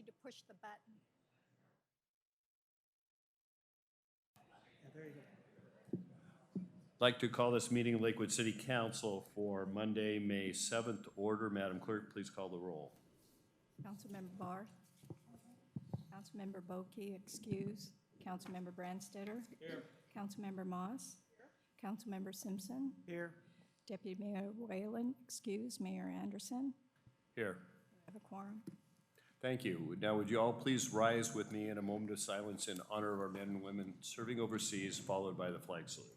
Need to push the button. Yeah, there you go. I'd like to call this meeting of Lakewood City Council for Monday, May 7th to order. Madam Clerk, please call the roll. Councilmember Barth. Councilmember Boki, excuse. Councilmember Brandstetter. Here. Councilmember Moss. Councilmember Simpson. Here. Deputy Mayor Whalen, excuse. Mayor Anderson. Here. We have a quorum. Thank you. Now, would you all please rise with me in a moment of silence in honor of our men and women serving overseas, followed by the flag salute.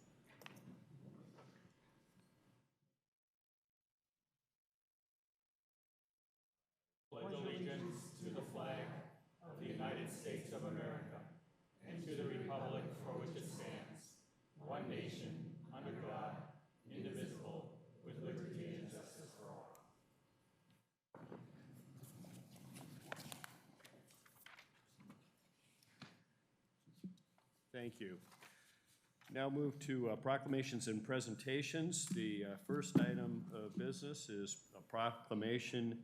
Pledge allegiance to the flag of the United States of America and to the republic for which it stands, one nation, under God, indivisible, with liberty and justice for all. Thank you. Now move to proclamations and presentations. The first item of business is a proclamation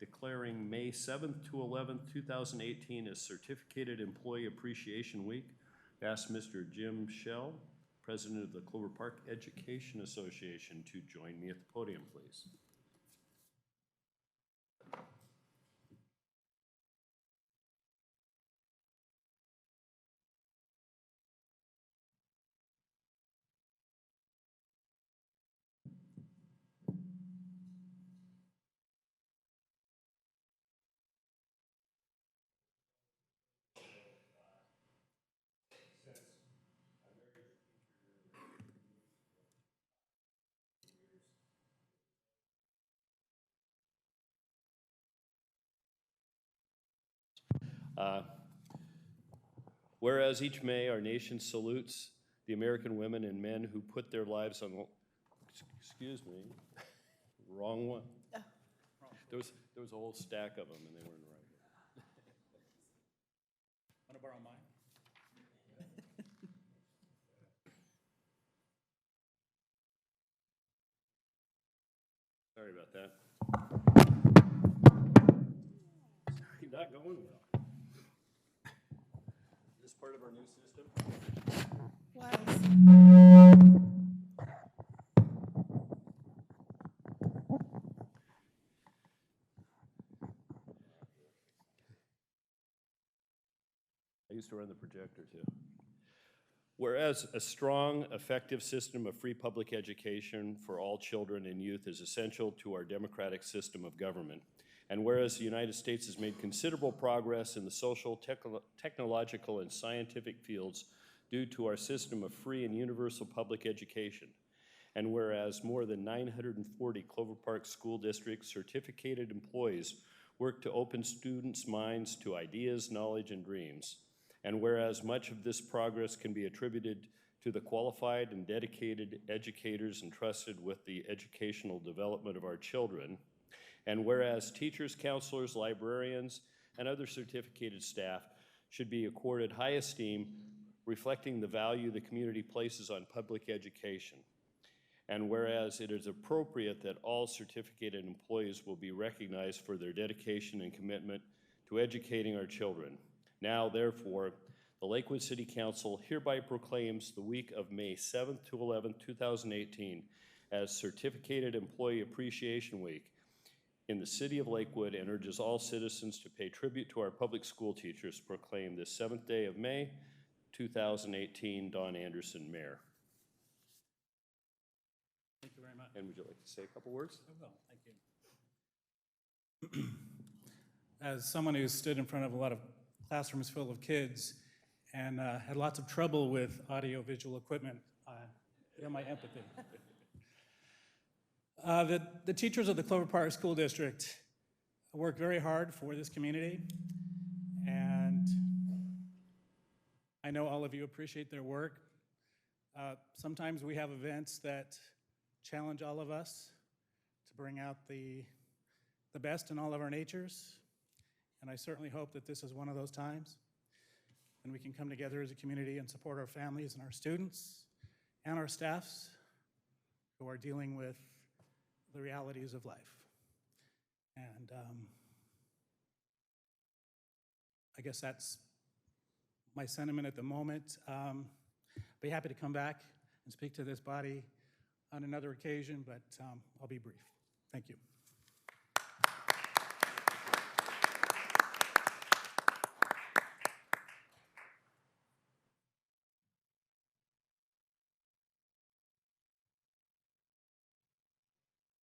declaring May 7th to 11th, 2018 as Certificated Employee Appreciation Week. I ask Mr. Jim Shell, President of the Clover Park Education Association, to join me at the podium, please. Whereas each May, our nation salutes the American women and men who put their lives on, excuse me, wrong one. There was a whole stack of them and they weren't right. Want to borrow mine? Sorry about that. Sorry, not going well. Is this part of our new system? Was. I used to run the projector too. Whereas a strong, effective system of free public education for all children and youth is essential to our democratic system of government, and whereas the United States has made considerable progress in the social, technological, and scientific fields due to our system of free and universal public education, and whereas more than 940 Clover Park School District certificated employees work to open students' minds to ideas, knowledge, and dreams, and whereas much of this progress can be attributed to the qualified and dedicated educators entrusted with the educational development of our children, and whereas teachers, counselors, librarians, and other certificated staff should be accorded high esteem, reflecting the value the community places on public education, and whereas it is appropriate that all certificated employees will be recognized for their dedication and commitment to educating our children. Now, therefore, the Lakewood City Council hereby proclaims the week of May 7th to 11th, 2018 as Certificated Employee Appreciation Week in the city of Lakewood and urges all citizens to pay tribute to our public school teachers. Proclaim this 7th day of May, 2018, Don Anderson, Mayor. Thank you very much. And would you like to say a couple words? I will, thank you. As someone who stood in front of a lot of classrooms full of kids and had lots of trouble with audio-visual equipment, you have my empathy. The teachers of the Clover Park School District work very hard for this community, and I know all of you appreciate their work. Sometimes we have events that challenge all of us to bring out the best in all of our natures, and I certainly hope that this is one of those times, and we can come together as a community and support our families and our students and our staffs who are dealing with the realities of life. And guess that's my sentiment at the moment. Be happy to come back and speak to this body on another occasion, but I'll be brief. Thank you.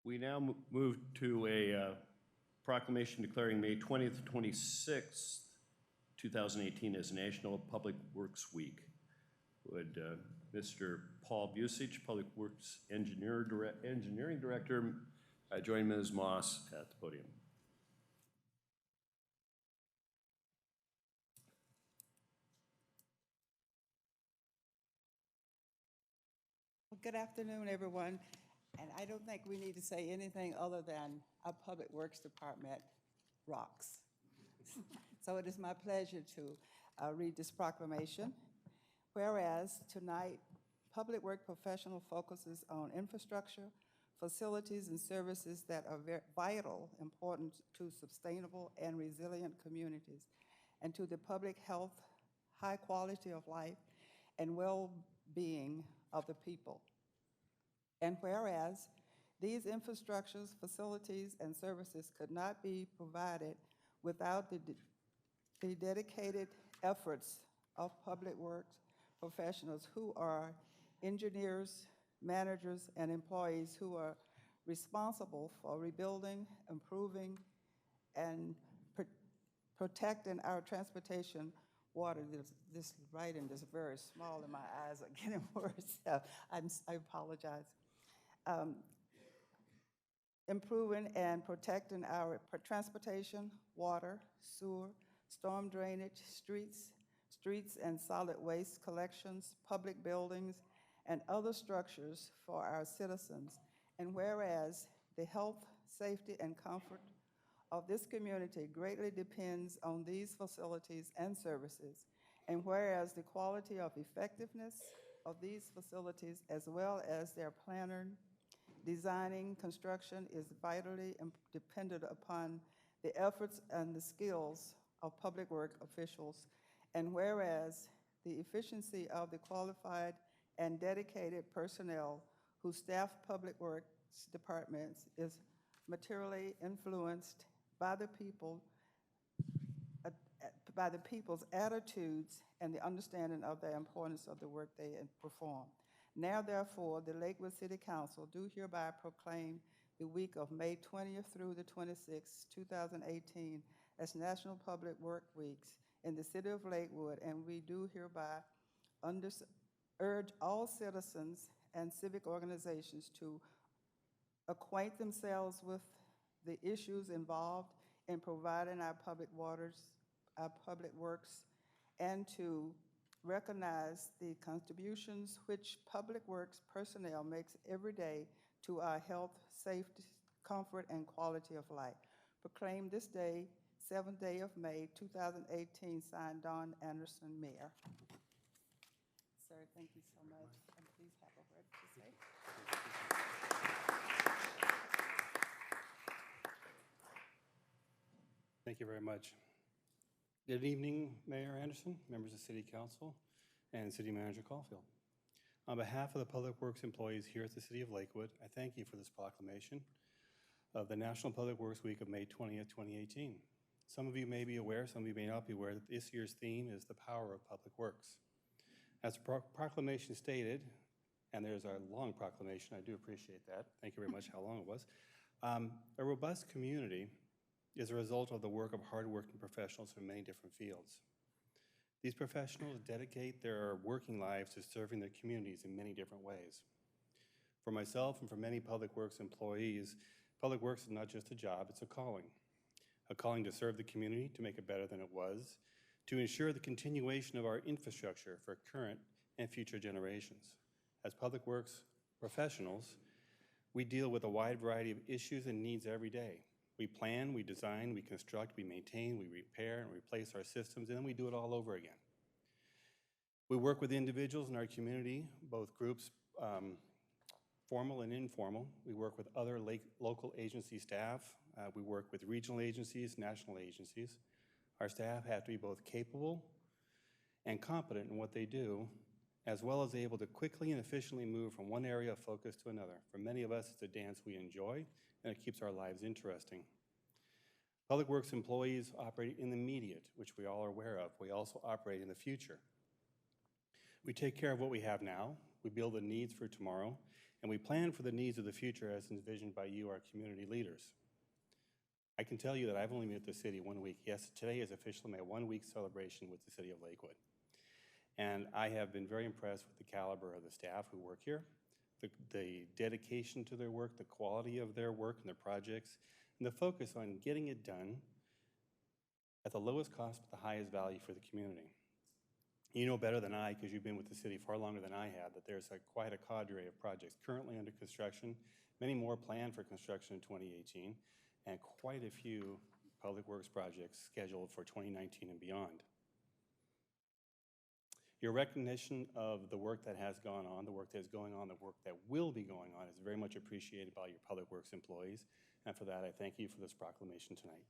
We now move to a proclamation declaring May 20th, 26th, 2018 as National Public Works Week. Would Mr. Paul Busich, Public Works Engineering Director, join Ms. Moss at the podium? Well, good afternoon, everyone. And I don't think we need to say anything other than our Public Works Department rocks. So it is my pleasure to read this proclamation. Whereas tonight, Public Work Professional focuses on infrastructure, facilities, and services that are vital, important to sustainable and resilient communities, and to the public health, high quality of life, and well-being of the people. And whereas these infrastructures, facilities, and services could not be provided without the dedicated efforts of public works professionals who are engineers, managers, and employees who are responsible for rebuilding, improving, and protecting our transportation water. This writing is very small and my eyes are getting worse, so I apologize. Improving and protecting our transportation, water, sewer, storm drainage, streets and solid waste collections, public buildings, and other structures for our citizens. And whereas the health, safety, and comfort of this community greatly depends on these facilities and services, and whereas the quality of effectiveness of these facilities as well as their planning, designing, construction is vitally dependent upon the efforts and the skills of public work officials, and whereas the efficiency of the qualified and dedicated personnel who staff public works departments is materially influenced by the people's attitudes and the understanding of the importance of the work they perform. Now, therefore, the Lakewood City Council do hereby proclaim the week of May 20th through the 26th, 2018 as National Public Work Weeks in the city of Lakewood, and we do hereby urge all citizens and civic organizations to acquaint themselves with the issues involved in providing our public waters, our public works, and to recognize the contributions which public works personnel makes every day to our health, safety, comfort, and quality of life. Proclaim this day, 7th day of May, 2018, signed Don Anderson, Mayor. Sir, thank you so much, and please have a word to say. Thank you very much. Good evening, Mayor Anderson, members of City Council, and City Manager Caulfield. On behalf of the Public Works employees here at the City of Lakewood, I thank you for this proclamation of the National Public Works Week of May 20th, 2018. Some of you may be aware, some of you may not be aware, that this year's theme is the power of public works. As the proclamation stated, and there's our long proclamation, I do appreciate that. Thank you very much how long it was. A robust community is a result of the work of hardworking professionals from many different fields. These professionals dedicate their working lives to serving their communities in many different ways. For myself and for many Public Works employees, Public Works is not just a job, it's a calling to serve the community, to make it better than it was, to ensure the continuation of our infrastructure for current and future generations. As Public Works professionals, we deal with a wide variety of issues and needs every day. We plan, we design, we construct, we maintain, we repair and replace our systems, and then we do it all over again. We work with individuals in our community, both groups, formal and informal. We work with other local agency staff. We work with regional agencies, national agencies. Our staff have to be both capable and competent in what they do, as well as able to quickly and efficiently move from one area of focus to another. For many of us, it's a dance we enjoy, and it keeps our lives interesting. Public Works employees operate in the immediate, which we all are aware of. We also operate in the future. We take care of what we have now, we build the needs for tomorrow, and we plan for the needs of the future as envisioned by you, our community leaders. I can tell you that I've only been at the city 1 week. Yes, today is officially my 1 week celebration with the city of Lakewood. And I have been very impressed with the caliber of the staff who work here, the dedication to their work, the quality of their work and their projects, and the focus on getting it done at the lowest cost but the highest value for the community. You know better than I, because you've been with the city far longer than I have, that there's quite a cadre of projects currently under construction, many more planned for construction in 2018, and quite a few public works projects scheduled for 2019 and beyond. Your recognition of the work that has gone on, the work that is going on, the work that will be going on is very much appreciated by your public works employees, and for that I thank you for this proclamation tonight.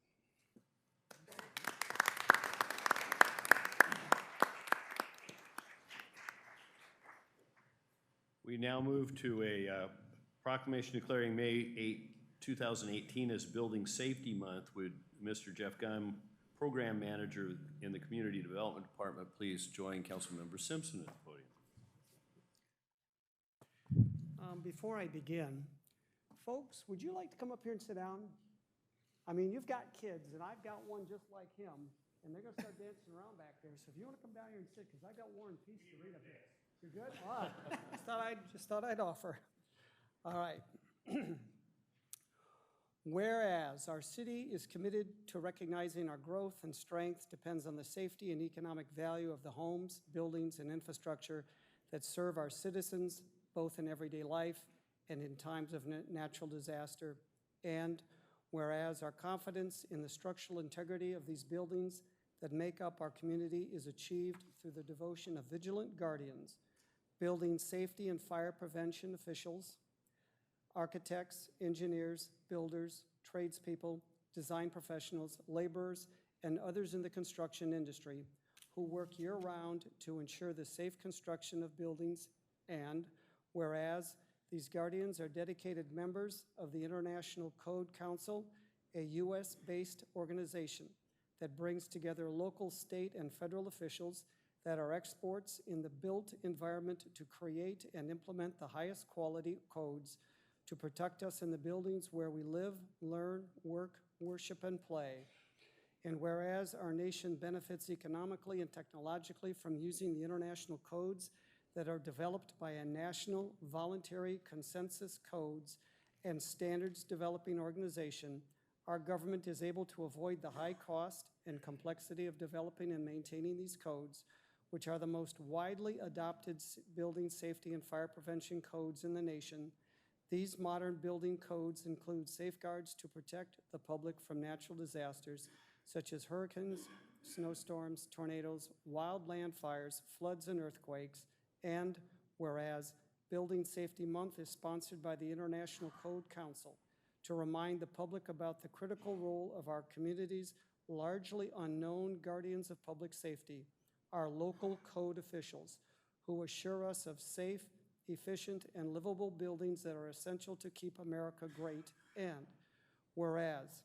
We now move to a proclamation declaring May 8, 2018 as Building Safety Month. Would Mr. Jeff Gunn, Program Manager in the Community Development Department, please join Councilmember Simpson at the podium. Before I begin, folks, would you like to come up here and sit down? I mean, you've got kids, and I've got one just like him, and they're going to start dancing around back there. So if you want to come down here and sit, because I got War and Peace to read up here. You're good? All right. Just thought I'd offer. All right. Whereas our city is committed to recognizing our growth and strength depends on the safety and economic value of the homes, buildings, and infrastructure that serve our citizens, both in everyday life and in times of natural disaster. And whereas our confidence in the structural integrity of these buildings that make up our community is achieved through the devotion of vigilant guardians, building safety and fire prevention officials, architects, engineers, builders, tradespeople, design professionals, laborers, and others in the construction industry who work year-round to ensure the safe construction of buildings. And whereas these guardians are dedicated members of the International Code Council, a U.S.-based organization that brings together local, state, and federal officials that are experts in the built environment to create and implement the highest quality codes to protect us in the buildings where we live, learn, work, worship, and play. And whereas our nation benefits economically and technologically from using the international codes that are developed by a national voluntary consensus codes and standards developing organization, our government is able to avoid the high cost and complexity of developing and maintaining these codes, which are the most widely adopted building safety and fire prevention codes in the nation. These modern building codes include safeguards to protect the public from natural disasters such as hurricanes, snowstorms, tornadoes, wildland fires, floods, and earthquakes. And whereas Building Safety Month is sponsored by the International Code Council to remind the public about the critical role of our community's largely unknown guardians of public safety, our local code officials, who assure us of safe, efficient, and livable buildings that are essential to keep America great. And whereas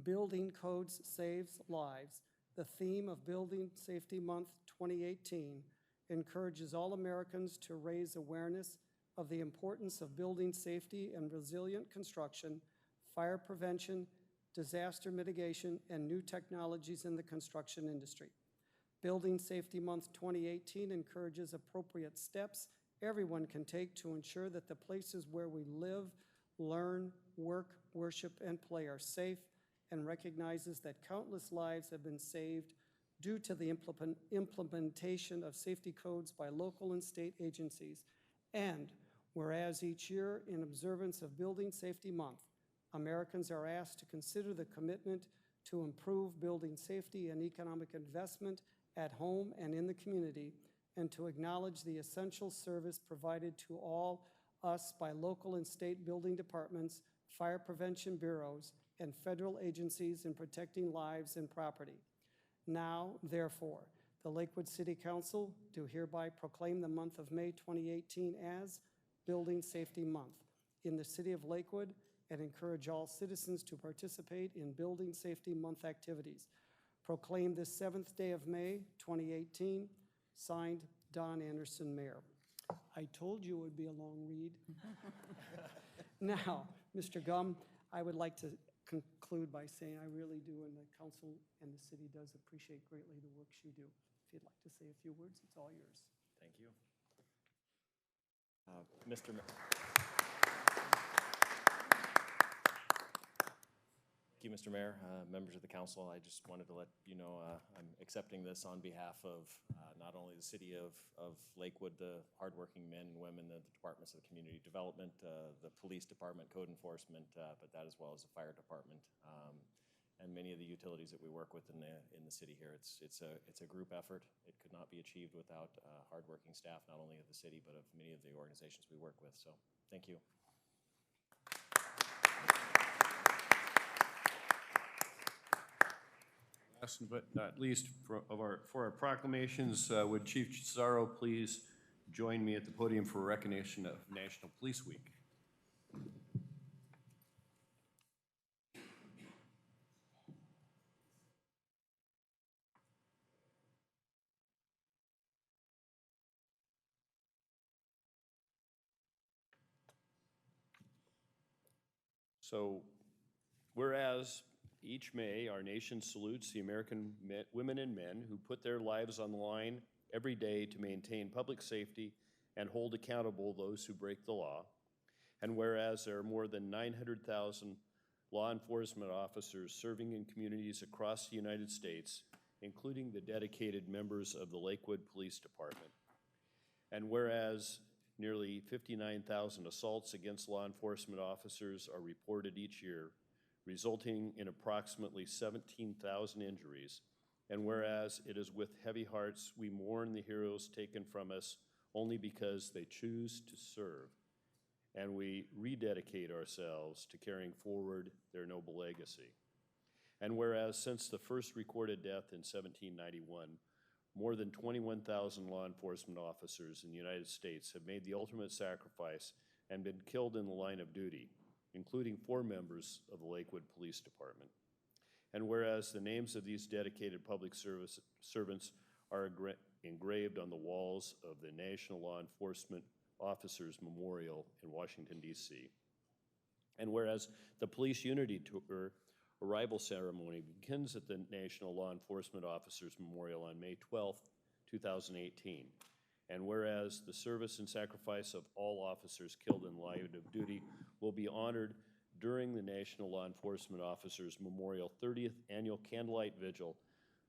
building codes saves lives, the theme of Building Safety Month 2018 encourages all Americans to raise awareness of the importance of building safety and resilient construction, fire prevention, disaster mitigation, and new technologies in the construction industry. Building Safety Month 2018 encourages appropriate steps everyone can take to ensure that the places where we live, learn, work, worship, and play are safe, and recognizes that countless lives have been saved due to the implementation of safety codes by local and state agencies. And whereas each year, in observance of Building Safety Month, Americans are asked to consider the commitment to improve building safety and economic investment at home and in the community, and to acknowledge the essential service provided to all us by local and state building departments, fire prevention bureaus, and federal agencies in protecting lives and property. Now, therefore, the Lakewood City Council do hereby proclaim the month of May 2018 as Building Safety Month in the city of Lakewood and encourage all citizens to participate in Building Safety Month activities. Proclaim this 7th day of May 2018, signed Don Anderson, Mayor. I told you it would be a long read. Now, Mr. Gum, I would like to conclude by saying I really do, and the council and the city does appreciate greatly the work you do. If you'd like to say a few words, it's all yours. Thank you. Mr. Thank you, Mr. Mayor, members of the council. I just wanted to let you know I'm accepting this on behalf of not only the city of Lakewood, the hardworking men and women, the departments of community development, the police department, code enforcement, but that as well as the fire department, and many of the utilities that we work with in the city here. It's a group effort. It could not be achieved without hardworking staff, not only of the city, but of many of the organizations we work with. So thank you. Last but not least, for our proclamations, would Chief Cesaro please join me at the podium for recognition of National Police Week? So, whereas each May, our nation salutes the American women and men who put their lives on the line every day to maintain public safety and hold accountable those who break the law. And whereas there are more than 900,000 law enforcement officers serving in communities across the United States, including the dedicated members of the Lakewood Police Department. And whereas nearly 59,000 assaults against law enforcement officers are reported each year, resulting in approximately 17,000 injuries. And whereas it is with heavy hearts we mourn the heroes taken from us only because they choose to serve, and we rededicate ourselves to carrying forward their noble legacy. And whereas since the first recorded death in 1791, more than 21,000 law enforcement officers in the United States have made the ultimate sacrifice and been killed in the line of duty, including 4 members of the Lakewood Police Department. And whereas the names of these dedicated public servants are engraved on the walls of the National Law Enforcement Officers Memorial in Washington, D.C. And whereas the Police Unity Tour arrival ceremony begins at the National Law Enforcement Officers Memorial on May 12, 2018. And whereas the service and sacrifice of all officers killed in line of duty will be honored during the National Law Enforcement Officers Memorial 30th Annual Candlelight Vigil,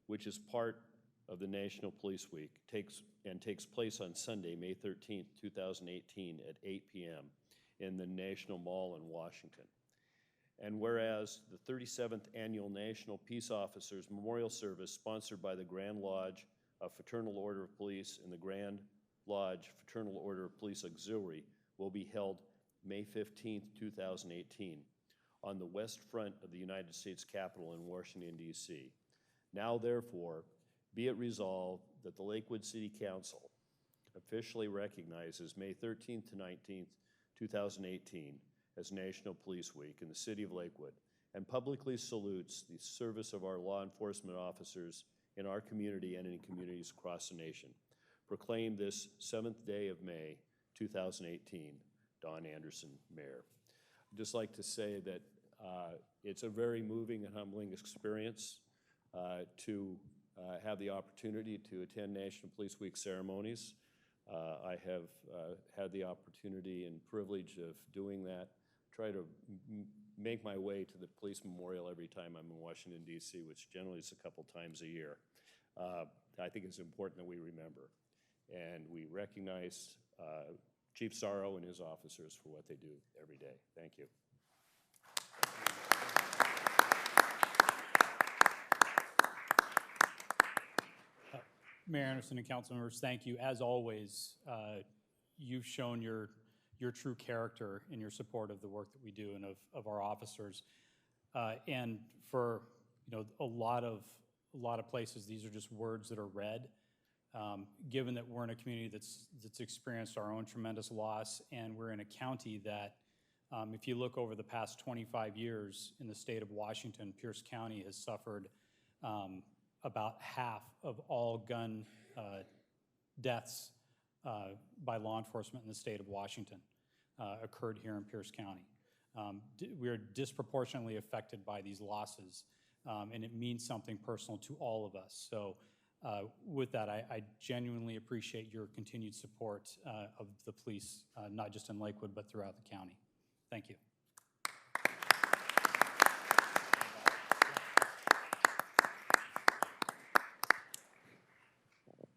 which is part of the National Police Week, takes place on Sunday, May 13th, 2018 at 8 p.m. in the National Mall in Washington. And whereas the 37th Annual National Peace Officers Memorial Service, sponsored by the Grand Lodge of Fraternal Order of Police and the Grand Lodge Fraternal Order of Police Auxiliary, will be held May 15th, 2018 on the west front of the United States Capitol in Washington, D.C. Now, therefore, be it resolved that the Lakewood City Council officially recognizes May 13th to 19th, 2018 as National Police Week in the city of Lakewood and publicly salutes the service of our law enforcement officers in our community and in communities across the nation. Proclaim this 7th day of May, 2018, Don Anderson, Mayor. I'd just like to say that it's a very moving and humbling experience to have the opportunity to attend National Police Week ceremonies. I have had the opportunity and privilege of doing that. Try to make my way to the police memorial every time I'm in Washington, D.C., which generally is a couple times a year. I think it's important that we remember, and we recognize Chief Cesaro and his officers for what they do every day. Thank you. Mayor Anderson and council members, thank you. As always, you've shown your true character in your support of the work that we do and of our officers. And for a lot of lot of places, these are just words that are read. Given that we're in a community that's experienced our own tremendous loss, and we're in a county that, if you look over the past 25 years in the state of Washington, Pierce County has suffered about half of all gun deaths by law enforcement in the state of Washington occurred here in Pierce County. We are disproportionately affected by these losses, and it means something personal to all of us. So with that, I genuinely appreciate your continued support of the police, not just in Lakewood, but throughout the county. Thank you.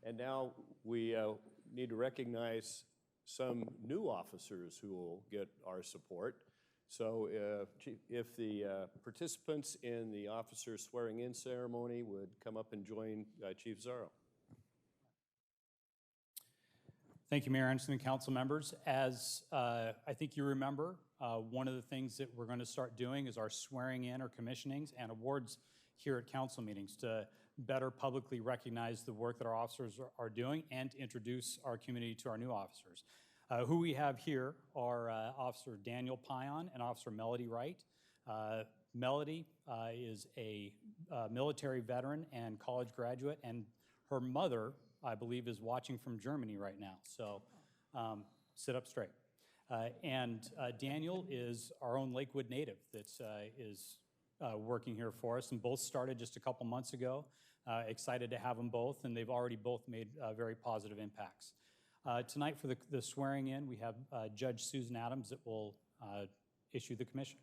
And now we need to recognize some new officers who will get our support. So if the participants in the officer swearing-in ceremony would come up and join Chief Zarrow. Thank you, Mayor Anderson and council members. As I think you remember, one of the things that we're going to start doing is our swearing in or commissionings and awards here at council meetings to better publicly recognize the work that our officers are doing and to introduce our community to our new officers. Who we have here are Officer Daniel Pion and Officer Melody Wright. Melody is a military veteran and college graduate, and her mother, I believe, is watching from Germany right now. So sit up straight. And Daniel is our own Lakewood native that is working here for us, and both started just a couple months ago. Excited to have them both, and they've already both made very positive impacts. Tonight for the swearing in, we have Judge Susan Adams that will issue the commission.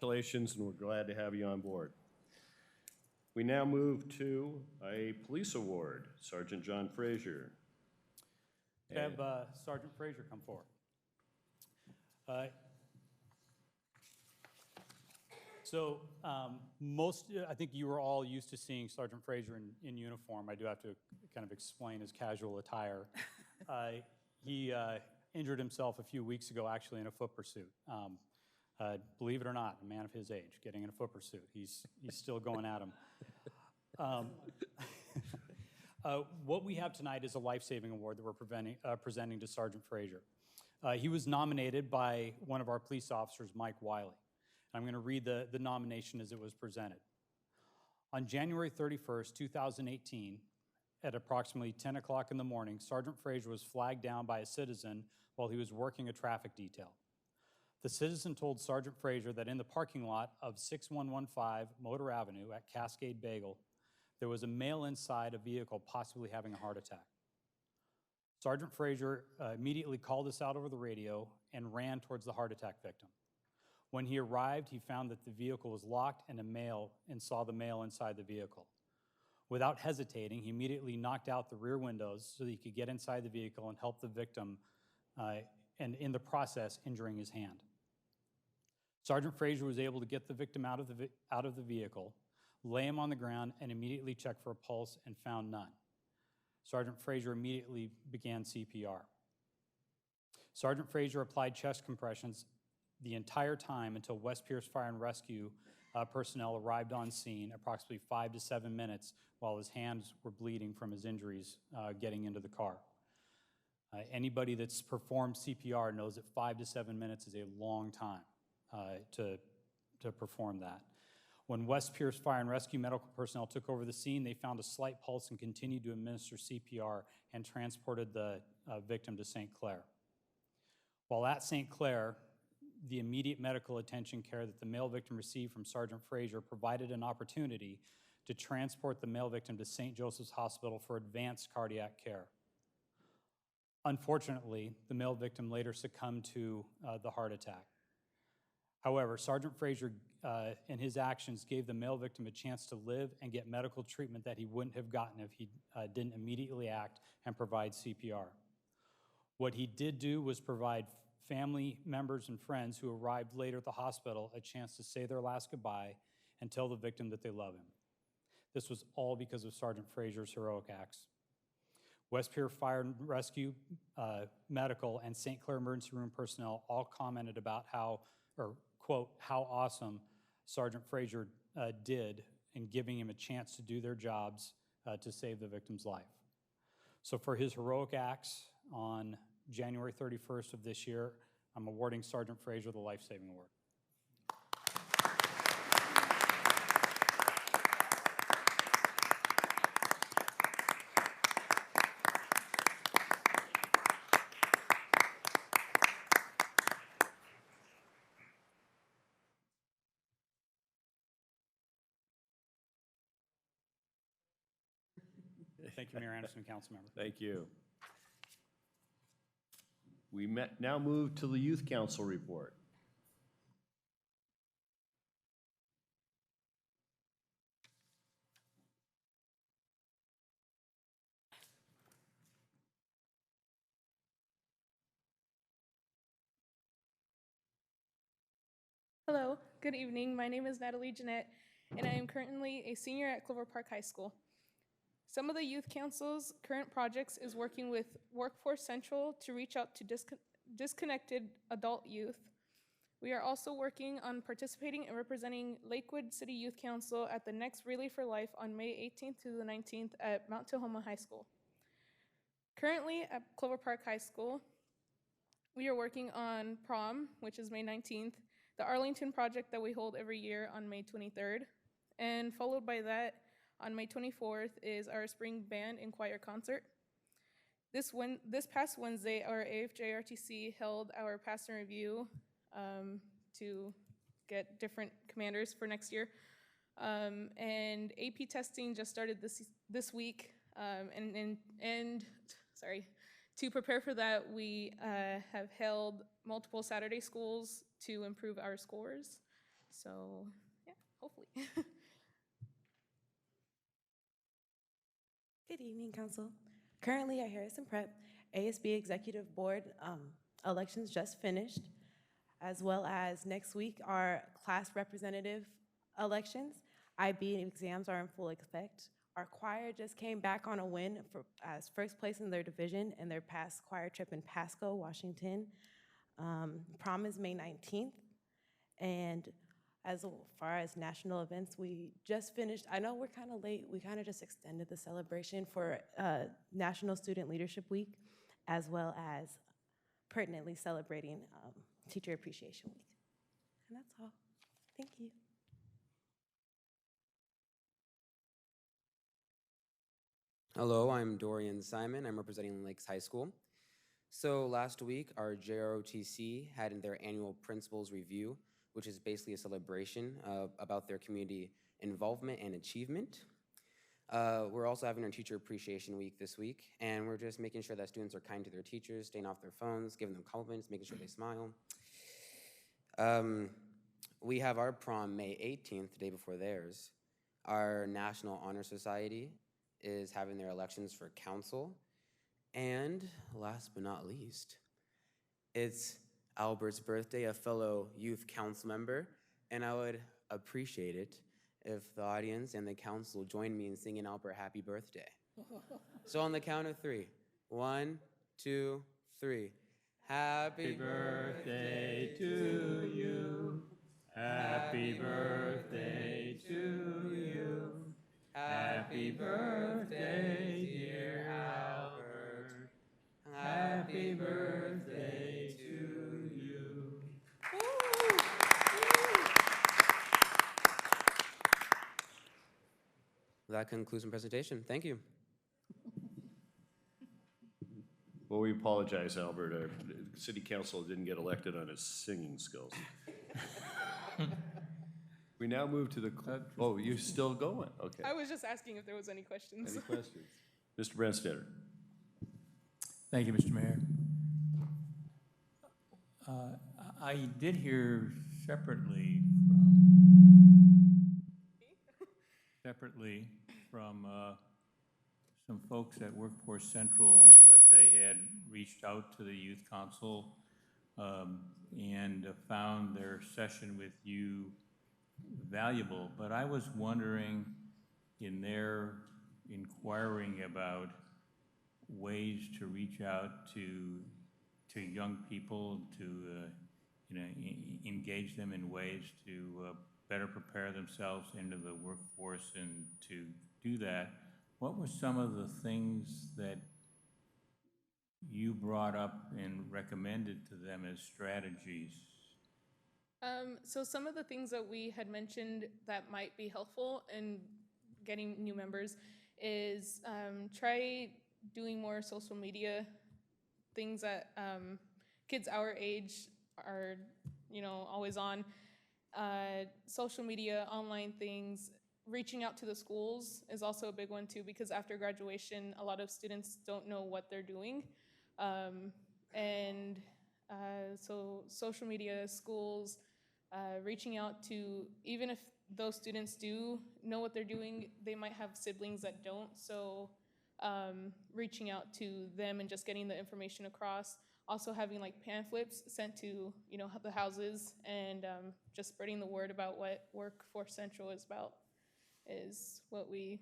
Congratulations, and we're glad to have you on board. We now move to a police award. Sergeant John Frazier. Have Sergeant Frazier come forward. I think you were all used to seeing Sergeant Frazier in uniform. I do have to kind of explain his casual attire. He injured himself a few weeks ago, actually, in a foot pursuit. Believe it or not, a man of his age getting in a foot pursuit. He's still going at him. What we have tonight is a life-saving award that we're presenting to Sergeant Frazier. He was nominated by one of our police officers, Mike Wiley. I'm going to read the nomination as it was presented. On January 31st, 2018, at approximately 10 o'clock in the morning, Sergeant Frazier was flagged down by a citizen while he was working a traffic detail. The citizen told Sergeant Frazier that in the parking lot of 6115 Motor Avenue at Cascade Bagel, there was a male inside a vehicle possibly having a heart attack. Sergeant Frazier immediately called us out over the radio and ran towards the heart attack victim. When he arrived, he found that the vehicle was locked and saw the male inside the vehicle. Without hesitating, he immediately knocked out the rear windows so that he could get inside the vehicle and help the victim, and in the process, injuring his hand. Sergeant Frazier was able to get the victim out of the vehicle, lay him on the ground, and immediately check for a pulse and found none. Sergeant Frazier immediately began CPR. Sergeant Frazier applied chest compressions the entire time until West Pierce Fire and Rescue personnel arrived on scene approximately 5 to 7 minutes while his hands were bleeding from his injuries getting into the car. Anybody that's performed CPR knows that 5 to 7 minutes is a long time to perform that. When West Pierce Fire and Rescue medical personnel took over the scene, they found a slight pulse and continued to administer CPR and transported the victim to St. Clair. While at St. Clair, the immediate medical attention care that the male victim received from Sergeant Frazier provided an opportunity to transport the male victim to St. Joseph's Hospital for advanced cardiac care. Unfortunately, the male victim later succumbed to the heart attack. However, Sergeant Frazier and his actions gave the male victim a chance to live and get medical treatment that he wouldn't have gotten if he didn't immediately act and provide CPR. What he did do was provide family members and friends who arrived later at the hospital a chance to say their last goodbye and tell the victim that they love him. This was all because of Sergeant Frazier's heroic acts. West Pierce Fire and Rescue, Medical, and St. Clair Emergency Room personnel all commented about how, or quote, how awesome Sergeant Frazier did in giving him a chance to do their jobs to save the victim's life. So for his heroic acts on January 31st of this year, I'm awarding Sergeant Frazier the Life Saving Award. Thank you, Mayor Anderson, council members. Thank you. We now move to the Youth Council report. Hello, good evening. My name is Natalie Jeanette, and I am currently a senior at Clover Park High School. Some of the Youth Council's current projects is working with Workforce Central to reach out to disconnected adult youth. We are also working on participating and representing Lakewood City Youth Council at the next Relay for Life on May 18th to the 19th at Mount Tahoma High School. Currently at Clover Park High School, we are working on prom, which is May 19th, the Arlington project that we hold every year on May 23rd, and followed by that, on May 24th is our spring band and choir concert. This past Wednesday, our AFJRTC held our pass and review to get different commanders for next year. And AP testing just started this week. To prepare for that, we have held multiple Saturday schools to improve our scores. So yeah, hopefully. Good evening, Council. Currently at Harrison Prep, ASB Executive Board elections just finished, as well as next week our class representative elections. IB exams are in full effect. Our choir just came back on a win as first place in their division in their past choir trip in Pasco, Washington. Prom is May 19th, and as far as national events, we just finished. I know we're kind of late. We kind of just extended the celebration for National Student Leadership Week, as well as pertinently celebrating Teacher Appreciation Week. And that's all. Thank you. Hello, I'm Dorian Simon. I'm representing Lakes High School. So last week, our JROTC had their annual principals review, which is basically a celebration about their community involvement and achievement. We're also having our Teacher Appreciation Week this week, and we're just making sure that students are kind to their teachers, staying off their phones, giving them compliments, making sure they smile. We have our prom May 18th, the day before theirs. Our National Honor Society is having their elections for council. And last but not least, it's Albert's birthday, a fellow youth council member, and I would appreciate it if the audience and the council join me in singing Albert happy birthday. So on the count of 3, 1, 2, 3. Happy birthday to you. Happy birthday to you. Happy birthday, dear Albert. Happy birthday to you. That concludes my presentation. Thank you. Well, we apologize, Albert. Our city council didn't get elected on his singing skills. We now move to the, oh, you're still going? Okay. I was just asking if there was any questions. Any questions? Mr. Branstetter. Thank you, Mr. Mayor. I did hear separately from some folks at Workforce Central that they had reached out to the Youth Council and found their session with you valuable. But I was wondering, in their inquiring about ways to reach out to young people, to engage them in ways to better prepare themselves into the workforce, and to do that, what were some of the things that you brought up and recommended to them as strategies? So some of the things that we had mentioned that might be helpful in getting new members is try doing more social media things that kids our age are, always on. Social media, online things, reaching out to the schools is also a big one too, because after graduation, a lot of students don't know what they're doing. So social media, schools, reaching out to, even if those students do know what they're doing, they might have siblings that don't. So reaching out to them and just getting the information across. Also having like pamphlets sent to, the houses, and just spreading the word about what Workforce Central is about is what we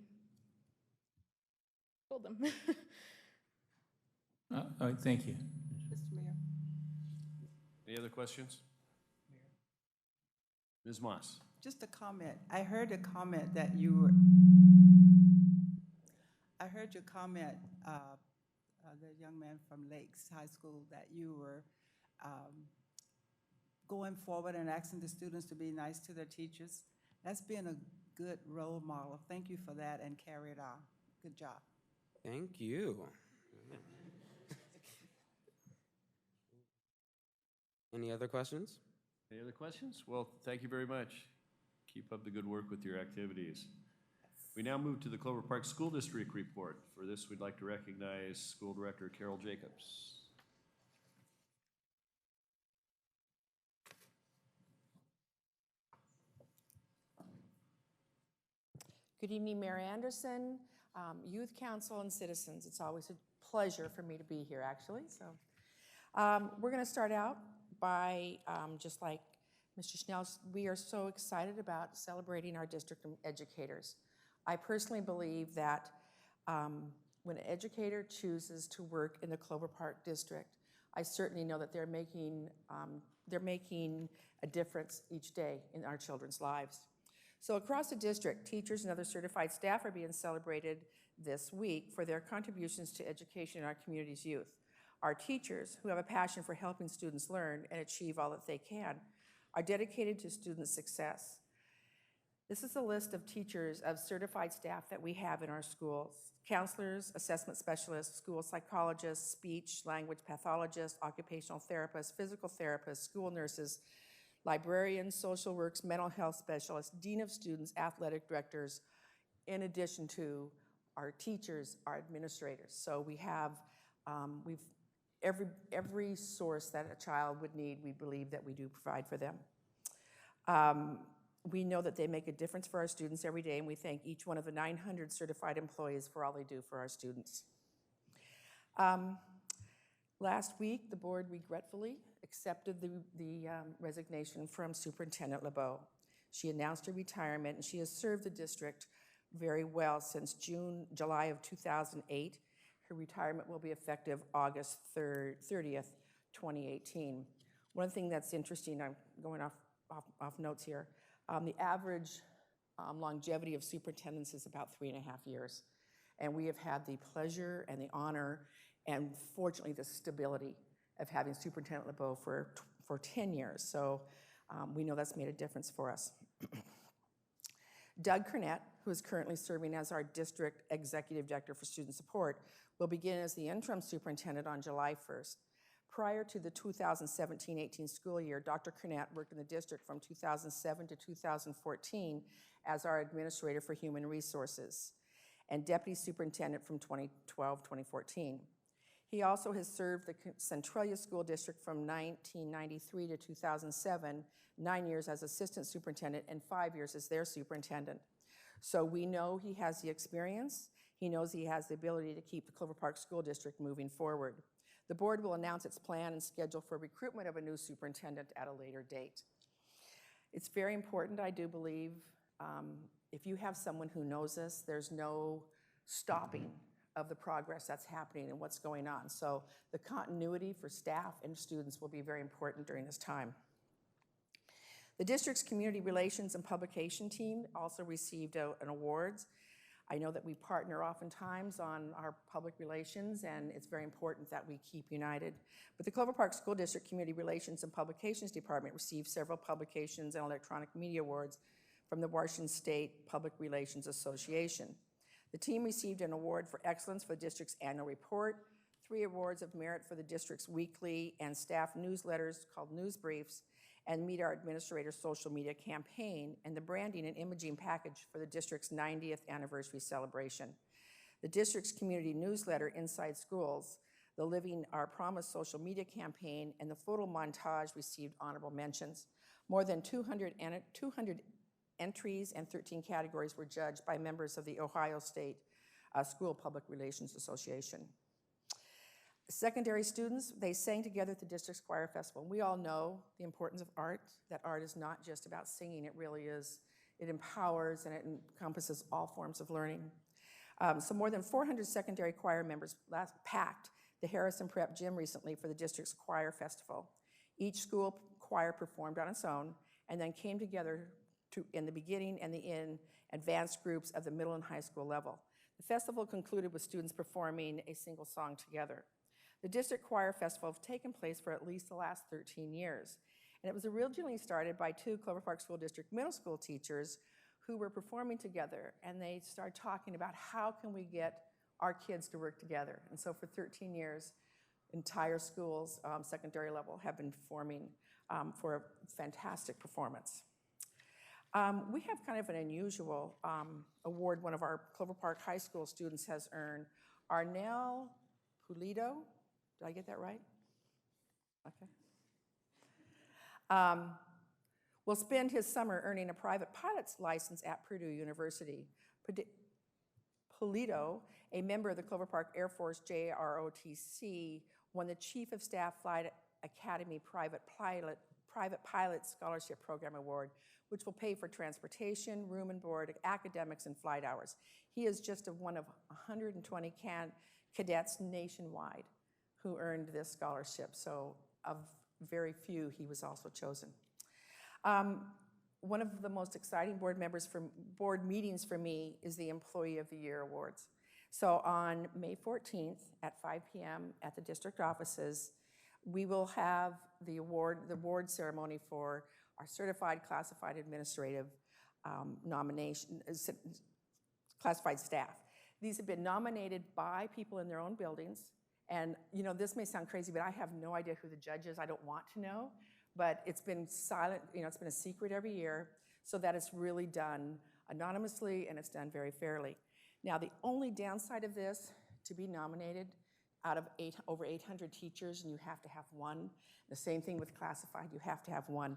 told them. Thank you. Mr. Mayor. Any other questions? Ms. Moss. Just a comment. I heard a comment that you were, the young man from Lakes High School, that you were going forward and asking the students to be nice to their teachers. That's been a good role model. Thank you for that, and carry it on. Good job. Thank you. Any other questions? Any other questions? Well, thank you very much. Keep up the good work with your activities. We now move to the Clover Park School District report. For this, we'd like to recognize School Director Carol Jacobs. Good evening, Mayor Anderson, Youth Council, and citizens. It's always a pleasure for me to be here, actually. So we're going to start out by, just like Mr. Schnell, we are so excited about celebrating our district educators. I personally believe that when an educator chooses to work in the Clover Park District, I certainly know that they're making a difference each day in our children's lives. So across the district, teachers and other certified staff are being celebrated this week for their contributions to education in our community's youth. Our teachers, who have a passion for helping students learn and achieve all that they can, are dedicated to student success. This is a list of teachers, of certified staff that we have in our schools: counselors, assessment specialists, school psychologists, speech, language pathologists, occupational therapists, physical therapists, school nurses, librarians, social works, mental health specialists, dean of students, athletic directors, in addition to our teachers, our administrators. So we have, every source that a child would need, we believe that we do provide for them. We know that they make a difference for our students every day, and we thank each one of the 900 certified employees for all they do for our students. Last week, the board regretfully accepted the resignation from Superintendent LeBeau. She announced her retirement, and she has served the district very well since July of 2008. Her retirement will be effective August 30th, 2018. One thing that's interesting, I'm going off off notes here. The average longevity of superintendents is about 3.5 years. And we have had the pleasure and the honor and fortunately the stability of having Superintendent LeBeau for 10 years. So we know that's made a difference for us. Doug Cornett, who is currently serving as our District Executive Director for Student Support, will begin as the interim superintendent on July 1st. Prior to the 2017-18 school year, Dr. Cornett worked in the district from 2007 to 2014 as our Administrator for Human Resources and Deputy Superintendent from 2012-2014. He also has served the Centralia School District from 1993 to 2007, 9 years as Assistant Superintendent and 5 years as their Superintendent. So we know he has the experience. He knows he has the ability to keep the Clover Park School District moving forward. The board will announce its plan and schedule for recruitment of a new superintendent at a later date. It's very important, I do believe, if you have someone who knows this, there's no stopping of the progress that's happening and what's going on. So the continuity for staff and students will be very important during this time. The district's community relations and publication team also received an awards. I know that we partner oftentimes on our public relations, and it's very important that we keep united. But the Clover Park School District Community Relations and Publications Department received several publications and electronic media awards from the Washington State Public Relations Association. The team received an award for excellence for the district's annual report, 3 awards of merit for the district's weekly and staff newsletters called News Briefs, and Meet Our Administrator social media campaign, and the branding and imaging package for the district's 90th anniversary celebration. The district's community newsletter, Inside Schools, the Living Our Promise social media campaign, and the photo montage received honorable mentions. More than 200 entries and 13 categories were judged by members of the Ohio State School Public Relations Association. Secondary students, they sang together at the district's choir festival. We all know the importance of art, that art is not just about singing, it really is. It empowers and it encompasses all forms of learning. So more than 400 secondary choir members packed the Harrison Prep Gym recently for the district's choir festival. Each school choir performed on its own and then came together in the beginning and the end advanced groups of the middle and high school level. The festival concluded with students performing a single song together. The District Choir Festival has taken place for at least the last 13 years. And it was originally started by 2 Clover Park School District middle school teachers who were performing together, and they started talking about how can we get our kids to work together. And so for 13 years, entire schools, secondary level, have been performing for a fantastic performance. We have kind of an unusual award one of our Clover Park High School students has earned. Arnell Pulido, did I get that right? Okay. Will spend his summer earning a private pilot's license at Purdue University. Pulido, a member of the Clover Park Air Force JROTC, won the Chief of Staff Flight Academy Private Pilot Scholarship Program Award, which will pay for transportation, room and board, academics, and flight hours. He is just one of 120 cadets nationwide who earned this scholarship. So of very few, he was also chosen. One of the most exciting board meetings for me is the Employee of the Year Awards. So on May 14th at 5 p.m. at the district offices, we will have the award ceremony for our certified classified administrative classified staff. These have been nominated by people in their own buildings. And you know, this may sound crazy, but I have no idea who the judge is. I don't want to know, but it's been silent, it's been a secret every year, so that it's really done anonymously and it's done very fairly. Now, the only downside of this, to be nominated out of over 800 teachers, and you have to have one. The same thing with classified, you have to have one.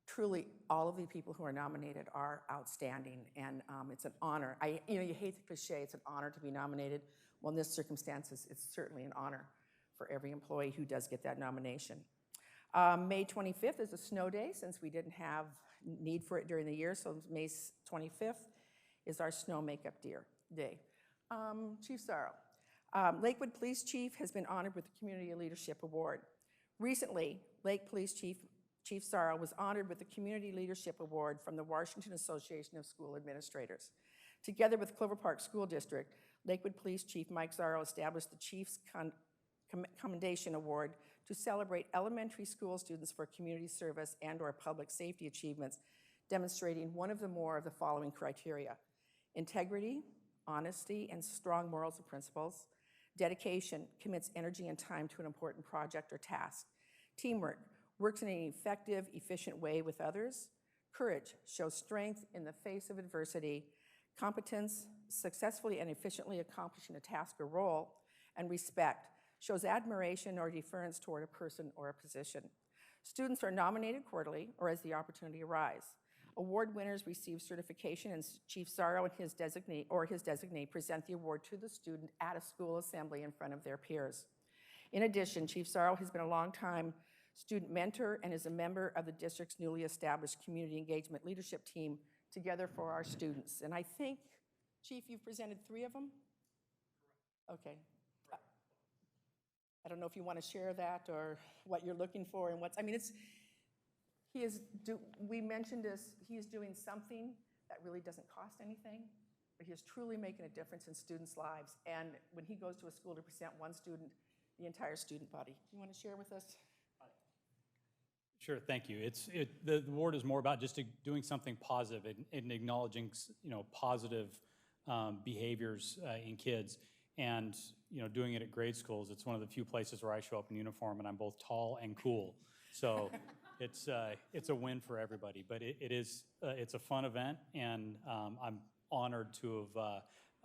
Truly, all of the people who are nominated are outstanding, and it's an honor. You hate the cliche, it's an honor to be nominated. Well, in this circumstance, it's certainly an honor for every employee who does get that nomination. May 25th is a snow day, since we didn't have need for it during the year, so May 25th is our snow makeup day. Chief Sorrow. Lakewood Police Chief has been honored with the Community Leadership Award. Recently, Lake Police Chief Chief Sorrow was honored with the Community Leadership Award from the Washington Association of School Administrators. Together with Clover Park School District, Lakewood Police Chief Mike Sorrow established the Chief's Commendation Award to celebrate elementary school students for community service and/or public safety achievements, demonstrating one of the following criteria: integrity, honesty, and strong morals and principles; dedication, commits energy and time to an important project or task; teamwork, works in an effective, efficient way with others; courage, shows strength in the face of adversity; competence, successfully and efficiently accomplishing a task or role; and respect, shows admiration or deference toward a person or a position. Students are nominated quarterly or as the opportunity arises. Award winners receive certification, and Chief Sorrow and his designee present the award to the student at a school assembly in front of their peers. In addition, Chief Sorrow has been a longtime student mentor and is a member of the district's newly established community engagement leadership team, Together for Our Students. And I think, Chief, you've presented 3 of them? Okay. I don't know if you want to share that or what you're looking for and we mentioned this, he is doing something that really doesn't cost anything, but he is truly making a difference in students' lives. And when he goes to a school to present one student, the entire student body. You want to share with us? Sure, thank you. The award is more about just doing something positive and acknowledging, positive behaviors in kids, and doing it at grade schools. It's one of the few places where I show up in uniform and I'm both tall and cool. So it's a win for everybody. But it's a fun event, and I'm honored to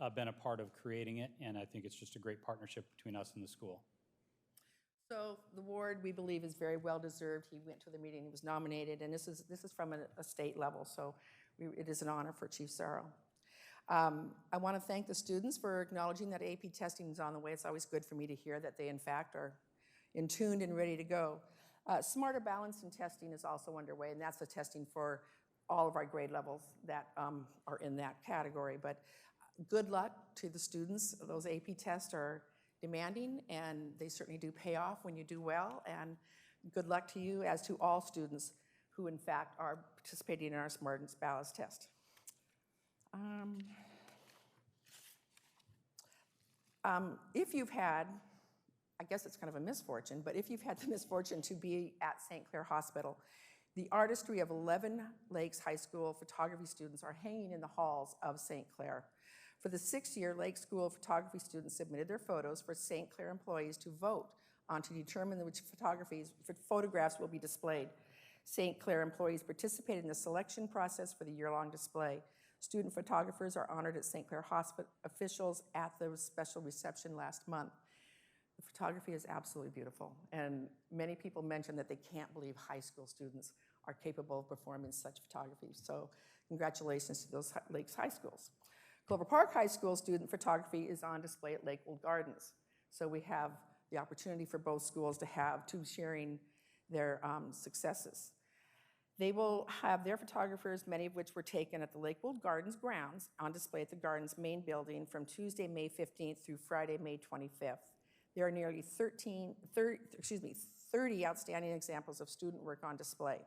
have been a part of creating it, and I think it's just a great partnership between us and the school. So the award, we believe, is very well-deserved. He went to the meeting, he was nominated, and this is from a state level, so it is an honor for Chief Sorrow. I want to thank the students for acknowledging that AP testing is on the way. It's always good for me to hear that they, in fact, are in tuned and ready to go. Smarter Balancing testing is also underway, and that's the testing for all of our grade levels that are in that category. But good luck to the students. Those AP tests are demanding, and they certainly do pay off when you do well. And good luck to you, as to all students who, in fact, are participating in our Smarter Balancing test. If you've had, I guess it's kind of a misfortune, but if you've had the misfortune to be at St. Clair Hospital, the artistry of 11 Lakes High School photography students are hanging in the halls of St. Clair. For the 6th year, Lake School photography students submitted their photos for St. Clair employees to vote on to determine which photographs will be displayed. St. Clair employees participated in the selection process for the year-long display. Student photographers are honored at St. Clair Hospital officials at the special reception last month. The photography is absolutely beautiful, and many people mention that they can't believe high school students are capable of performing such photography. So congratulations to those Lakes High Schools. Clover Park High School student photography is on display at Lakewood Gardens. So we have the opportunity for both schools to have sharing their successes. They will have their photographers, many of which were taken at the Lakewood Gardens grounds, on display at the Gardens main building from Tuesday, May 15th through Friday, May 25th. There are nearly 30 outstanding examples of student work on display.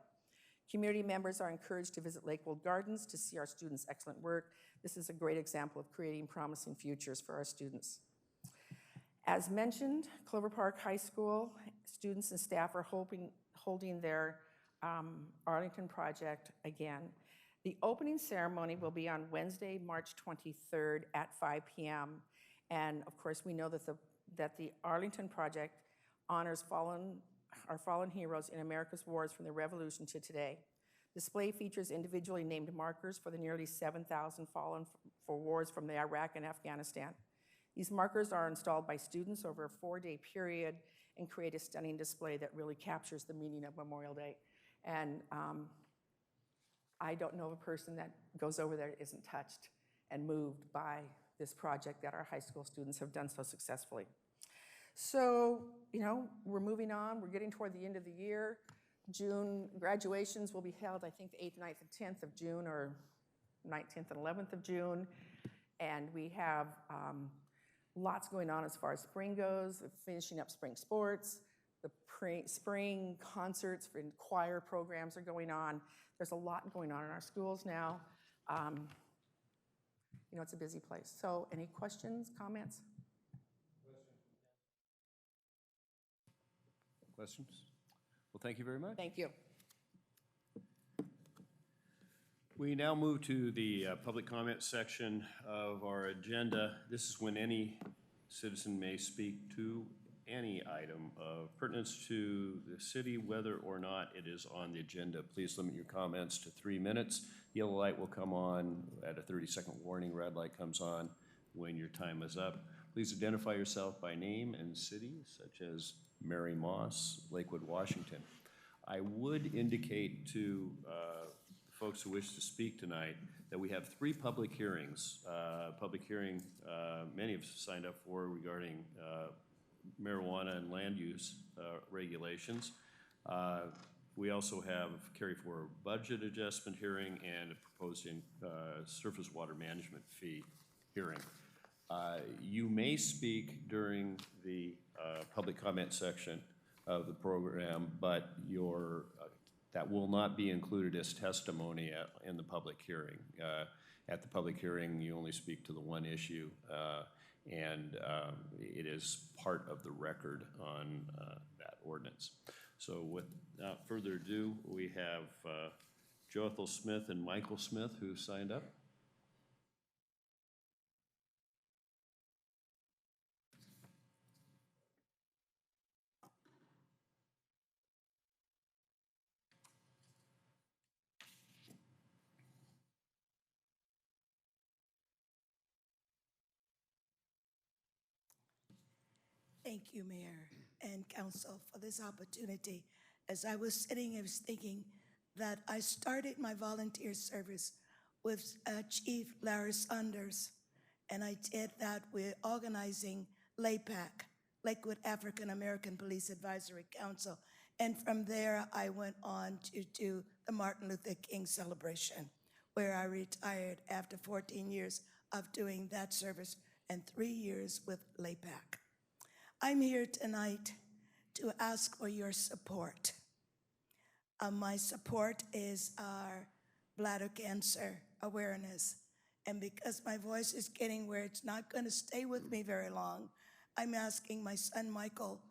Community members are encouraged to visit Lakewood Gardens to see our students' excellent work. This is a great example of creating promising futures for our students. As mentioned, Clover Park High School students and staff are holding their Arlington project again. The opening ceremony will be on Wednesday, March 23rd at 5 p.m. And of course, we know that the Arlington project honors our fallen heroes in America's wars from the Revolution to today. Display features individually named markers for the nearly 7,000 fallen for wars from the Iraq and Afghanistan. These markers are installed by students over a 4-day period and create a stunning display that really captures the meaning of Memorial Day. And I don't know of a person that goes over there that isn't touched and moved by this project that our high school students have done so successfully. So, we're moving on. We're getting toward the end of the year. June graduations will be held, I think, the 8th, 9th, and 10th of June, or 19th and 11th of June. And we have lots going on as far as spring goes, finishing up spring sports, the spring concerts and choir programs are going on. There's a lot going on in our schools now. You know, it's a busy place. So any questions, comments? Questions? Well, thank you very much. Thank you. We now move to the public comment section of our agenda. This is when any citizen may speak to any item of pertinence to the city, whether or not it is on the agenda. Please limit your comments to 3 minutes. Yellow light will come on at a 30-second warning. Red light comes on when your time is up. Please identify yourself by name and city, such as Mary Moss, Lakewood, Washington. I would indicate to folks who wish to speak tonight that we have 3 public hearings. Public hearing many have signed up for regarding marijuana and land use regulations. We also have carry forward budget adjustment hearing and a proposed surface water management fee hearing. You may speak during the public comment section of the program, but that will not be included as testimony in the public hearing. At the public hearing, you only speak to the one issue, and it is part of the record on that ordinance. So without further ado, we have Joethel Smith and Michael Smith who signed up. Thank you, Mayor and Council, for this opportunity. As I was sitting, I was thinking that I started my volunteer service with Chief Larry Saunders, and I did that with organizing LAPAC, Lakewood African American Police Advisory Council. And from there, I went on to do the Martin Luther King celebration, where I retired after 14 years of doing that service and 3 years with LAPAC. I'm here tonight to ask for your support. My support is our bladder cancer awareness. And because my voice is getting where it's not going to stay with me very long, I'm asking my son Michael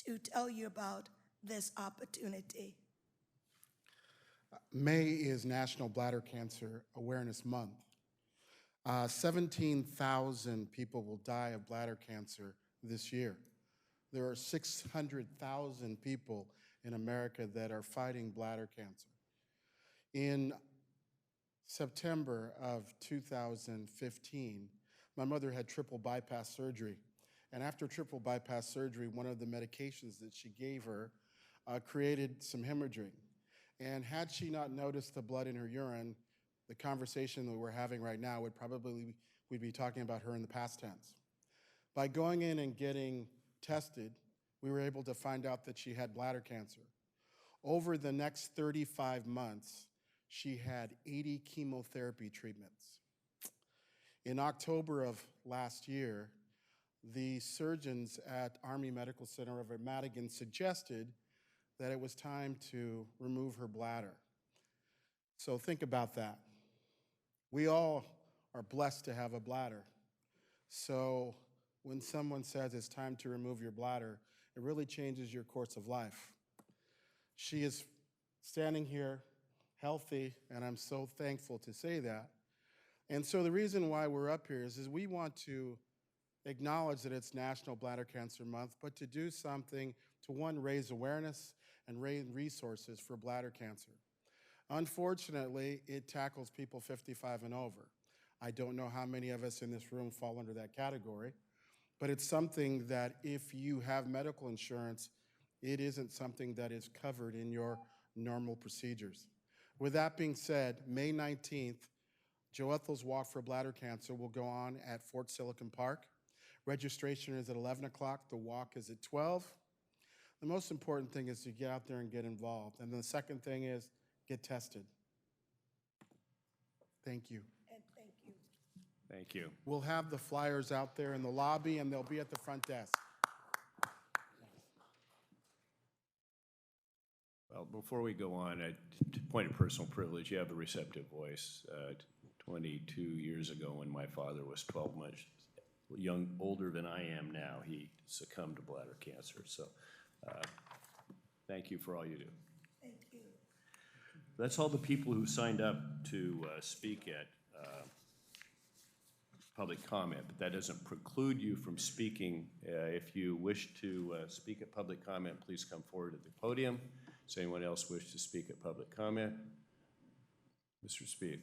to tell you about this opportunity. May is National Bladder Cancer Awareness Month. 17,000 people will die of bladder cancer this year. There are 600,000 people in America that are fighting bladder cancer. In September of 2015, my mother had triple bypass surgery. And after triple bypass surgery, one of the medications that she gave her created some hemorrhaging. And had she not noticed the blood in her urine, the conversation that we're having right now would probably, we'd be talking about her in the past tense. By going in and getting tested, we were able to find out that she had bladder cancer. Over the next 35 months, she had 80 chemotherapy treatments. In October of last year, the surgeons at Army Medical Center of Madigan suggested that it was time to remove her bladder. So think about that. We all are blessed to have a bladder. So when someone says it's time to remove your bladder, it really changes your course of life. She is standing here healthy, and I'm so thankful to say that. And so the reason why we're up here is we want to acknowledge that it's National Bladder Cancer Month, but to do something to, one, raise awareness and raise resources for bladder cancer. Unfortunately, it tackles people 55 and over. I don't know how many of us in this room fall under that category, but it's something that if you have medical insurance, it isn't something that is covered in your normal procedures. With that being said, May 19th, Joethel's Walk for Bladder Cancer will go on at Fort Silicon Park. Registration is at 11 o'clock. The walk is at 12. The most important thing is to get out there and get involved. And the second thing is get tested. Thank you. And thank you. Thank you. We'll have the flyers out there in the lobby, and they'll be at the front desk. Well, before we go on, point of personal privilege, you have a receptive voice. 22 years ago, when my father was 12 months older than I am now, he succumbed to bladder cancer. So thank you for all you do. Thank you. That's all the people who signed up to speak at public comment, but that doesn't preclude you from speaking. If you wish to speak at public comment, please come forward to the podium. Does anyone else wish to speak at public comment? Mr. Spieth.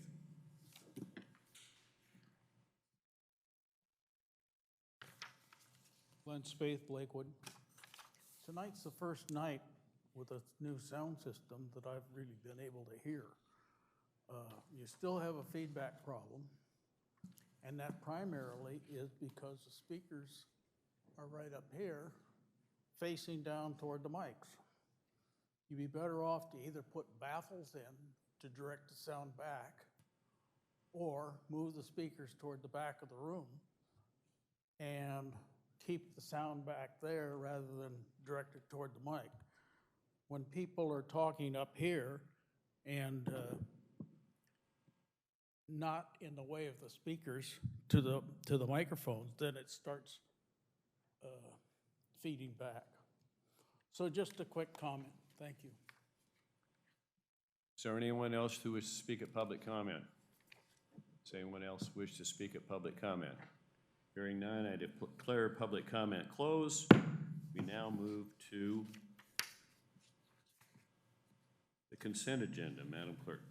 Glenn Spaeth, Lakewood. Tonight's the first night with a new sound system that I've really been able to hear. You still have a feedback problem, and that primarily is because the speakers are right up here facing down toward the mics. You'd be better off to either put baffles in to direct the sound back or move the speakers toward the back of the room and keep the sound back there rather than direct it toward the mic. When people are talking up here and not in the way of the speakers to the microphones, then it starts feeding back. So just a quick comment. Thank you. Is there anyone else who wishes to speak at public comment? Does anyone else wish to speak at public comment? Hearing none, I declare public comment closed. We now move to the consent agenda. Madam Clerk.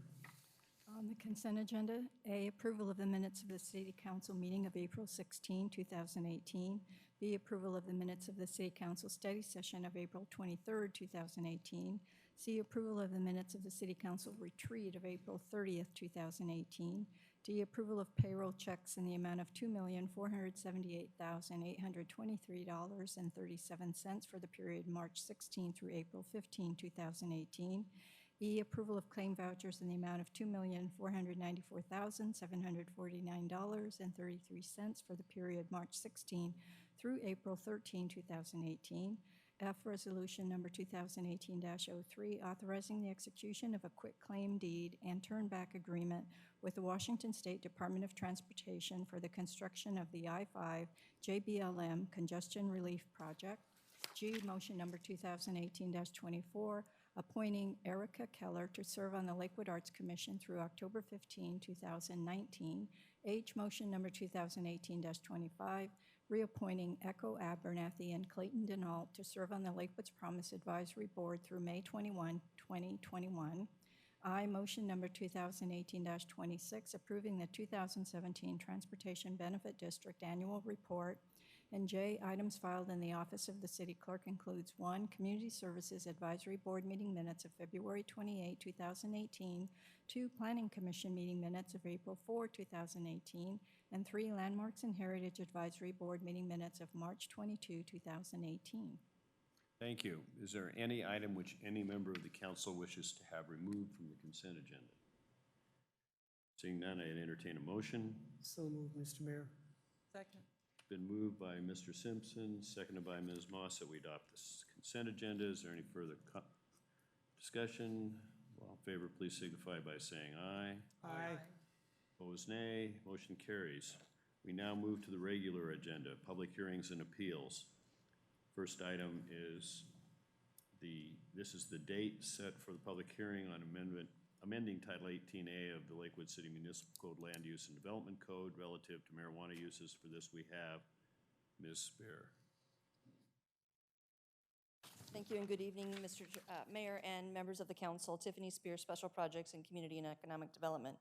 On the consent agenda, A, approval of the minutes of the City Council meeting of April 16, 2018. B, approval of the minutes of the City Council study session of April 23, 2018. C, approval of the minutes of the City Council retreat of April 30, 2018. D, approval of payroll checks in the amount of $2,478,823.37 for the period March 16 through April 15, 2018. E, approval of claim vouchers in the amount of $2,494,749.33 for the period March 16 through April 13, 2018. F, resolution number 2018-03, authorizing the execution of a quitclaim deed and turnback agreement with the Washington State Department of Transportation for the construction of the I-5 JBLM Congestion Relief Project. G, motion number 2018-24, appointing Erica Keller to serve on the Lakewood Arts Commission through October 15, 2019. H, motion number 2018-25, reappointing Echo Abernathy and Clayton Denault to serve on the Lakewood's Promise Advisory Board through May 21, 2021. I, motion number 2018-26, approving the 2017 Transportation Benefit District Annual Report. And J, items filed in the Office of the City Clerk includes 1, Community Services Advisory Board meeting minutes of February 28, 2018, 2, Planning Commission meeting minutes of April 4, 2018, and 3, Landmarks and Heritage Advisory Board meeting minutes of March 22, 2018. Thank you. Is there any item which any member of the council wishes to have removed from the consent agenda? Seeing none, I entertain a motion. So moved, Mr. Mayor. Second. Been moved by Mr. Simpson, seconded by Ms. Moss, that we adopt this consent agenda. Is there any further discussion? All in favor, please signify by saying aye. Aye. Opposed, nay. Motion carries. We now move to the regular agenda, public hearings and appeals. First item is this is the date set for the public hearing on amending Title 18A of the Lakewood City Municipal Code Land Use and Development Code relative to marijuana uses. For this, we have Ms. Spear. Thank you and good evening, Mr. Mayor and members of the council. Tiffany Spear, Special Projects and Community and Economic Development.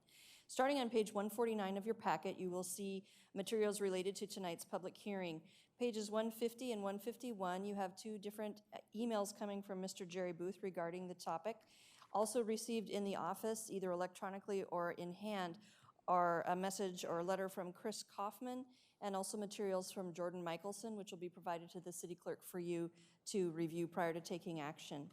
Starting on page 149 of your packet, you will see materials related to tonight's public hearing. Pages 150 and 151, you have 2 different emails coming from Mr. Jerry Booth regarding the topic. Also received in the office, either electronically or in hand, are a message or a letter from Chris Kaufman and also materials from Jordan Michelson, which will be provided to the city clerk for you to review prior to taking action.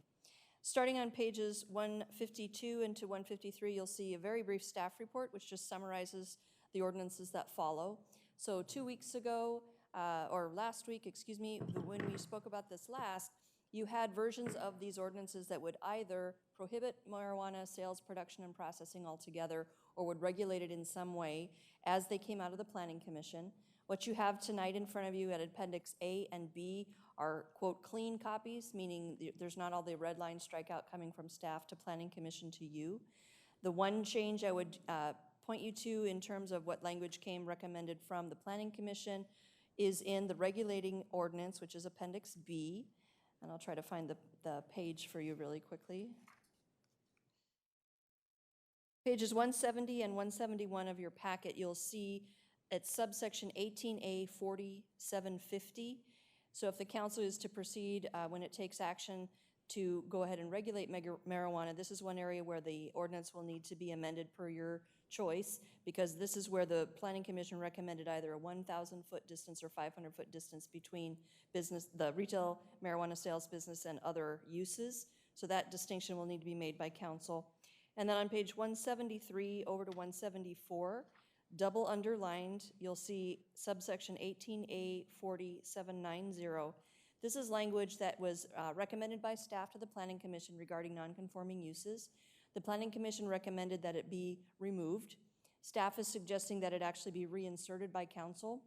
Starting on pages 152 into 153, you'll see a very brief staff report, which just summarizes the ordinances that follow. So 2 weeks ago, or last week, excuse me, when we spoke about this last, You had versions of these ordinances that would either prohibit marijuana sales, production, and processing altogether, or would regulate it in some way as they came out of the Planning Commission. What you have tonight in front of you at Appendix A and B are, quote, clean copies, meaning there's not all the red line strikeout coming from staff to Planning Commission to you. The one change I would point you to in terms of what language came recommended from the Planning Commission is in the regulating ordinance, which is Appendix B. And I'll try to find the page for you really quickly. Pages 170 and 171 of your packet, you'll see it's subsection 18A 4750. So if the council is to proceed when it takes action to go ahead and regulate marijuana, this is one area where the ordinance will need to be amended per your choice, because this is where the Planning Commission recommended either a 1,000-foot distance or 500-foot distance between the retail marijuana sales business and other uses. So that distinction will need to be made by council. And then on page 173 over to 174, double underlined, you'll see subsection 18A 4790. This is language that was recommended by staff to the Planning Commission regarding nonconforming uses. The Planning Commission recommended that it be removed. Staff is suggesting that it actually be reinserted by council,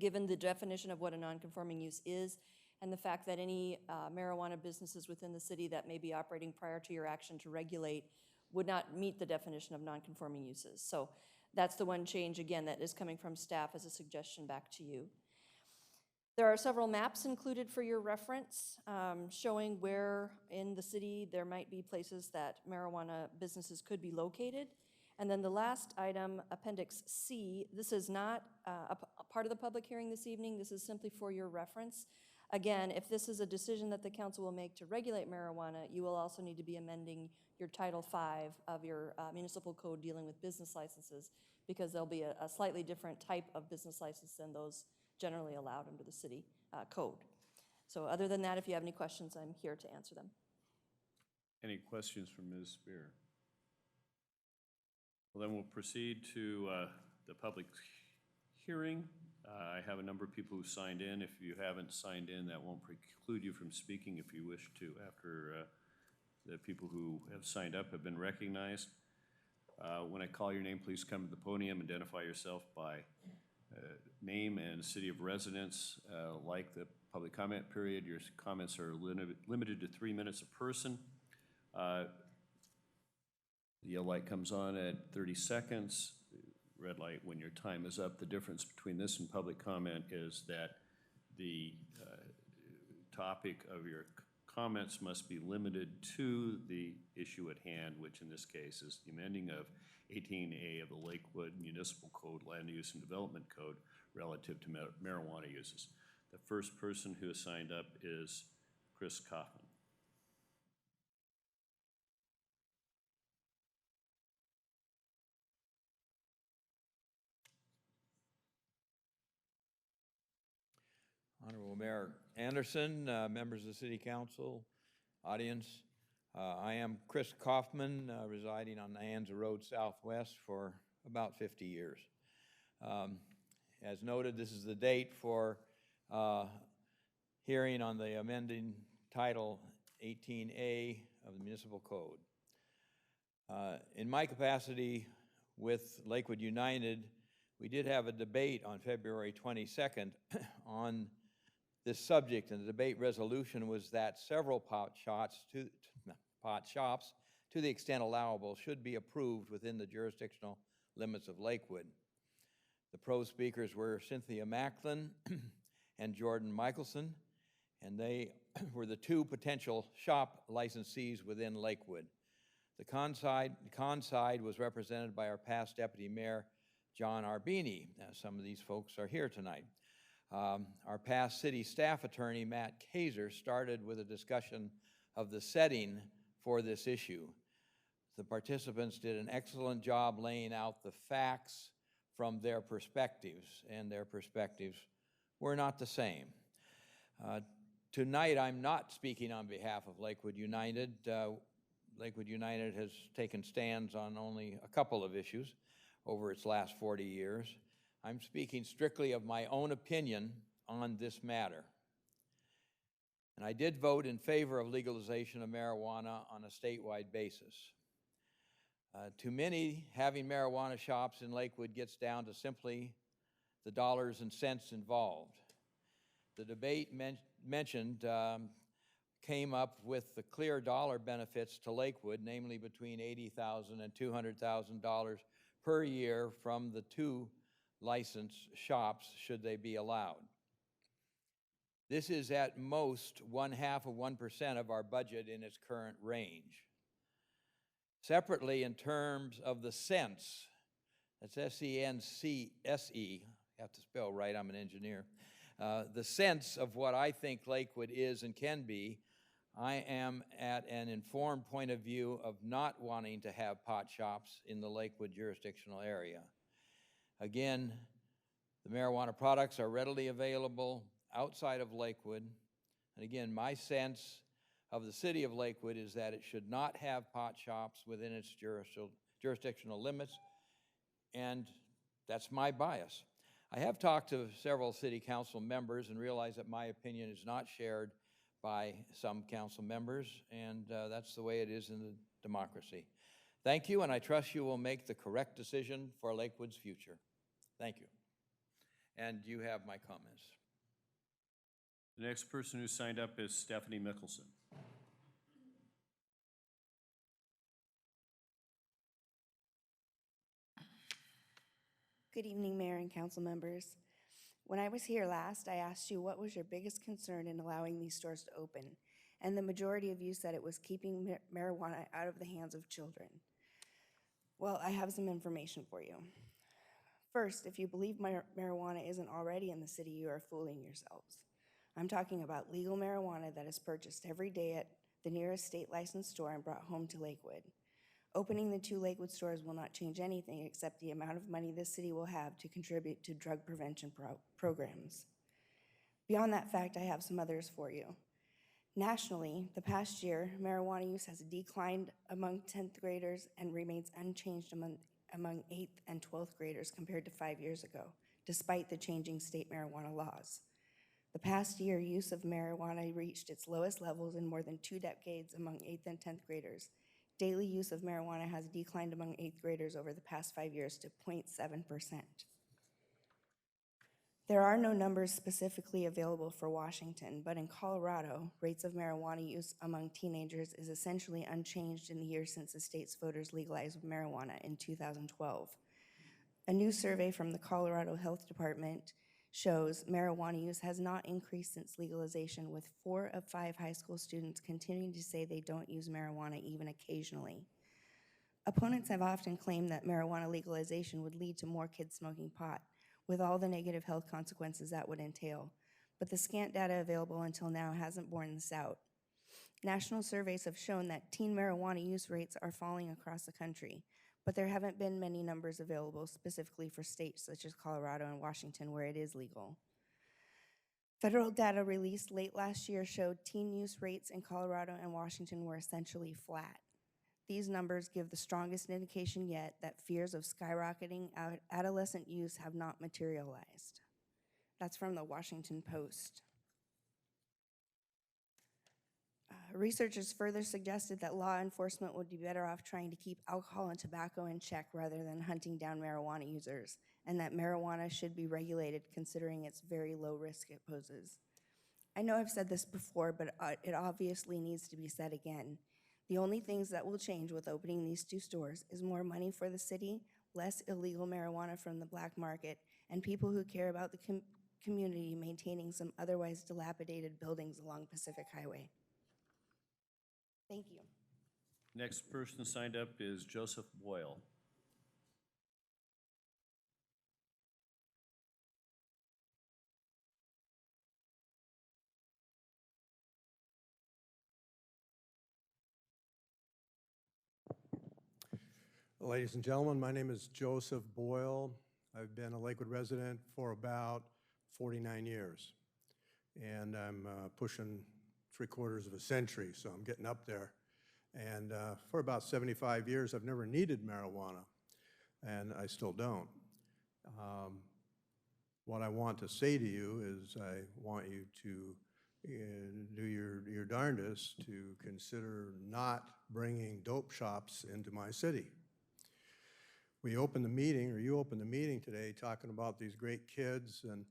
given the definition of what a nonconforming use is and the fact that any marijuana businesses within the city that may be operating prior to your action to regulate would not meet the definition of nonconforming uses. So that's the one change, again, that is coming from staff as a suggestion back to you. There are several maps included for your reference showing where in the city there might be places that marijuana businesses could be located. And then the last item, Appendix C, this is not a part of the public hearing this evening. This is simply for your reference. Again, if this is a decision that the council will make to regulate marijuana, you will also need to be amending your Title V of your municipal code dealing with business licenses, because there'll be a slightly different type of business license than those generally allowed under the city code. So other than that, if you have any questions, I'm here to answer them. Any questions from Ms. Spear? Well, then we'll proceed to the public hearing. I have a number of people who signed in. If you haven't signed in, that won't preclude you from speaking if you wish to after the people who have signed up have been recognized. When I call your name, please come to the podium, identify yourself by name and city of residence. Like the public comment period, your comments are limited to 3 minutes a person. The yellow light comes on at 30 seconds. Red light when your time is up. The difference between this and public comment is that the topic of your comments must be limited to the issue at hand, which in this case is the amending of 18A of the Lakewood Municipal Code, Land Use and Development Code, relative to marijuana uses. The first person who has signed up is Chris Kaufman. Honorable Mayor Anderson, members of the City Council, audience. I am Chris Kaufman, residing on Nyanza Road Southwest for about 50 years. As noted, this is the date for hearing on the amending Title 18A of the Municipal Code. In my capacity with Lakewood United, we did have a debate on February 22nd on this subject, and the debate resolution was that several pot shops, to the extent allowable, should be approved within the jurisdictional limits of Lakewood. The pro speakers were Cynthia Macklin and Jordan Michelson, and they were the two potential shop licensees within Lakewood. The con side was represented by our past Deputy Mayor, John Arbini. Some of these folks are here tonight. Our past city staff attorney, Matt Kaiser, started with a discussion of the setting for this issue. The participants did an excellent job laying out the facts from their perspectives, and their perspectives were not the same. Tonight, I'm not speaking on behalf of Lakewood United. Lakewood United has taken stands on only a couple of issues over its last 40 years. I'm speaking strictly of my own opinion on this matter. And I did vote in favor of legalization of marijuana on a statewide basis. To many, having marijuana shops in Lakewood gets down to simply the dollars and cents involved. The debate mentioned came up with the clear dollar benefits to Lakewood, namely between $80,000 and $200,000 per year from the 2 licensed shops, should they be allowed. This is at most 0.5% of our budget in its current range. Separately, in terms of the cents, that's S-E-N-C-S-E, I have to spell right, I'm an engineer, the sense of what I think Lakewood is and can be, I am at an informed point of view of not wanting to have pot shops in the Lakewood jurisdictional area. Again, the marijuana products are readily available outside of Lakewood. And again, my sense of the city of Lakewood is that it should not have pot shops within its jurisdictional limits, and that's my bias. I have talked to several city council members and realize that my opinion is not shared by some council members, and that's the way it is in the democracy. Thank you, and I trust you will make the correct decision for Lakewood's future. Thank you. And you have my comments. The next person who signed up is Stephanie Mickelson. Good evening, Mayor and council members. When I was here last, I asked you what was your biggest concern in allowing these stores to open, and the majority of you said it was keeping marijuana out of the hands of children. Well, I have some information for you. First, if you believe marijuana isn't already in the city, you are fooling yourselves. I'm talking about legal marijuana that is purchased every day at the nearest state licensed store and brought home to Lakewood. Opening the 2 Lakewood stores will not change anything except the amount of money this city will have to contribute to drug prevention programs. Beyond that fact, I have some others for you. Nationally, the past year, marijuana use has declined among 10th graders and remains unchanged among 8th and 12th graders compared to 5 years ago, despite the changing state marijuana laws. The past year, use of marijuana reached its lowest levels in more than 2 decades among 8th and 10th graders. Daily use of marijuana has declined among 8th graders over the past 5 years to 0.7%. There are no numbers specifically available for Washington, but in Colorado, rates of marijuana use among teenagers is essentially unchanged in the year since the state's voters legalized marijuana in 2012. A new survey from the Colorado Health Department shows marijuana use has not increased since legalization, with 4 of 5 high school students continuing to say they don't use marijuana even occasionally. Opponents have often claimed that marijuana legalization would lead to more kids smoking pot, with all the negative health consequences that would entail, but the scant data available until now hasn't borne this out. National surveys have shown that teen marijuana use rates are falling across the country, but there haven't been many numbers available specifically for states such as Colorado and Washington where it is legal. Federal data released late last year showed teen use rates in Colorado and Washington were essentially flat. These numbers give the strongest indication yet that fears of skyrocketing adolescent use have not materialized. That's from the Washington Post. Researchers further suggested that law enforcement would be better off trying to keep alcohol and tobacco in check rather than hunting down marijuana users, and that marijuana should be regulated considering its very low risk it poses. I know I've said this before, but it obviously needs to be said again. The only things that will change with opening these 2 stores is more money for the city, less illegal marijuana from the black market, and people who care about the community maintaining some otherwise dilapidated buildings along Pacific Highway. Thank you. Next person signed up is Joseph Boyle. Ladies and gentlemen, my name is Joseph Boyle. I've been a Lakewood resident for about 49 years, and I'm pushing 3/4 of a century, so I'm getting up there. And for about 75 years, I've never needed marijuana, and I still don't. What I want to say to you is I want you to do your darndest to consider not bringing dope shops into my city. We opened the meeting, or you opened the meeting today, talking about these great kids, and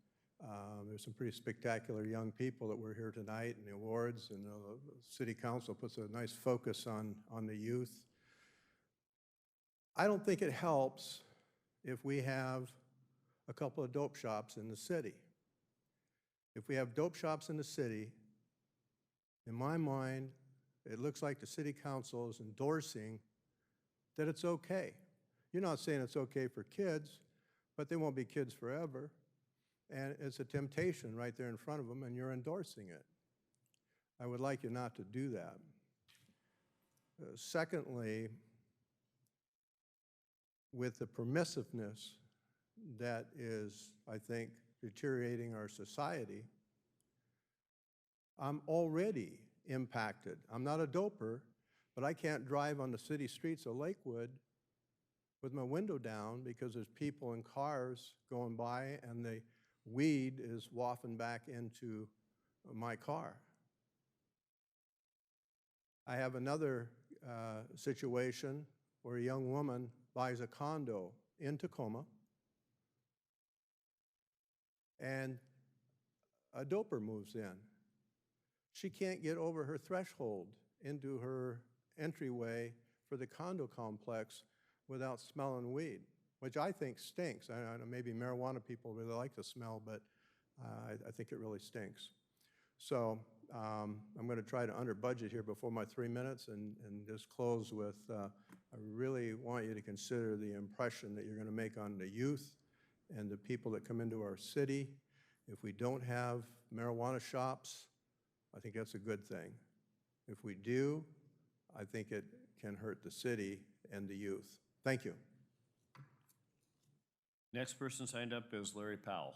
there's some pretty spectacular young people that were here tonight in the awards, and the city council puts a nice focus on the youth. I don't think it helps if we have a couple of dope shops in the city. If we have dope shops in the city, in my mind, it looks like the city council is endorsing that it's okay. You're not saying it's okay for kids, but they won't be kids forever. And it's a temptation right there in front of them, and you're endorsing it. I would like you not to do that. Secondly, with the permissiveness that is, I think, deteriorating our society, I'm already impacted. I'm not a doper, but I can't drive on the city streets of Lakewood with my window down because there's people in cars going by and the weed is wafting back into my car. I have another situation where a young woman buys a condo in Tacoma, and a doper moves in. She can't get over her threshold into her entryway for the condo complex without smelling weed, which I think stinks. I know maybe marijuana people really like the smell, but I think it really stinks. So I'm going to try to under budget here before my 3 minutes and just close with, I really want you to consider the impression that you're going to make on the youth and the people that come into our city. If we don't have marijuana shops, I think that's a good thing. If we do, I think it can hurt the city and the youth. Thank you. Next person signed up is Larry Powell.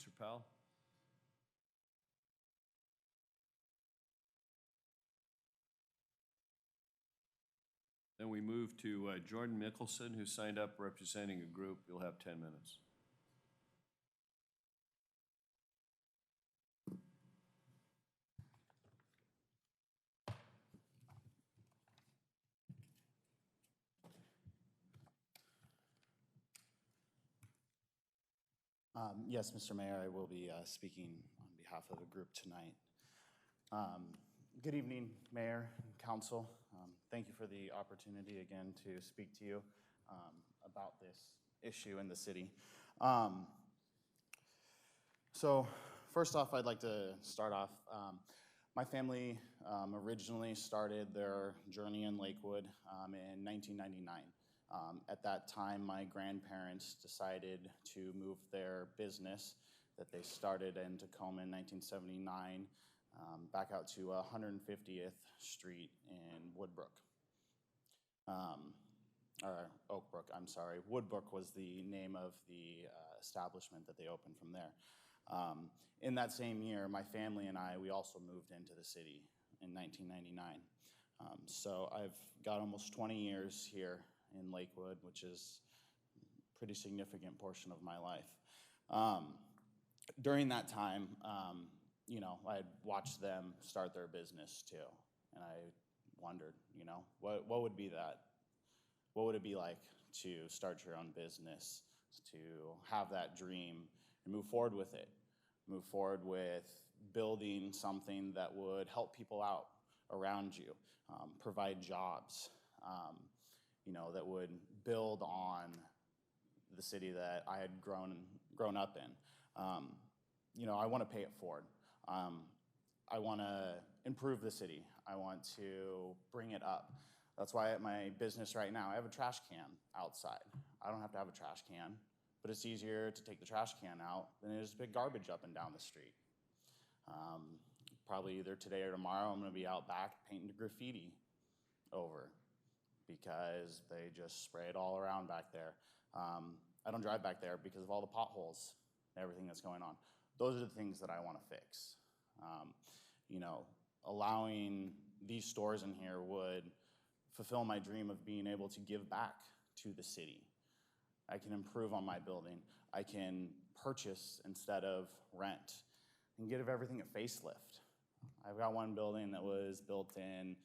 Mr. Powell? Then we move to Jordan Mickelson, who signed up representing a group. You'll have 10 minutes. Yes, Mr. Mayor, I will be speaking on behalf of the group tonight. Good evening, Mayor and Council. Thank you for the opportunity again to speak to you about this issue in the city. So first off, I'd like to start off. My family originally started their journey in Lakewood in 1999. At that time, my grandparents decided to move their business that they started in Tacoma in 1979 back out to 150th Street in Woodbrook. Or Oakbrook, I'm sorry. Woodbrook was the name of the establishment that they opened from there. In that same year, my family and we also moved into the city in 1999. So I've got almost 20 years here in Lakewood, which is a pretty significant portion of my life. During that time, you know, I had watched them start their business too, and I wondered, you know, what would be that? What would it be like to start your own business, to have that dream and move forward with it, move forward with building something that would help people out around you, provide jobs, you know, that would build on the city that I had grown up in. You know, I want to pay it forward. I want to improve the city. I want to bring it up. That's why at my business right now, I have a trash can outside. I don't have to have a trash can, but it's easier to take the trash can out than it is to pick garbage up and down the street. Probably either today or tomorrow, I'm going to be out back painting graffiti over because they just spray it all around back there. I don't drive back there because of all the potholes and everything that's going on. Those are the things that I want to fix. You know, allowing these stores in here would fulfill my dream of being able to give back to the city. I can improve on my building. I can purchase instead of rent and give everything a facelift. I've got one building that was built in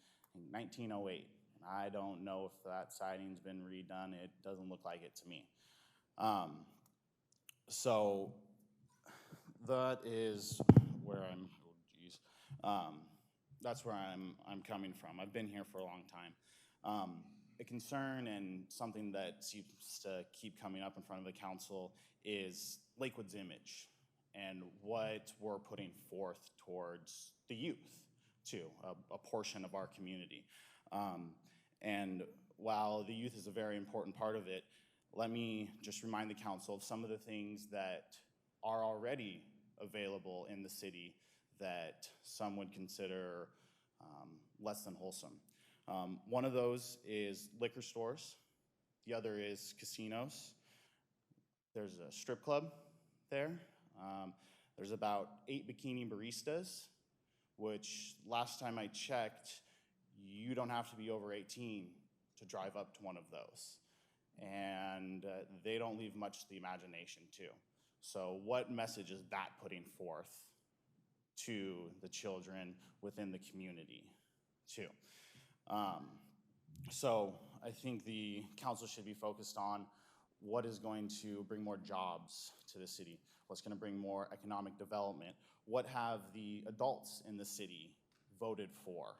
1908. I don't know if that siding's been redone. It doesn't look like it to me. So that is where I'm, oh geez, that's where I'm coming from. I've been here for a long time. A concern and something that seems to keep coming up in front of the council is Lakewood's image and what we're putting forth towards the youth too, a portion of our community. And while the youth is a very important part of it, let me just remind the council of some of the things that are already available in the city that some would consider less than wholesome. One of those is liquor stores. The other is casinos. There's a strip club there. There's about 8 bikini baristas, which last time I checked, you don't have to be over 18 to drive up to one of those. And they don't leave much to the imagination too. So what message is that putting forth to the children within the community too? So I think the council should be focused on what is going to bring more jobs to the city, what's going to bring more economic development, what have the adults in the city voted for.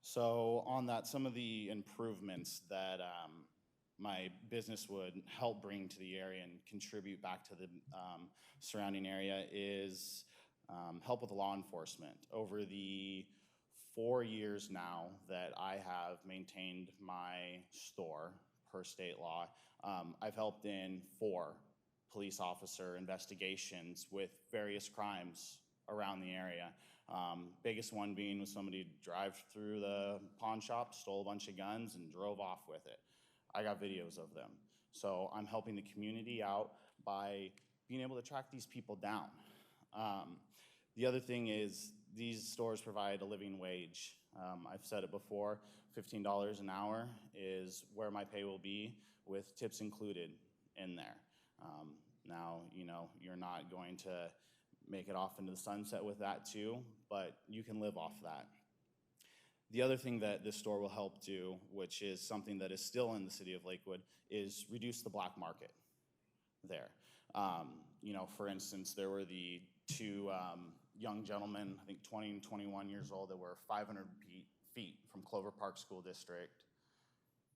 So on that, some of the improvements that my business would help bring to the area and contribute back to the surrounding area is help with law enforcement. Over the 4 years now that I have maintained my store per state law, I've helped in 4 police officer investigations with various crimes around the area. Biggest one being was somebody drive through the pawn shop, stole a bunch of guns, and drove off with it. I got videos of them. So I'm helping the community out by being able to track these people down. The other thing is these stores provide a living wage. I've said it before, $15 an hour is where my pay will be with tips included in there. Now, you know, you're not going to make it off into the sunset with that too, but you can live off that. The other thing that this store will help do, which is something that is still in the city of Lakewood, is reduce the black market there. You know, for instance, there were the 2 young gentlemen, I think 20 and 21 years old, that were 500 feet from Clover Park School District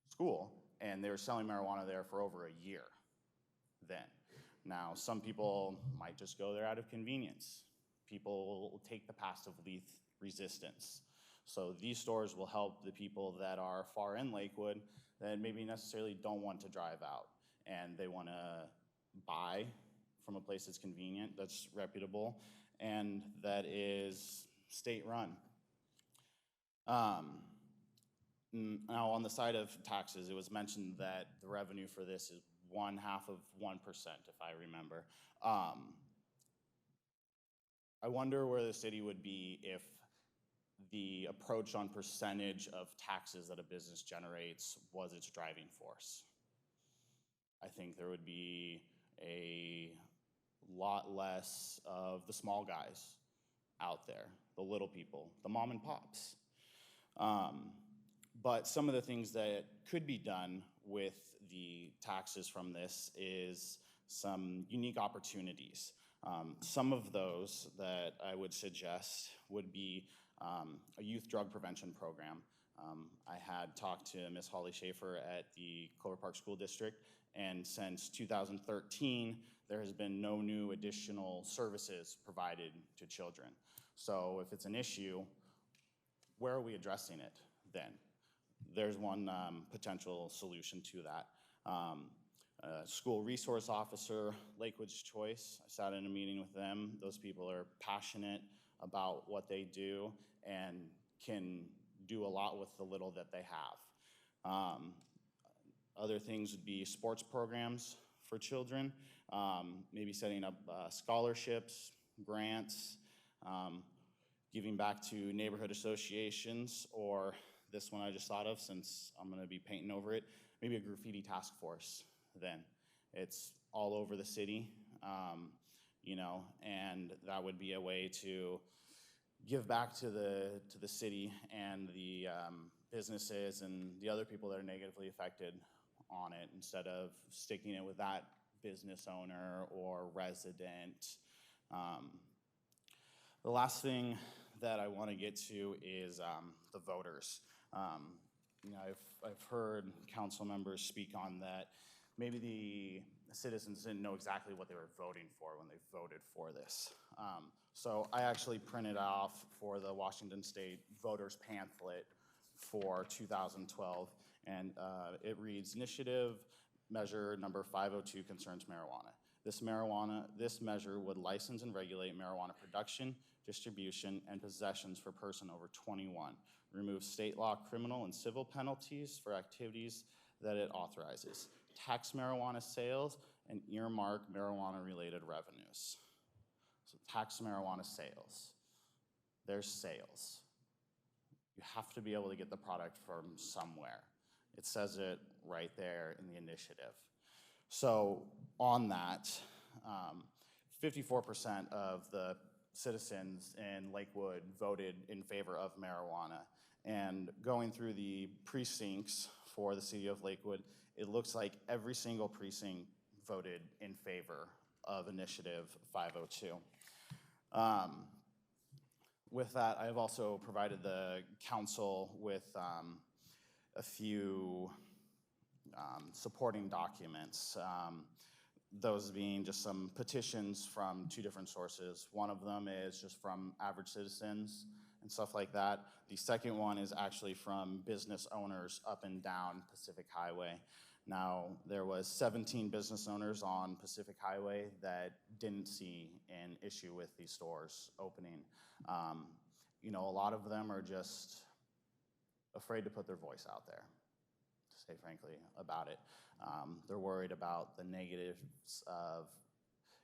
school, and they were selling marijuana there for over a year then. Now, some people might just go there out of convenience. People will take the path of least resistance. So these stores will help the people that are far in Lakewood that maybe necessarily don't want to drive out and they want to buy from a place that's convenient, that's reputable, and that is state-run. Now, on the side of taxes, it was mentioned that the revenue for this is 1/2 of 1%, if I remember. I wonder where the city would be if the approach on percentage of taxes that a business generates was its driving force. I think there would be a lot less of the small guys out there, the little people, the mom and pops. But some of the things that could be done with the taxes from this is some unique opportunities. Some of those that I would suggest would be a youth drug prevention program. I had talked to Ms. Holly Schaefer at the Clover Park School District, and since 2013, there has been no new additional services provided to children. So if it's an issue, where are we addressing it then? There's one potential solution to that. School resource officer, Lakewood's Choice. I sat in a meeting with them. Those people are passionate about what they do and can do a lot with the little that they have. Other things would be sports programs for children, maybe setting up scholarships, grants, giving back to neighborhood associations, or this one I just thought of since I'm gonna be painting over it, maybe a graffiti task force then. It's all over the city, you know, and that would be a way to give back to the city and the businesses and the other people that are negatively affected on it, instead of sticking it with that business owner or resident. The last thing that I want to get to is the voters. You know, I've heard council members speak on that. Maybe the citizens didn't know exactly what they were voting for when they voted for this. So I actually printed off for the Washington State voters pamphlet for 2012, and it reads, initiative measure number 502 concerns marijuana. This measure would license and regulate marijuana production, distribution, and possessions for person over 21. Remove state law criminal and civil penalties for activities that it authorizes. Tax marijuana sales and earmark marijuana-related revenues. So tax marijuana sales. There's sales. You have to be able to get the product from somewhere. It says it right there in the initiative. So on that, 54% of the citizens in Lakewood voted in favor of marijuana. And going through the precincts for the city of Lakewood, it looks like every single precinct voted in favor of Initiative 502. With that, I have also provided the council with a few supporting documents. Those being just some petitions from two different sources. One of them is just from average citizens and stuff like that. The second one is actually from business owners up and down Pacific Highway. Now, there was 17 business owners on Pacific Highway that didn't see an issue with these stores opening. You know, a lot of them are just afraid to put their voice out there, to say frankly, about it. They're worried about the negatives of,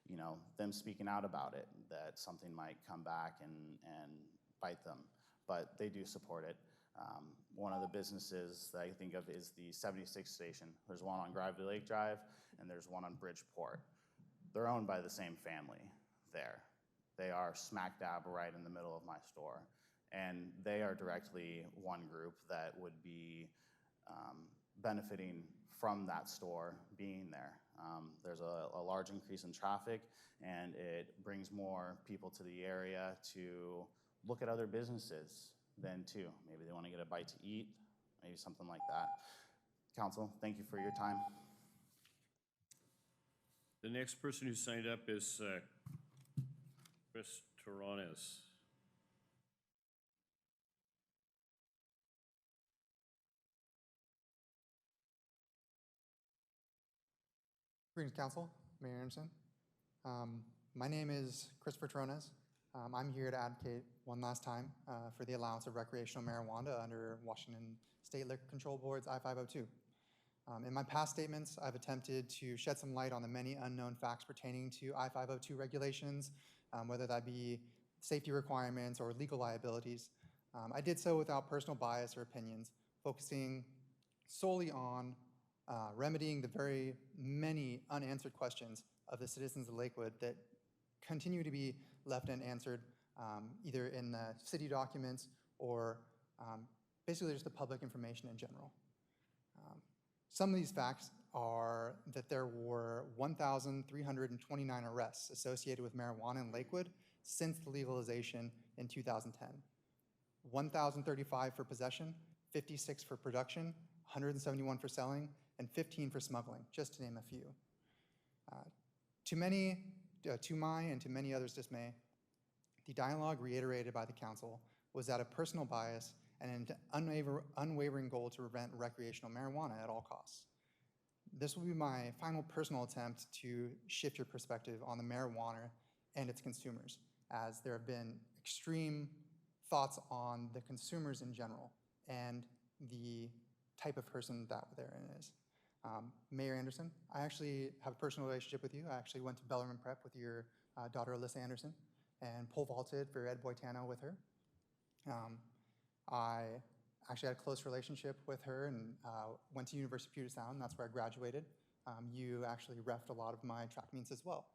you know, them speaking out about it, that something might come back and bite them, but they do support it. One of the businesses that I think of is the 76th station. There's one on Gravely Lake Drive, and there's one on Bridgeport. They're owned by the same family there. They are smack dab right in the middle of my store. And they are directly one group that would be benefiting from that store being there. There's a large increase in traffic, and it brings more people to the area to look at other businesses then too. Maybe they want to get a bite to eat, maybe something like that. Council, thank you for your time. The next person who signed up is Chris Torrones. Greetings, Council, Mayor Anderson. My name is Christopher Torrones. I'm here to advocate one last time for the allowance of recreational marijuana under Washington State Liquor Control Board's I-502. In my past statements, I've attempted to shed some light on the many unknown facts pertaining to I-502 regulations, whether that be safety requirements or legal liabilities. I did so without personal bias or opinions, focusing solely on remedying the very many unanswered questions of the citizens of Lakewood that continue to be left unanswered, either in the city documents or basically just the public information in general. Some of these facts are that there were 1,329 arrests associated with marijuana in Lakewood since the legalization in 2010. 1,035 for possession, 56 for production, 171 for selling, and 15 for smuggling, just to name a few. To my and to many others' dismay, the dialogue reiterated by the council was that of personal bias and an unwavering goal to prevent recreational marijuana at all costs. This will be my final personal attempt to shift your perspective on the marijuana and its consumers, as there have been extreme thoughts on the consumers in general and the type of person that therein is. Mayor Anderson, I actually have a personal relationship with you. I actually went to Bellarmine Prep with your daughter, Alyssa Anderson, and pole vaulted for Ed Boitano with her. I actually had a close relationship with her and went to University of Puget Sound. That's where I graduated. You actually reffed a lot of my track meets as well.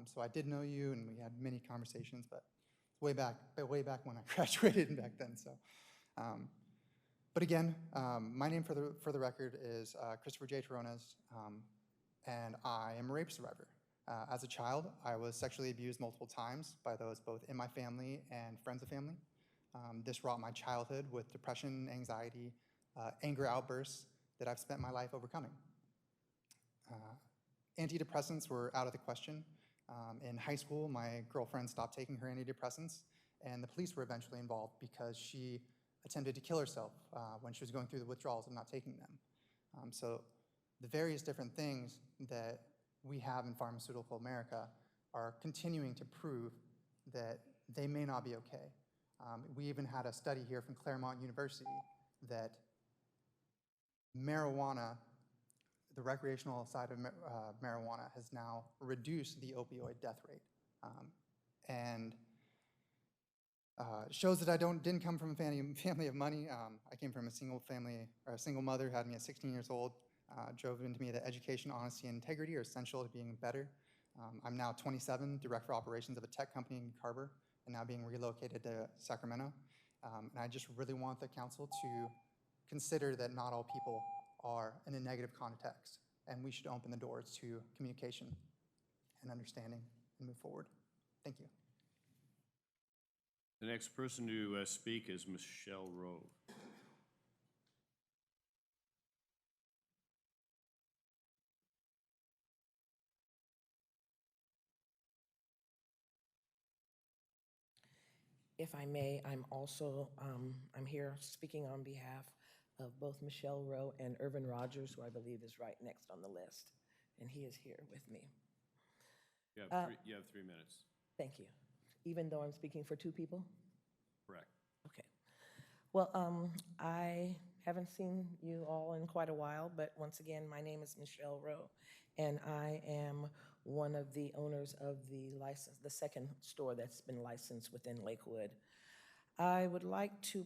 So I did know you, and we had many conversations, but way back when I graduated back then. So, but again, my name for the record is Christopher J. Terronez, and I am a rape survivor. As a child, I was sexually abused multiple times by those both in my family and friends of family. This wrought my childhood with depression, anxiety, anger outbursts that I've spent my life overcoming. Antidepressants were out of the question. In high school, my girlfriend stopped taking her antidepressants, and the police were eventually involved because she attempted to kill herself when she was going through the withdrawals of not taking them. So the various different things that we have in pharmaceutical America are continuing to prove that they may not be okay. We even had a study here from Claremont University that marijuana, the recreational side of marijuana, has now reduced the opioid death rate. And shows that I didn't come from a family of money. I came from a single mother, had me at 16 years old, drove into me that education, honesty, and integrity are essential to being better. I'm now 27, director of operations of a tech company in Carver, and now being relocated to Sacramento. And I just really want the council to consider that not all people are in a negative context, and we should open the doors to communication and understanding and move forward. Thank you. The next person to speak is Michelle Rowe. If I may, I'm here speaking on behalf of both Michelle Rowe and Irvin Rogers, who I believe is right next on the list, and he is here with me. You have 3 minutes. Thank you. Even though I'm speaking for two people? Correct. Okay. Well, I haven't seen you all in quite a while, but once again, my name is Michelle Rowe, and I am one of the owners of the second store that's been licensed within Lakewood. I would like to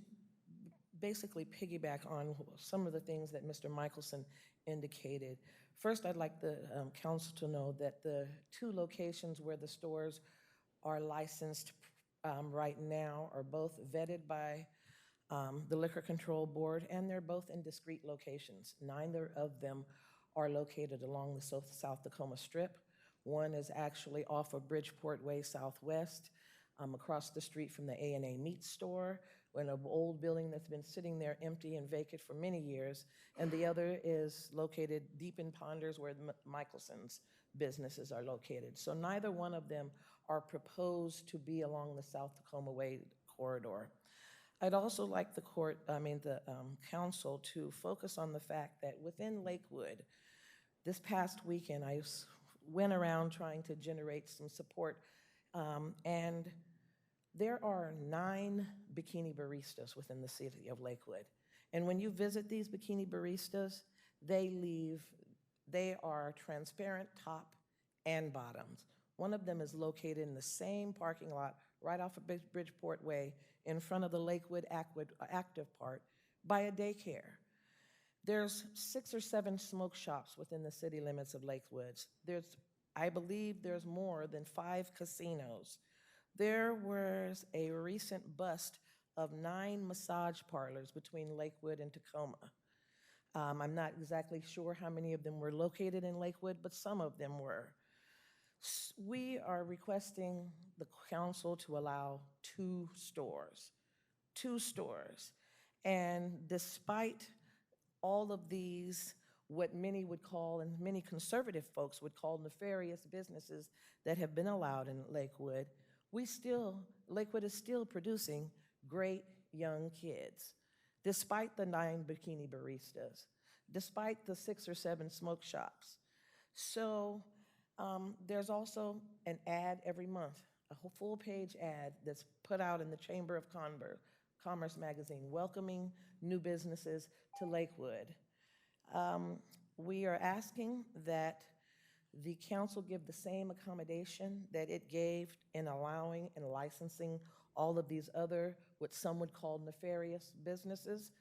basically piggyback on some of the things that Mr. Michelson indicated. First, I'd like the council to know that the two locations where the stores are licensed right now are both vetted by the Liquor Control Board, and they're both in discrete locations. Neither of them are located along the South Tacoma Strip. One is actually off of Bridgeport Way Southwest, across the street from the A&A Meat Store, in an old building that's been sitting there empty and vacant for many years. And the other is located deep in Ponders, where Michelson's businesses are located. So neither one of them are proposed to be along the South Tacoma Way corridor. I'd also like the council to focus on the fact that within Lakewood, this past weekend, I went around trying to generate some support, and there are 9 bikini baristas within the city of Lakewood. And when you visit these bikini baristas, they are transparent top and bottoms. One of them is located in the same parking lot right off of Bridgeport Way in front of the Lakewood Active Park by a daycare. There's 6 or 7 smoke shops within the city limits of Lakewood. I believe there's more than 5 casinos. There was a recent bust of 9 massage parlors between Lakewood and Tacoma. I'm not exactly sure how many of them were located in Lakewood, but some of them were. We are requesting the council to allow 2 stores. 2 stores. And despite all of these, what many would call, and many conservative folks would call, nefarious businesses that have been allowed in Lakewood, Lakewood is still producing great young kids, despite the 9 bikini baristas, despite the 6 or 7 smoke shops. So there's also an ad every month, a full-page ad that's put out in the Chamber of Commerce magazine, welcoming new businesses to Lakewood. We are asking that the council give the same accommodation that it gave in allowing and licensing all of these other, what some would call nefarious businesses.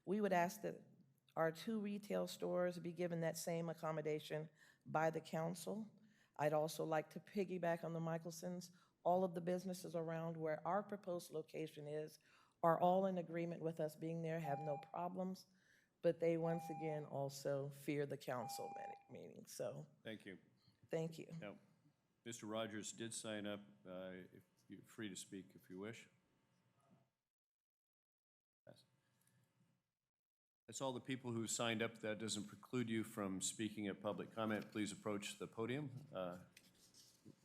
We would ask that our 2 retail stores be given that same accommodation by the council. I'd also like to piggyback on the Michelsons. All of the businesses around where our proposed location is are all in agreement with us being there, have no problems, but they once again also fear the council meeting. So Thank you. thank you. Now, Mr. Rogers did sign up. If you're free to speak if you wish. Yes. That's all the people who signed up. That doesn't preclude you from speaking at public comment. Please approach the podium.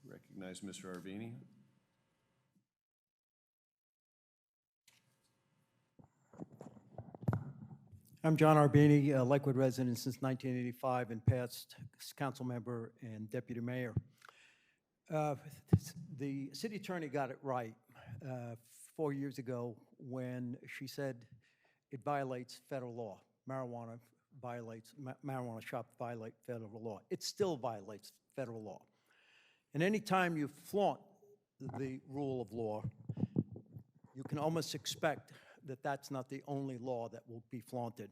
Recognize Mr. Arvini. I'm John Arbini, a Lakewood resident since 1985 and past council member and deputy mayor. The city attorney got it right 4 years ago when she said it violates federal law. Marijuana shops violate federal law. It still violates federal law. And anytime you flaunt the rule of law, you can almost expect that that's not the only law that will be flaunted.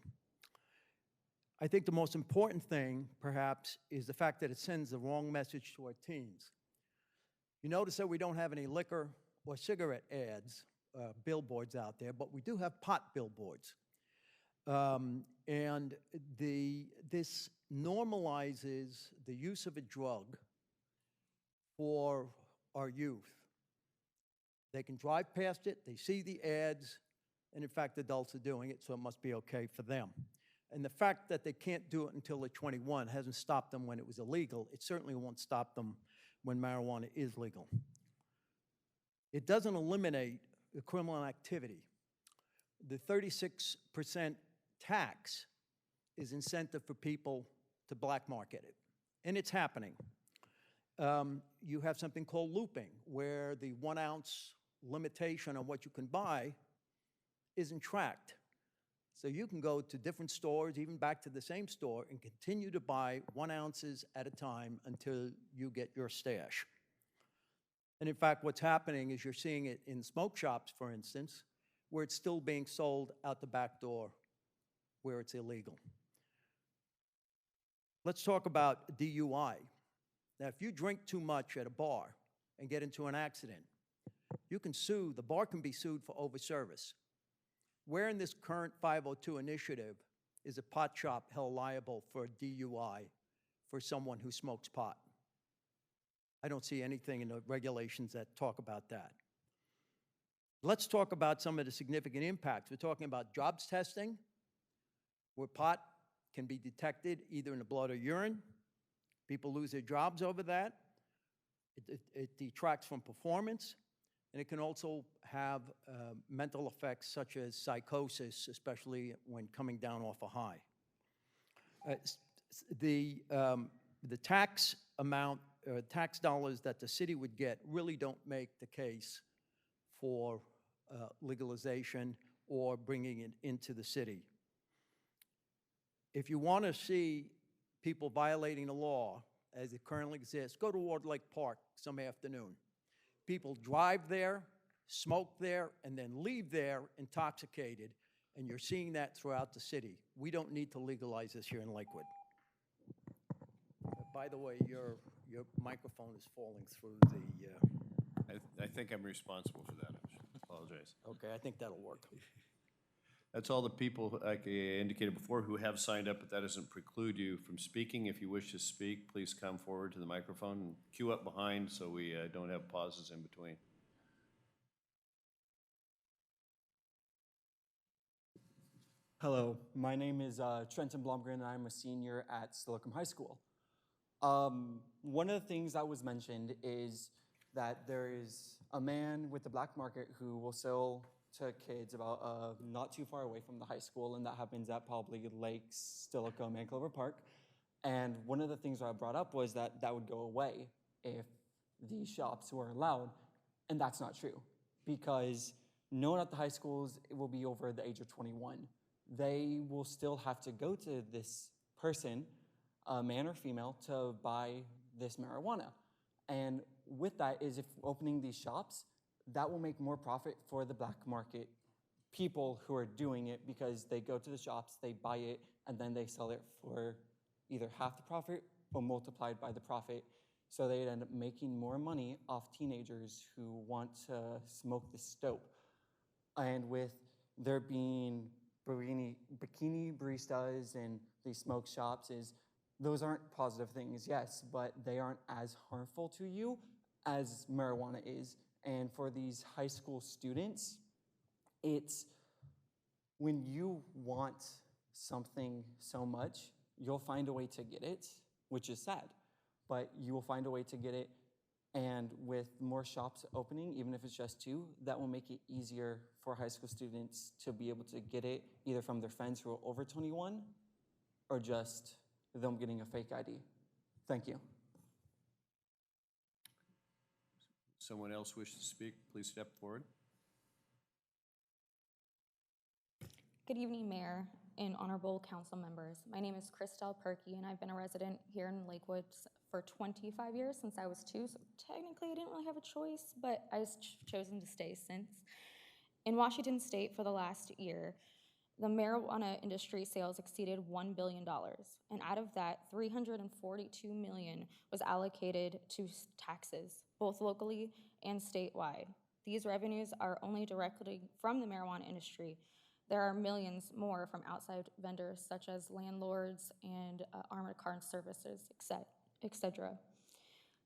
I think the most important thing, perhaps, is the fact that it sends the wrong message to our teens. You notice that we don't have any liquor or cigarette ads, billboards out there, but we do have pot billboards. And this normalizes the use of a drug for our youth. They can drive past it, they see the ads, and in fact, adults are doing it, so it must be okay for them. And the fact that they can't do it until they're 21 hasn't stopped them when it was illegal. It certainly won't stop them when marijuana is legal. It doesn't eliminate the criminal activity. The 36% tax is incentive for people to black market it, and it's happening. You have something called looping, where the 1 ounce limitation on what you can buy isn't tracked. So you can go to different stores, even back to the same store, and continue to buy 1 ounces at a time until you get your stash. And in fact, what's happening is you're seeing it in smoke shops, for instance, where it's still being sold out the back door where it's illegal. Let's talk about DUI. Now, if you drink too much at a bar and get into an accident, you can sue, the bar can be sued for overservice. Where in this current 502 initiative is a pot shop held liable for DUI for someone who smokes pot? I don't see anything in the regulations that talk about that. Let's talk about some of the significant impacts. We're talking about jobs testing, where pot can be detected either in the blood or urine. People lose their jobs over that. It detracts from performance, and it can also have mental effects such as psychosis, especially when coming down off a high. The tax amount, tax dollars that the city would get really don't make the case for legalization or bringing it into the city. If you want to see people violating the law as it currently exists, go to Ward Lake Park some afternoon. People drive there, smoke there, and then leave there intoxicated, and you're seeing that throughout the city. We don't need to legalize this here in Lakewood. By the way, your microphone is falling through the... I think I'm responsible for that. I apologize. Okay, I think that'll work. That's all the people, like I indicated before, who have signed up, but that doesn't preclude you from speaking. If you wish to speak, please come forward to the microphone and queue up behind so we don't have pauses in between. Hello, my name is Trenton Blomgren, and I'm a senior at Slocum High School. One of the things that was mentioned is that there is a man with the black market who will sell to kids about not too far away from the high school, and that happens at probably Lakes, Steilacoom, and Clover Park. And one of the things I brought up was that that would go away if these shops were allowed, and that's not true, because no one at the high schools will be over the age of 21. They will still have to go to this person, man or female, to buy this marijuana. And with that is if opening these shops, that will make more profit for the black market people who are doing it, because they go to the shops, they buy it, and then they sell it for either half the profit or multiplied by the profit. So they'd end up making more money off teenagers who want to smoke this dope. And with there being bikini baristas and these smoke shops, those aren't positive things, yes, but they aren't as harmful to you as marijuana is. And for these high school students, it's when you want something so much, you'll find a way to get it, which is sad, but you will find a way to get it. And with more shops opening, even if it's just 2, that will make it easier for high school students to be able to get it either from their friends who are over 21 or just them getting a fake ID. Thank you. Someone else wish to speak, please step forward. Good evening, Mayor and honorable council members. My name is Christelle Perky, and I've been a resident here in Lakewood for 25 years, since I was 2, so technically I didn't really have a choice, but I've chosen to stay since. In Washington State for the last year, the marijuana industry sales exceeded $1 billion, and out of that, $342 million was allocated to taxes, both locally and statewide. These revenues are only directly from the marijuana industry. There are millions more from outside vendors such as landlords and armored car services, etc.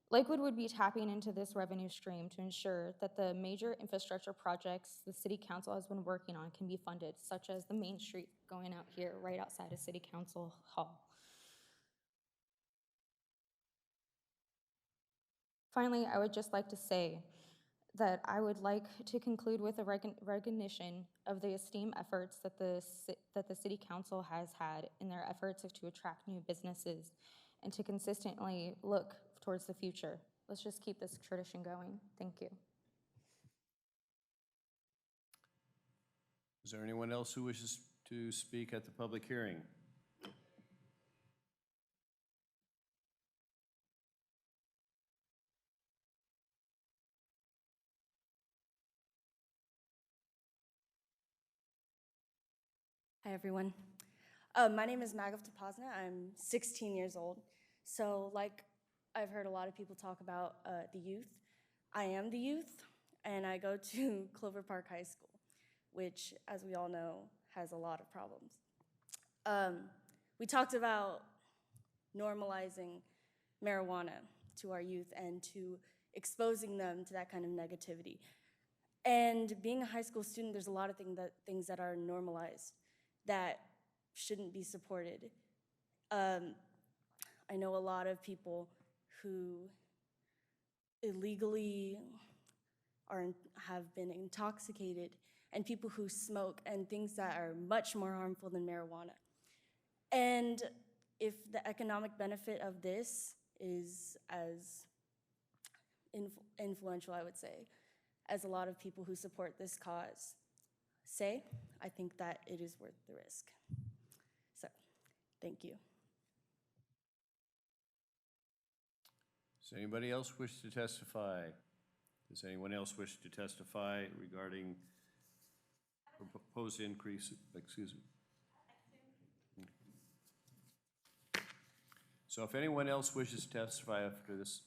Lakewood would be tapping into this revenue stream to ensure that the major infrastructure projects the City Council has been working on can be funded, such as the Main Street going out here right outside of City Council Hall. Finally, I would just like to say that I would like to conclude with a recognition of the esteemed efforts that the City Council has had in their efforts to attract new businesses and to consistently look towards the future. Let's just keep this tradition going. Thank you. Is there anyone else who wishes to speak at the public hearing? Hi, everyone. My name is Magav Tapazna. I'm 16 years old. So like I've heard a lot of people talk about the youth, I am the youth, and I go to Clover Park High School, which, as we all know, has a lot of problems. We talked about normalizing marijuana to our youth and to exposing them to that kind of negativity. And being a high school student, there's a lot of things that are normalized that shouldn't be supported. I know a lot of people who illegally have been intoxicated, and people who smoke, and things that are much more harmful than marijuana. And if the economic benefit of this is as influential, I would say, as a lot of people who support this cause say, I think that it is worth the risk. So, thank you. Does anybody else wish to testify? Does anyone else wish to testify regarding proposed increase? Excuse me. So if anyone else wishes to testify after this,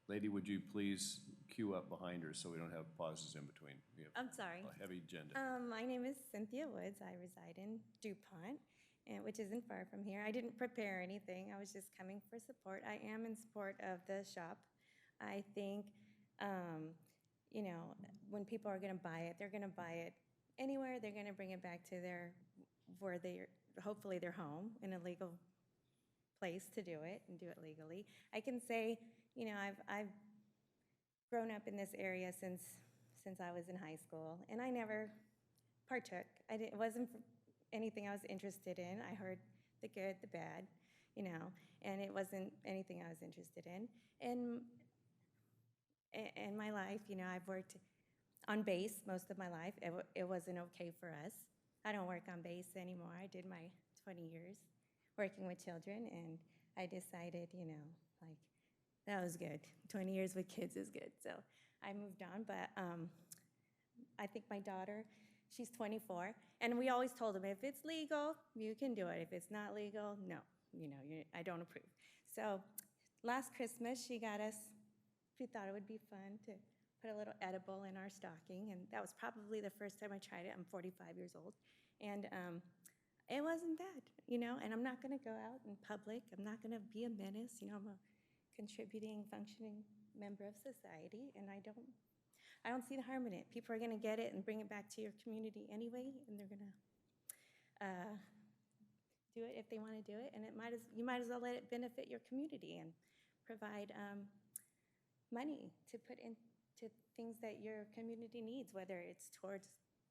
lady, would you please queue up behind her so we don't have pauses in between? We have I'm sorry. a heavy agenda. My name is Cynthia Woods. I reside in DuPont, which isn't far from here. I didn't prepare anything. I was just coming for support. I am in support of the shop. I think, you know, when people are going to buy it, they're going to buy it anywhere. They're going to bring it back to where they're, hopefully their home, in a legal place to do it and do it legally. I can say, you know, I've grown up in this area since I was in high school, and I never partook. It wasn't anything I was interested in. I heard the good, the bad, you know, and it wasn't anything I was interested in. And in my life, you know, I've worked on base most of my life. It wasn't okay for us. I don't work on base anymore. I did my 20 years working with children, and I decided, you know, like, that was good. 20 years with kids is good. So I moved on, but I think my daughter, she's 24, and we always told them, if it's legal, you can do it. If it's not legal, no, I don't approve. So last Christmas, she got us, we thought it would be fun to put a little edible in our stocking, and that was probably the first time I tried it. I'm 45 years old, and it wasn't bad, and I'm not gonna go out in public. I'm not gonna be a menace, I'm a contributing, functioning member of society, and I don't see the harm in it. People are gonna get it and bring it back to your community anyway, and they're gonna do it if they wanna do it, and you might as well let it benefit your community and provide money to put into things that your community needs, whether it's towards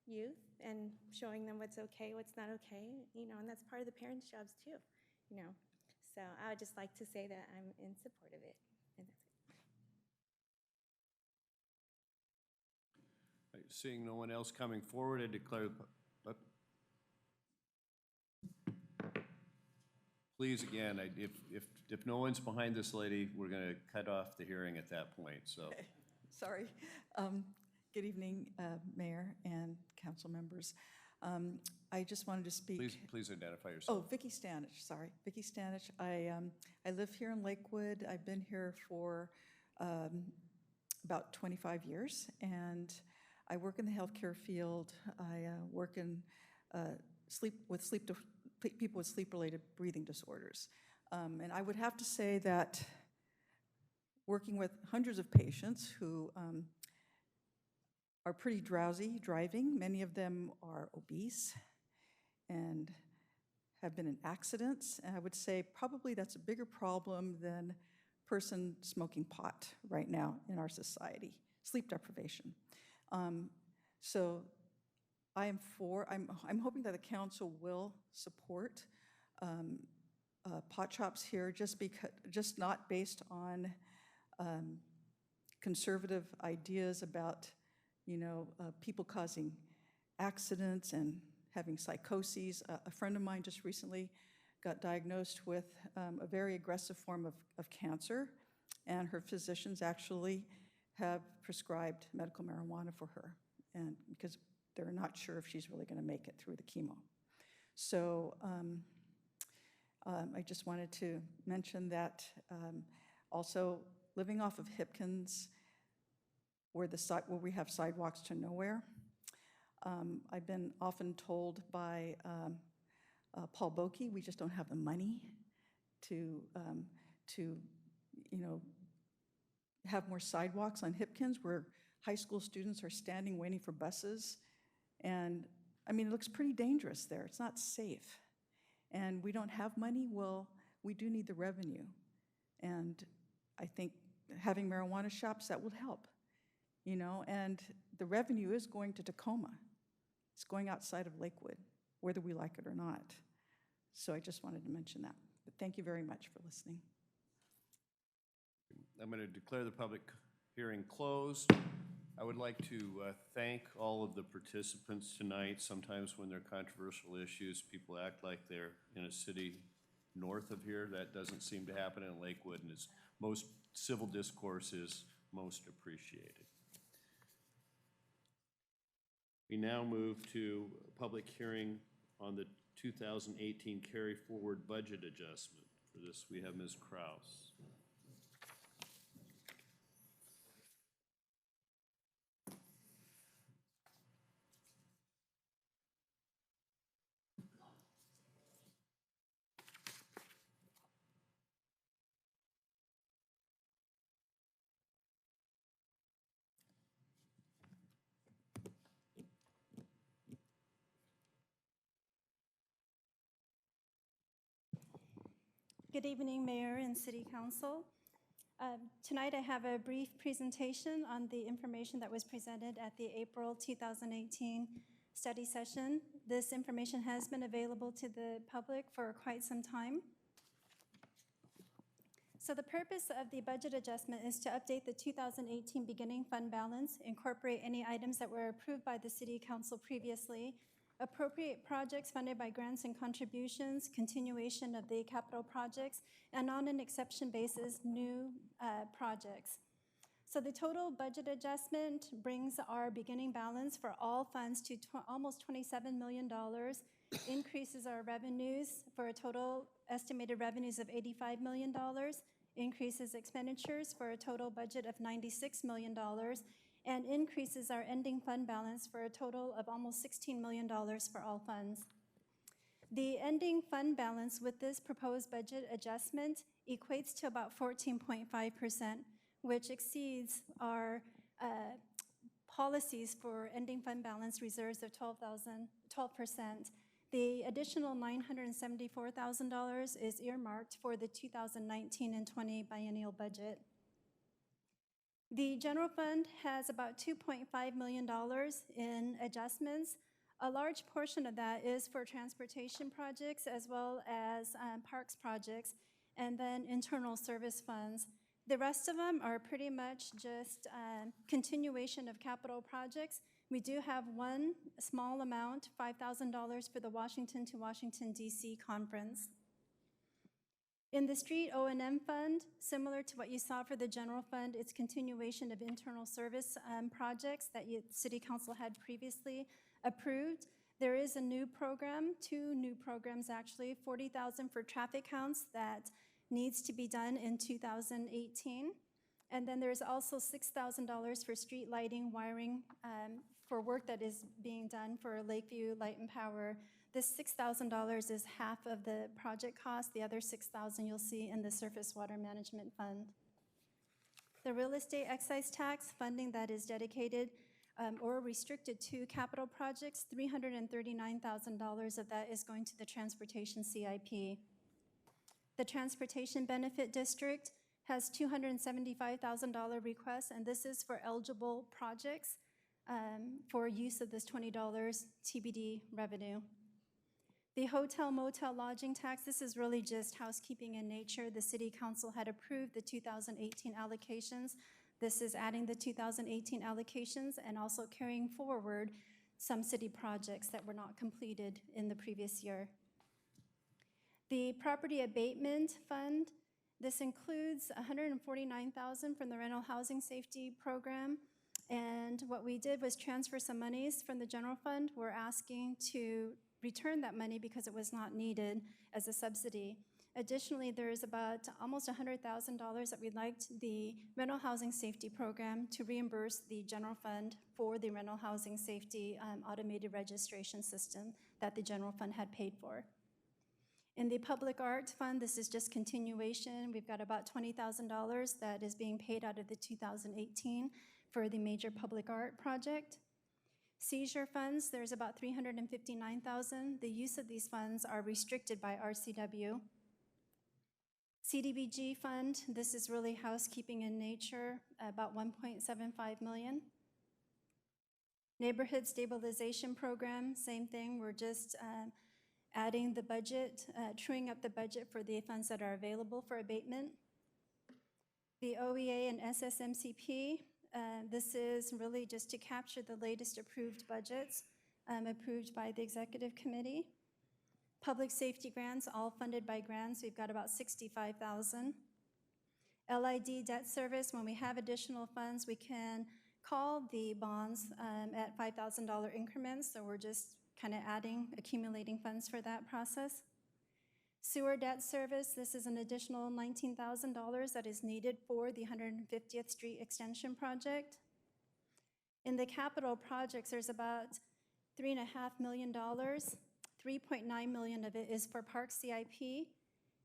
youth and showing them what's okay, what's not okay, and that's part of the parents' jobs too, So I would just like to say that I'm in support of it, and that's it. Seeing no one else coming forward, I declare, please, again, if no one's behind this lady, we're going to cut off the hearing at that point, so. Okay. Sorry. Good evening, Mayor and council members. I just wanted to speak. Please identify yourself. Oh, Vicki Stanich, sorry. Vicki Stanich. I live here in Lakewood. I've been here for about 25 years, and I work in the healthcare field. I work in people with sleep-related breathing disorders. And I would have to say that working with hundreds of patients who are pretty drowsy driving, many of them are obese and have been in accidents, and I would say probably that's a bigger problem than person smoking pot right now in our society, sleep deprivation. So I'm hoping that the council will support pot shops here, just not based on conservative ideas about people causing accidents and having psychoses. A friend of mine just recently got diagnosed with a very aggressive form of cancer, and her physicians actually have prescribed medical marijuana for her, and because they're not sure if she's really going to make it through the chemo. So I just wanted to mention that also living off of Hipkins, where we have sidewalks to nowhere. I've been often told by Paul Boki, we just don't have the money to have more sidewalks on Hipkins, where high school students are standing waiting for buses. And I mean, it looks pretty dangerous there. It's not safe. And we don't have money. Well, we do need the revenue. And I think having marijuana shops, that would help. And the revenue is going to Tacoma. It's going outside of Lakewood, whether we like it or not. So I just wanted to mention that. But thank you very much for listening. I'm going to declare the public hearing closed. I would like to thank all of the participants tonight. Sometimes when there are controversial issues, people act like they're in a city north of here. That doesn't seem to happen in Lakewood, and most civil discourse is most appreciated. We now move to a public hearing on the 2018 carry forward budget adjustment. For this, we have Ms. Kraus. Good evening, Mayor and City Council. Tonight I have a brief presentation on the information that was presented at the April 2018 study session. This information has been available to the public for quite some time. So the purpose of the budget adjustment is to update the 2018 beginning fund balance, incorporate any items that were approved by the City Council previously, appropriate projects funded by grants and contributions, continuation of the capital projects, and on an exception basis, new projects. So the total budget adjustment brings our beginning balance for all funds to almost $27 million, increases our revenues for a total estimated revenues of $85 million, increases expenditures for a total budget of $96 million, and increases our ending fund balance for a total of almost $16 million for all funds. The ending fund balance with this proposed budget adjustment equates to about 14.5%, which exceeds our policies for ending fund balance reserves of 12%. The additional $974,000 is earmarked for the 2019 and 20 biennial budget. The general fund has about $2.5 million in adjustments. A large portion of that is for transportation projects as well as parks projects, and then internal service funds. The rest of them are pretty much just continuation of capital projects. We do have one small amount, $5,000 for the Washington to Washington, D.C. conference. In the street O&M fund, similar to what you saw for the general fund, it's continuation of internal service projects that City Council had previously approved. There is a new program, two new programs actually, $40,000 for traffic counts that needs to be done in 2018. And then there's also $6,000 for street lighting, wiring, for work that is being done for Lakeview Light and Power. This $6,000 is half of the project cost. The other $6,000 you'll see in the Surface Water Management Fund. The real estate excise tax funding that is dedicated or restricted to capital projects, $339,000 of that is going to the Transportation CIP. The Transportation Benefit District has $275,000 requests, and this is for eligible projects for use of this $20 TBD revenue. The hotel motel lodging tax, this is really just housekeeping in nature. The City Council had approved the 2018 allocations. This is adding the 2018 allocations and also carrying forward some city projects that were not completed in the previous year. The Property Abatement Fund, this includes $149,000 from the Rental Housing Safety Program. And what we did was transfer some monies from the general fund. We're asking to return that money because it was not needed as a subsidy. Additionally, there's about almost $100,000 that we'd like the Rental Housing Safety Program to reimburse the general fund for the rental housing safety automated registration system that the general fund had paid for. In the Public Art Fund, this is just continuation. We've got about $20,000 that is being paid out of the 2018 for the major public art project. Seizure funds, there's about $359,000. The use of these funds are restricted by RCW. CDBG fund, this is really housekeeping in nature, about $1.75 million. Neighborhood Stabilization Program, same thing. We're just adding the budget, truing up the budget for the funds that are available for abatement. The OEA and SSMCP, this is really just to capture the latest approved budgets approved by the Executive Committee. Public safety grants, all funded by grants, we've got about $65,000. LID debt service, when we have additional funds, we can call the bonds at $5,000 increments, so we're just kind of accumulating funds for that process. Sewer debt service, this is an additional $19,000 that is needed for the 150th Street Extension project. In the capital projects, there's about $3.5 million. $3.9 million of it is for Park CIP.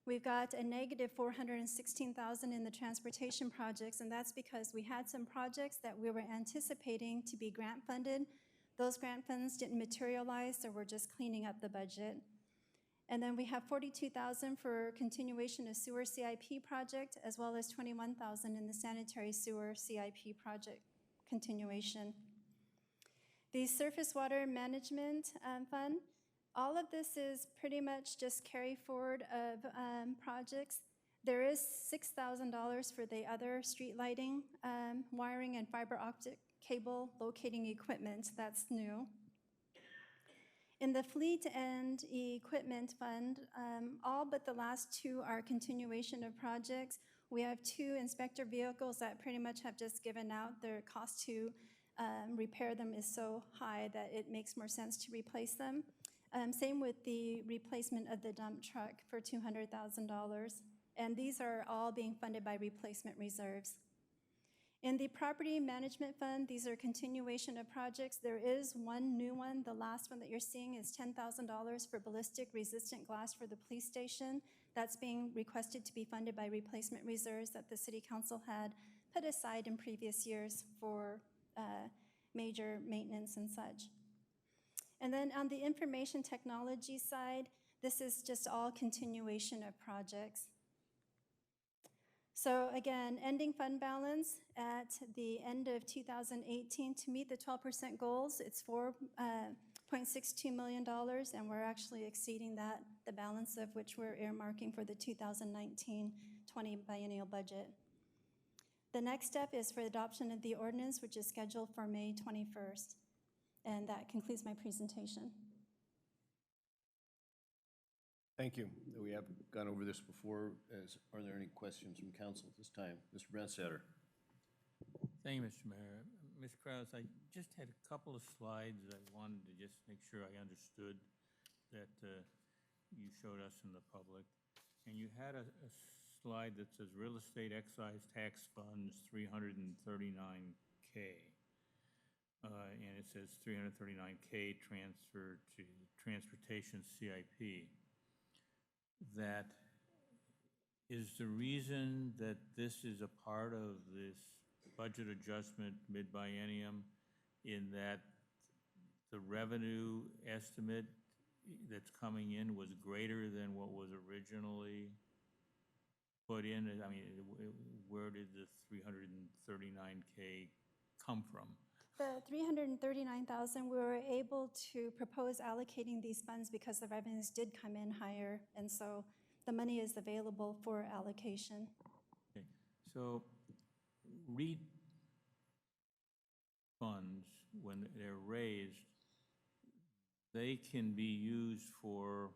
We've got a negative $416,000 in the transportation projects, and that's because we had some projects that we were anticipating to be grant funded. Those grant funds didn't materialize, so we're just cleaning up the budget. And then we have $42,000 for continuation of sewer CIP project, as well as $21,000 in the sanitary sewer CIP project continuation. The Surface Water Management Fund, all of this is pretty much just carry forward of projects. There is $6,000 for the other street lighting, wiring, and fiber optic cable locating equipment. That's new. In the Fleet and Equipment Fund, all but the last two are continuation of projects. We have 2 inspector vehicles that pretty much have just given out. Their cost to repair them is so high that it makes more sense to replace them. Same with the replacement of the dump truck for $200,000. And these are all being funded by replacement reserves. In the property management fund, these are continuation of projects. There is one new one. The last one that you're seeing is $10,000 for ballistic resistant glass for the police station. That's being requested to be funded by replacement reserves that the City Council had put aside in previous years for major maintenance and such. And then on the information technology side, this is just all continuation of projects. So again, ending fund balance at the end of 2018 to meet the 12% goals, it's $4.62 million, and we're actually exceeding that, the balance of which we're earmarking for the 2019-20 biennial budget. The next step is for adoption of the ordinance, which is scheduled for May 21st. And that concludes my presentation. Thank you. We have gone over this before. Are there any questions from council at this time? Mr. Brandstatter. Thank you, Mr. Mayor. Ms. Kraus, I just had a couple of slides I wanted to just make sure I understood that you showed us in the public. And you had a slide that says real estate excise tax funds, $339K. And it says $339K transfer to transportation CIP. That is the reason that this is a part of this budget adjustment mid-biennium, in that the revenue estimate that's coming in was greater than what was originally put in? I mean, where did the $339K come from? The $339,000, we were able to propose allocating these funds because the revenues did come in higher, and so the money is available for allocation. Okay. So REIT funds, when they're raised, they can be used for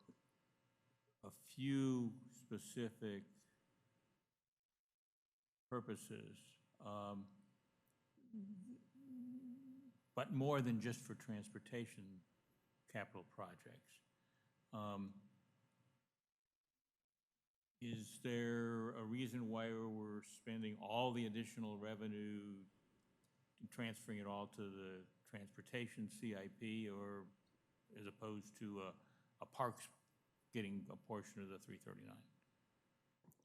a few specific purposes. But more than just for transportation capital projects. Is there a reason why we're spending all the additional revenue, transferring it all to the transportation CIP, or as opposed to a parks getting a portion of the 339?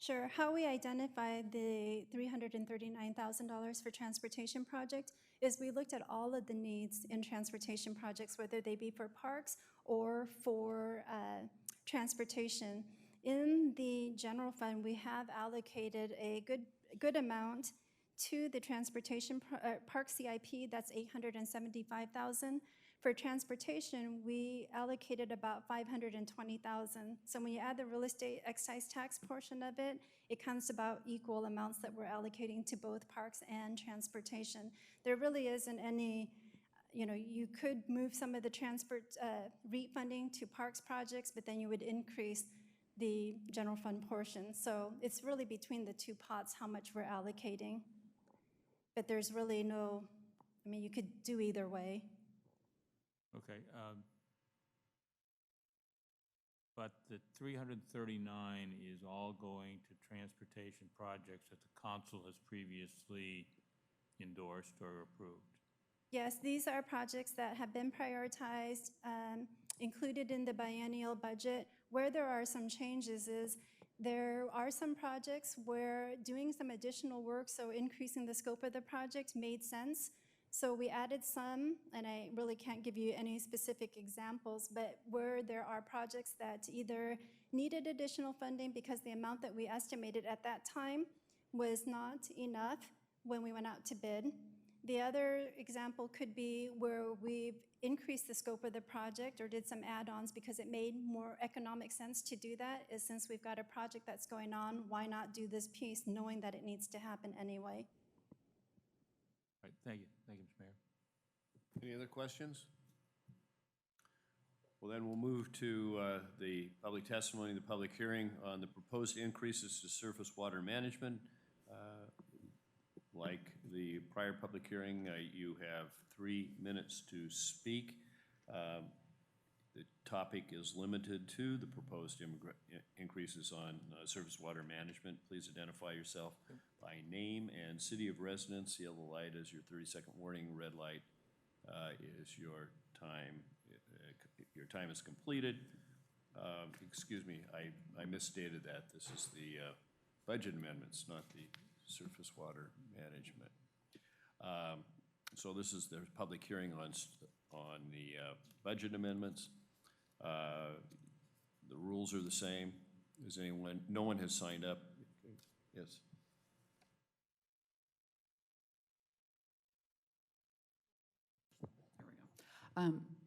Sure. How we identified the $339,000 for transportation project is we looked at all of the needs in transportation projects, whether they be for parks or for transportation. In the general fund, we have allocated a good amount to the transportation park CIP. That's $875,000. For transportation, we allocated about $520,000. So when you add the real estate excise tax portion of it, it comes about equal amounts that we're allocating to both parks and transportation. There really isn't any, you could move some of the REIT funding to parks projects, but then you would increase the general fund portion. So it's really between the two pots how much we're allocating. But there's really no, you could do either way. Okay, but the 339 is all going to transportation projects that the council has previously endorsed or approved? Yes, these are projects that have been prioritized, included in the biennial budget. Where there are some changes is there are some projects where doing some additional work, so increasing the scope of the project, made sense. So we added some, and I really can't give you any specific examples, but where there are projects that either needed additional funding because the amount that we estimated at that time was not enough when we went out to bid. The other example could be where we've increased the scope of the project or did some add-ons because it made more economic sense to do that, is since we've got a project that's going on, why not do this piece knowing that it needs to happen anyway? All right, thank you. Thank you, Mr. Mayor. Any other questions? Well, then we'll move to the public testimony, the public hearing on the proposed increases to surface water management Like the prior public hearing, you have 3 minutes to speak. The topic is limited to the proposed increases on surface water management. Please identify yourself by name and city of residence. Yellow light is your 30-second warning. Red light is your time. Your time is completed. Excuse me, I misstated that. This is the budget amendments, not the surface water management. So this is the public hearing on the budget amendments. The rules are the same. Is anyone, no one has signed up? Yes.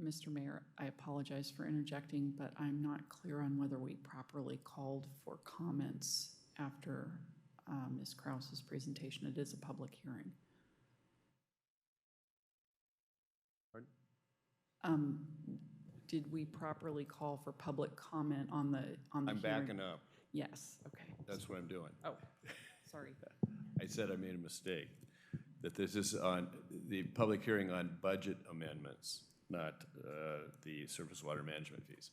Mr. Mayor, I apologize for interjecting, but I'm not clear on whether we properly called for comments after Ms. Krause's presentation. It is a public hearing. Pardon? Did we properly call for public comment on the I'm hearing? backing up. Yes, okay. That's what I'm doing. Oh, sorry. I said I made a mistake, that this is on the public hearing on budget amendments, not the surface water management fees.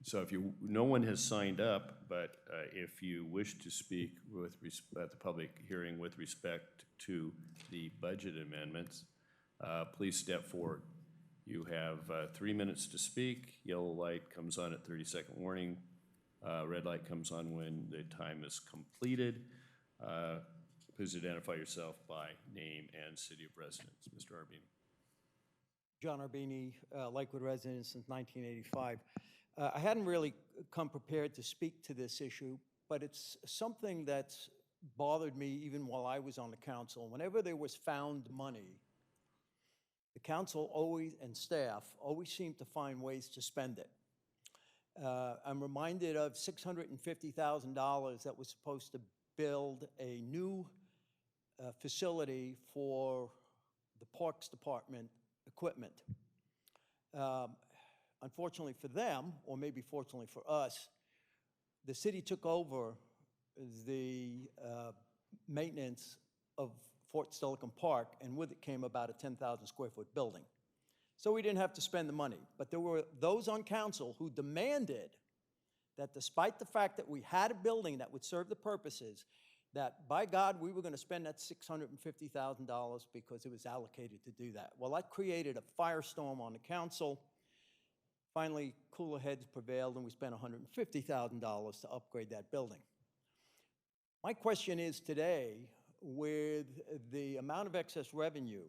So if you, no one has signed up, but if you wish to speak with at the public hearing with respect to the budget amendments, please step forward. You have 3 minutes to speak. Yellow light comes on at 30-second warning. Red light comes on when the time is completed. Please identify yourself by name and city of residence. Mr. Arbini. John Arbini, Lakewood resident since 1985. I hadn't really come prepared to speak to this issue, but it's something that's bothered me even while I was on the council. Whenever there was found money, the council always, and staff, always seemed to find ways to spend it. I'm reminded of $650,000 that was supposed to build a new facility for the Parks Department equipment. Unfortunately for them, or maybe fortunately for us, the city took over the maintenance of Fort Steilacoom Park, and with it came about a 10,000 square foot building. So we didn't have to spend the money. But there were those on council who demanded that despite the fact that we had a building that would serve the purposes, that by God, we were going to spend that $650,000 because it was allocated to do that. Well, that created a firestorm on the council. Finally, cooler heads prevailed, and we spent $150,000 to upgrade that building. My question is today, with the amount of excess revenue,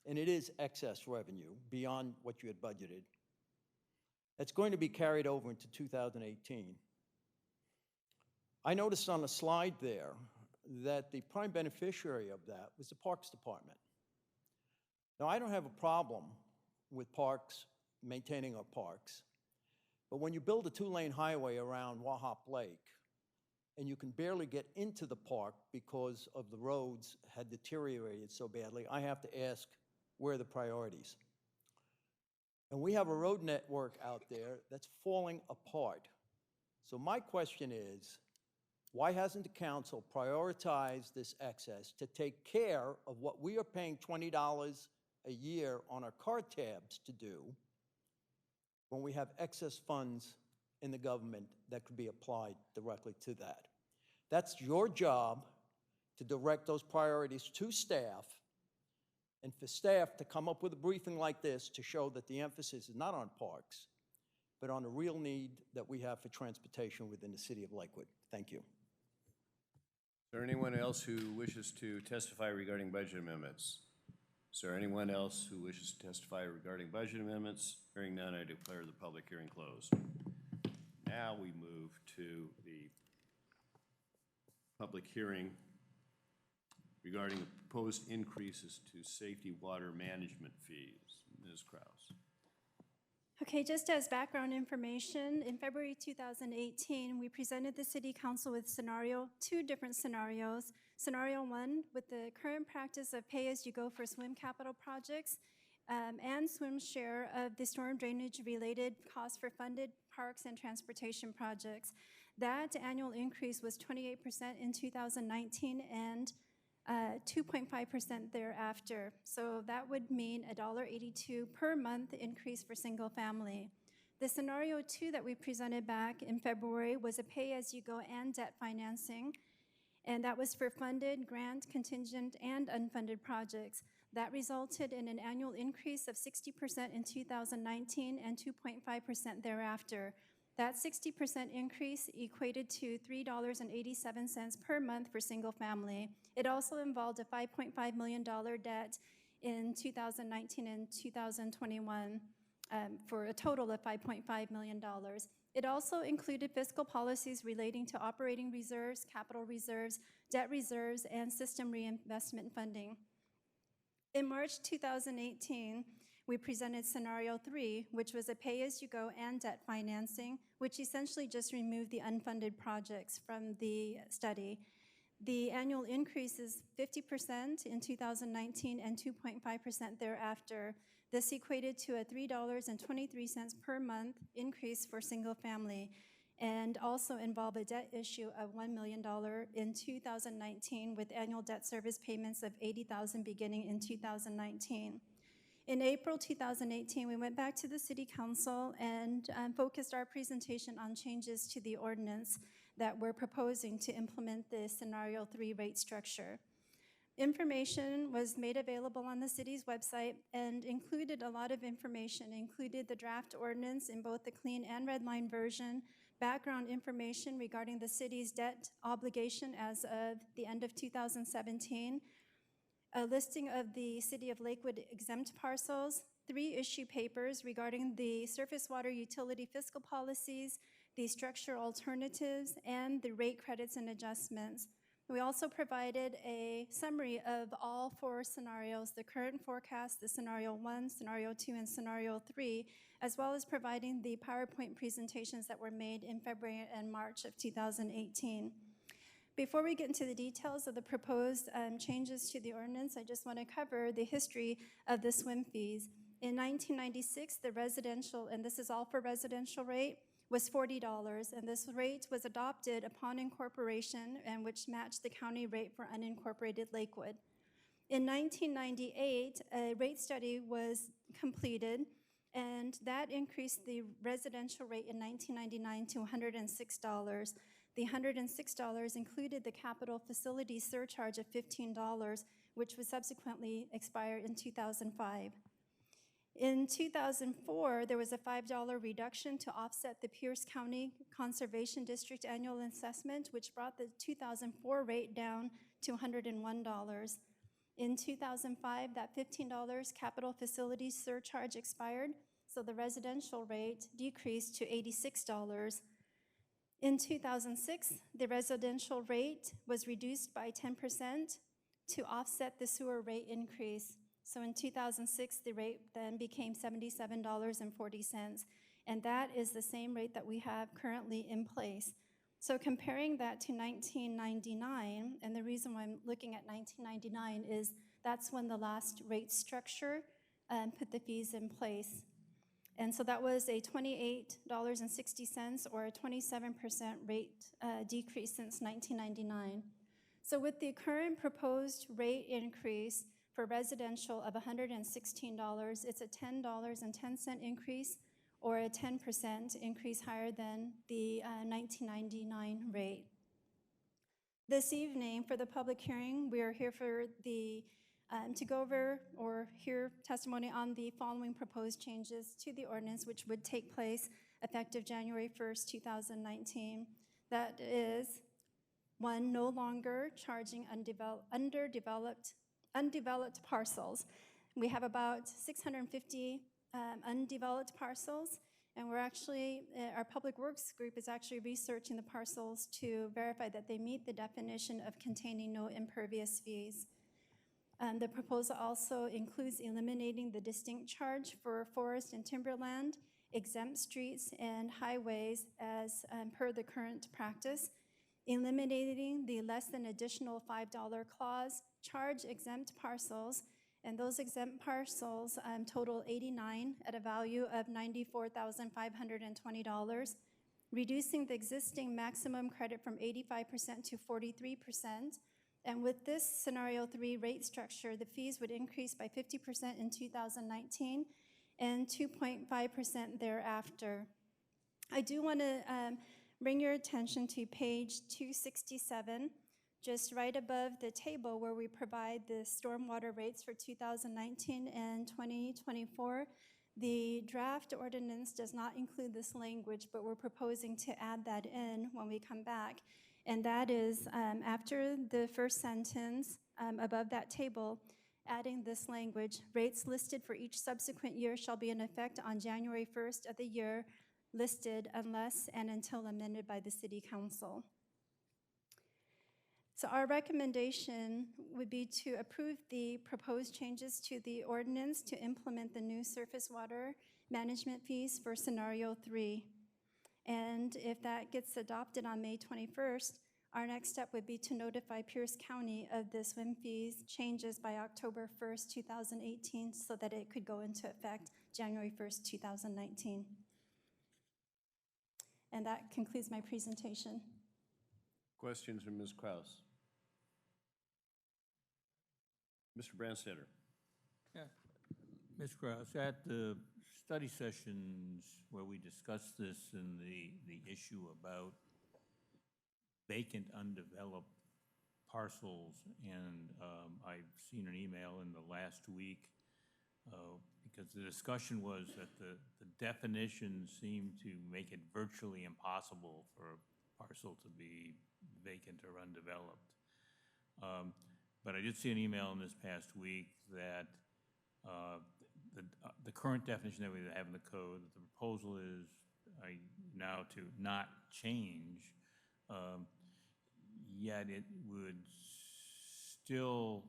and it is excess revenue beyond what you had budgeted, that's going to be carried over into 2018. I noticed on the slide there that the prime beneficiary of that was the Parks Department. Now, I don't have a problem with parks, maintaining our parks, but when you build a 2-lane highway around Wahop Lake, and you can barely get into the park because of the roads had deteriorated so badly, I have to ask, where are the priorities? And we have a road network out there that's falling apart. So my question is, why hasn't the council prioritized this excess to take care of what we are paying $20 a year on our car tabs to do when we have excess funds in the government that could be applied directly to that? That's your job, to direct those priorities to staff, and for staff to come up with a briefing like this to show that the emphasis is not on parks, but on the real need that we have for transportation within the city of Lakewood. Thank you. Is there anyone else who wishes to testify regarding budget amendments? Is there anyone else who wishes to testify regarding budget amendments? Hearing none, I declare the public hearing closed. Now we move to the public hearing regarding the proposed increases to safety water management fees. Ms. Krause. Okay, just as background information, in February 2018, we presented the City Council with two different scenarios. Scenario 1, with the current practice of pay-as-you-go for swim capital projects and SWIM's share of the storm drainage-related costs for funded parks and transportation projects. That annual increase was 28% in 2019 and 2.5% thereafter. So that would mean $1.82 per month increase for single family. The scenario 2 that we presented back in February was a pay-as-you-go and debt financing, and that was for funded, grant, contingent, and unfunded projects. That resulted in an annual increase of 60% in 2019 and 2.5% thereafter. That 60% increase equated to $3.87 per month for single family. It also involved a $5.5 million debt in 2019 and 2021 for a total of $5.5 million. It also included fiscal policies relating to operating reserves, capital reserves, debt reserves, and system reinvestment funding. In March 2018, we presented scenario 3, which was a pay-as-you-go and debt financing, which essentially just removed the unfunded projects from the study. The annual increase is 50% in 2019 and 2.5% thereafter. This equated to a $3.23 per month increase for single family, and also involved a debt issue of $1 million in 2019 with annual debt service payments of $80,000 beginning in 2019. In April 2018, we went back to the City Council and focused our presentation on changes to the ordinance that we're proposing to implement the Scenario 3 rate structure. Information was made available on the city's website and included a lot of information, included the draft ordinance in both the clean and red line version, background information regarding the city's debt obligation as of the end of 2017, a listing of the City of Lakewood exempt parcels, 3 issue papers regarding the surface water utility fiscal policies, the structural alternatives, and the rate credits and adjustments. We also provided a summary of all 4 scenarios, the current forecast, the scenario 1, scenario 2, and scenario 3, as well as providing the PowerPoint presentations that were made in February and March of 2018. Before we get into the details of the proposed changes to the ordinance, I just want to cover the history of the swim fees. In 1996, the residential, and this is all for residential rate, was $40, and this rate was adopted upon incorporation and which matched the county rate for unincorporated Lakewood. In 1998, a rate study was completed, and that increased the residential rate in 1999 to $106. The $106 included the capital facility surcharge of $15, which was subsequently expired in 2005. In 2004, there was a $5 reduction to offset the Pierce County Conservation District annual assessment, which brought the 2004 rate down to $101. In 2005, that $15 capital facility surcharge expired, so the residential rate decreased to $86. In 2006, the residential rate was reduced by 10% to offset the sewer rate increase. So in 2006, the rate then became $77.40, and that is the same rate that we have currently in place. So comparing that to 1999, and the reason why I'm looking at 1999 is that's when the last rate structure put the fees in place. And so that was a $28.60 or a 27% rate decrease since 1999. So with the current proposed rate increase for residential of $116, it's a $10.10 increase or a 10% increase higher than the 1999 rate. This evening for the public hearing, we are here for the to go over or hear testimony on the following proposed changes to the ordinance, which would take place effective January 1st, 2019. That is, 1, no longer charging undeveloped parcels. We have about 650 undeveloped parcels, and we're actually, our public works group is actually researching the parcels to verify that they meet the definition of containing no impervious fees. The proposal also includes eliminating the distinct charge for forest and timberland, exempt streets and highways as per the current practice, eliminating the less than additional $5 clause, charge exempt parcels, and those exempt parcels total 89 at a value of $94,520, reducing the existing maximum credit from 85% to 43%, And with this scenario 3 rate structure, the fees would increase by 50% in 2019 and 2.5% thereafter. I do want to bring your attention to page 267, just right above the table where we provide the stormwater rates for 2019 and 2024. The draft ordinance does not include this language, but we're proposing to add that in when we come back. And that is after the first sentence above that table, adding this language, rates listed for each subsequent year shall be in effect on January 1st of the year listed unless and until amended by the City Council. So our recommendation would be to approve the proposed changes to the ordinance to implement the new surface water management fees for scenario 3. And if that gets adopted on May 21st, our next step would be to notify Pierce County of the swim fees changes by October 1st, 2018, so that it could go into effect January 1st, 2019. And that concludes my presentation. Questions from Ms. Kraus? Mr. Branstetter. Yeah. Ms. Kraus, at the study sessions where we discussed this and the issue about vacant, undeveloped parcels, and I've seen an email in the last week because the discussion was that the definitions seem to make it virtually impossible for a parcel to be vacant or undeveloped. But I did see an email in this past week that the current definition that we have in the code, the proposal is now to not change, yet it would still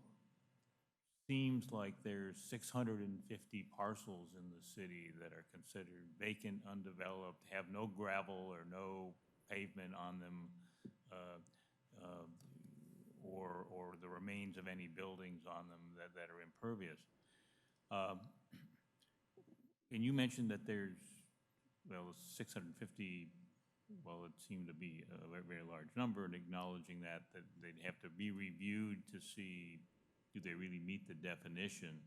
seems like there's 650 parcels in the city that are considered vacant, undeveloped, have no gravel or no pavement on them, or the remains of any buildings on them that are impervious. And you mentioned that there's, well, 650, well, it seemed to be a very, very large number, and acknowledging that they'd have to be reviewed to see do they really meet the definition.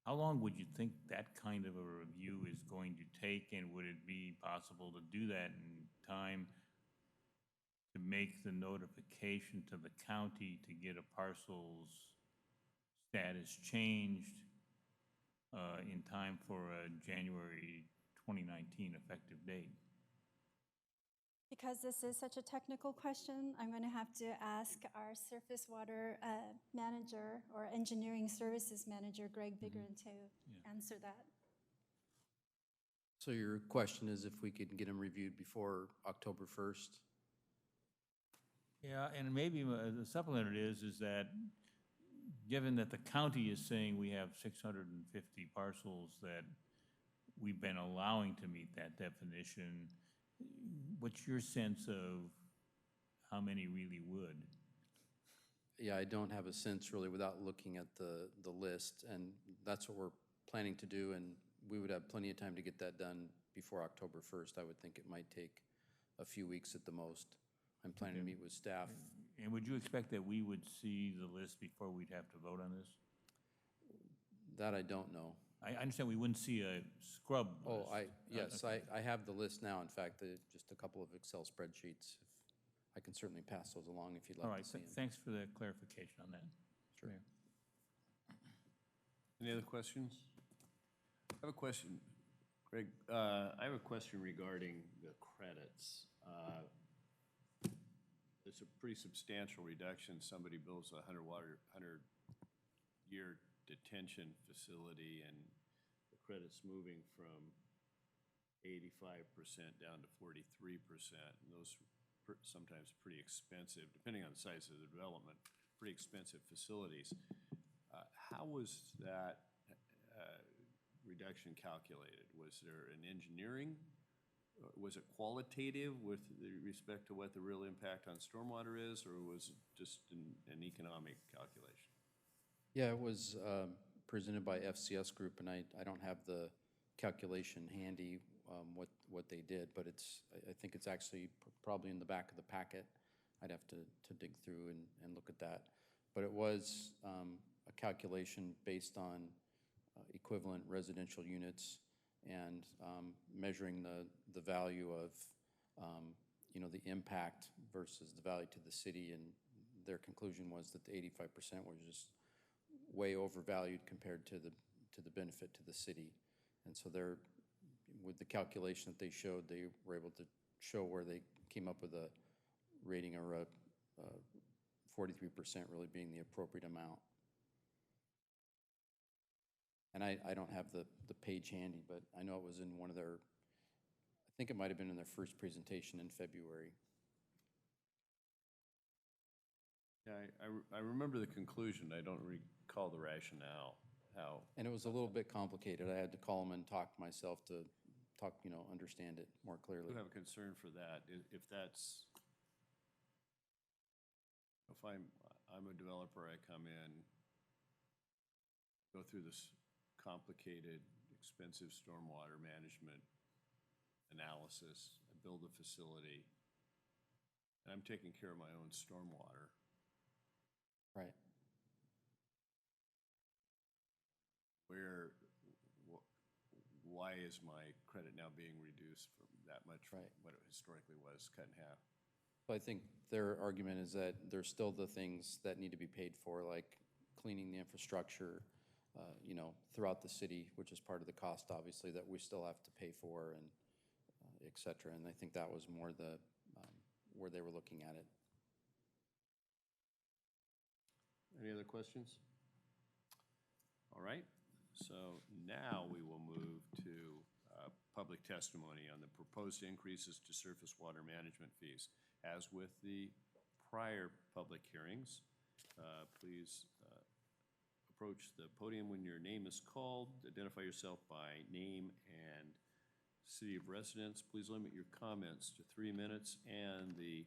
How long would you think that kind of a review is going to take, and would it be possible to do that in time to make the notification to the county to get a parcel's status changed in time for a January 2019 effective date? Because this is such a technical question, I'm going to have to ask our surface water manager or engineering services manager, Greg Bigren, to answer that. So your question is if we could get them reviewed before October 1st? Yeah, and maybe the supplement is that given that the county is saying we have 650 parcels that we've been allowing to meet that definition, what's your sense of how many really would? Yeah, I don't have a sense really without looking at the list, and that's what we're planning to do, and we would have plenty of time to get that done before October 1st. I would think it might take a few weeks at the most. I'm planning to meet with staff. And would you expect that we would see the list before we'd have to vote on this? That I don't know. I understand we wouldn't see a scrub list. Oh, yes, I have the list now. In fact, just a couple of Excel spreadsheets. I can certainly pass those along if you'd like to see them. Thanks for the clarification on that. Sure. Any other questions? I have a question, Greg. I have a question regarding the credits. It's a pretty substantial reduction. Somebody builds a 100-year detention facility, and the credit's moving from 85% down to 43%. And those sometimes pretty expensive, depending on the size of the development, pretty expensive facilities. How was that reduction calculated? Was there an engineering? Was it qualitative with respect to what the real impact on stormwater is, or was it just an economic calculation? Yeah, it was presented by FCS Group, and I don't have the calculation handy. what they did, but I think it's actually probably in the back of the packet. I'd have to dig through and look at that. But it was a calculation based on equivalent residential units and measuring the value of, the impact versus the value to the city. And their conclusion was that the 85% was just way overvalued compared to the benefit to the city. And so with the calculation that they showed, they were able to show where they came up with a rating or a 43% really being the appropriate amount. And I don't have the page handy, but I know it was in one of their, I think it might have been in their first presentation in February. Yeah, I remember the conclusion. I don't recall the rationale, how. And it was a little bit complicated. I had to call them and talk myself to understand it more clearly. I do have a concern for that. If I'm a developer, I come in, go through this complicated, expensive stormwater management analysis, I build a facility, and I'm taking care of my own stormwater. Right. Why is my credit now being reduced from that much from Right. what it historically was, cut in half? So I think their argument is that there's still the things that need to be paid for, like cleaning the infrastructure, throughout the city, which is part of the cost, obviously, that we still have to pay for, and et cetera. And I think that was more where they were looking at it. Any other questions? All right, so now we will move to public testimony on the proposed increases to surface water management fees. As with the prior public hearings, please approach the podium when your name is called. Identify yourself by name and city of residence. Please limit your comments to 3 minutes, and the